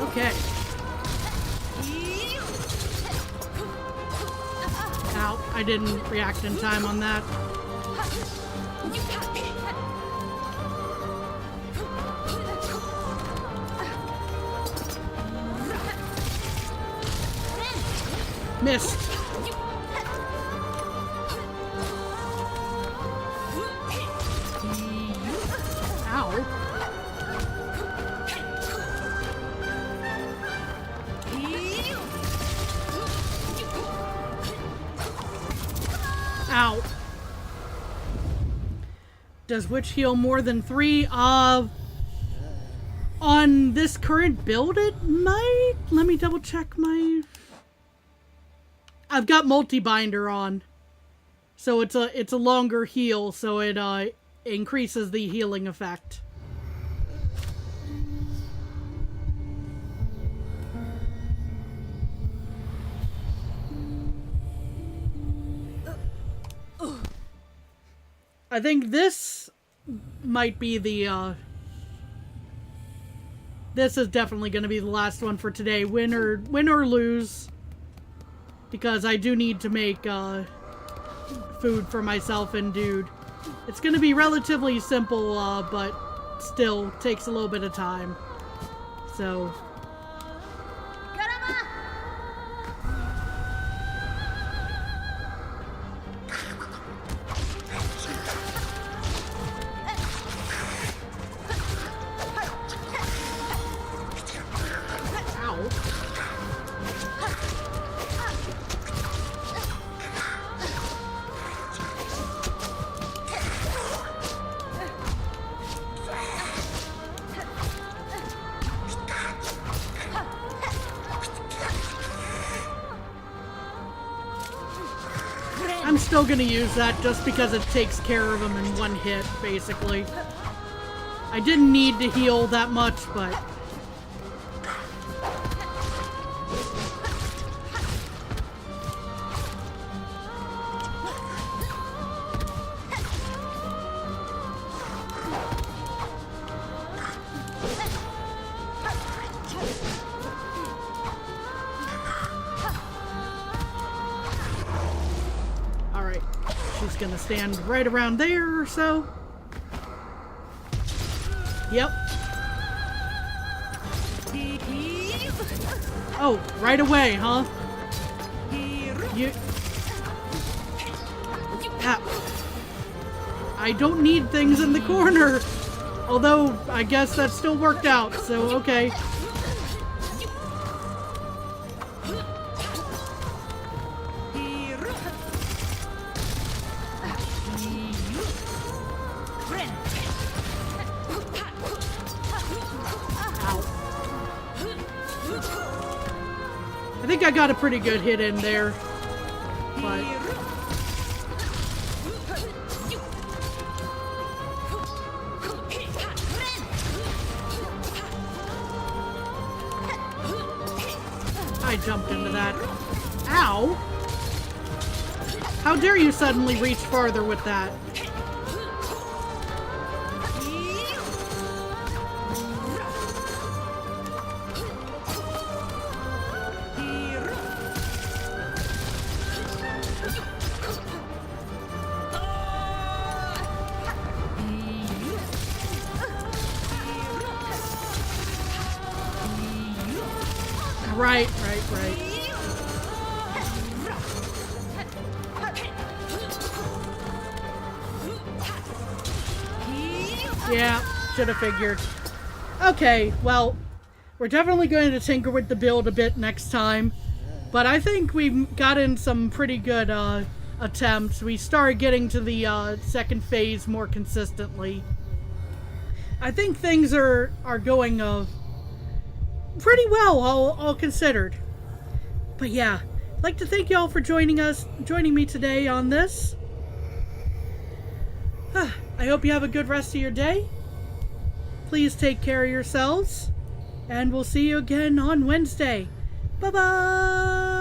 Okay. Ow, I didn't react in time on that. Missed. Ow. Ow. Does which heal more than 3? On this current build it might. Let me double check my... I've got multi-binder on. So it's a longer heal, so it increases the healing effect. I think this might be the, this is definitely going to be the last one for today. Win or lose. Because I do need to make, food for myself and dude. It's going to be relatively simple, but still takes a little bit of time. So... I'm still gonna use that just because it takes care of him in one hit, basically. I didn't need to heal that much, but... Gonna stand right around there or so. Yep. Oh, right away, huh? You... Ah. I don't need things in the corner. Although, I guess that still worked out, so okay. I think I got a pretty good hit in there, but I jumped into that. Ow! How dare you suddenly reach farther with that? Right. Yeah, should have figured. Okay, well, we're definitely going to tinker with the build a bit next time. But I think we've gotten some pretty good attempts. We started getting to the second phase more consistently. I think things are going pretty well, all considered. But yeah, I'd like to thank y'all for joining me today on this. I hope you have a good rest of your day. Please take care of yourselves, and we'll see you again on Wednesday. Bye-bye!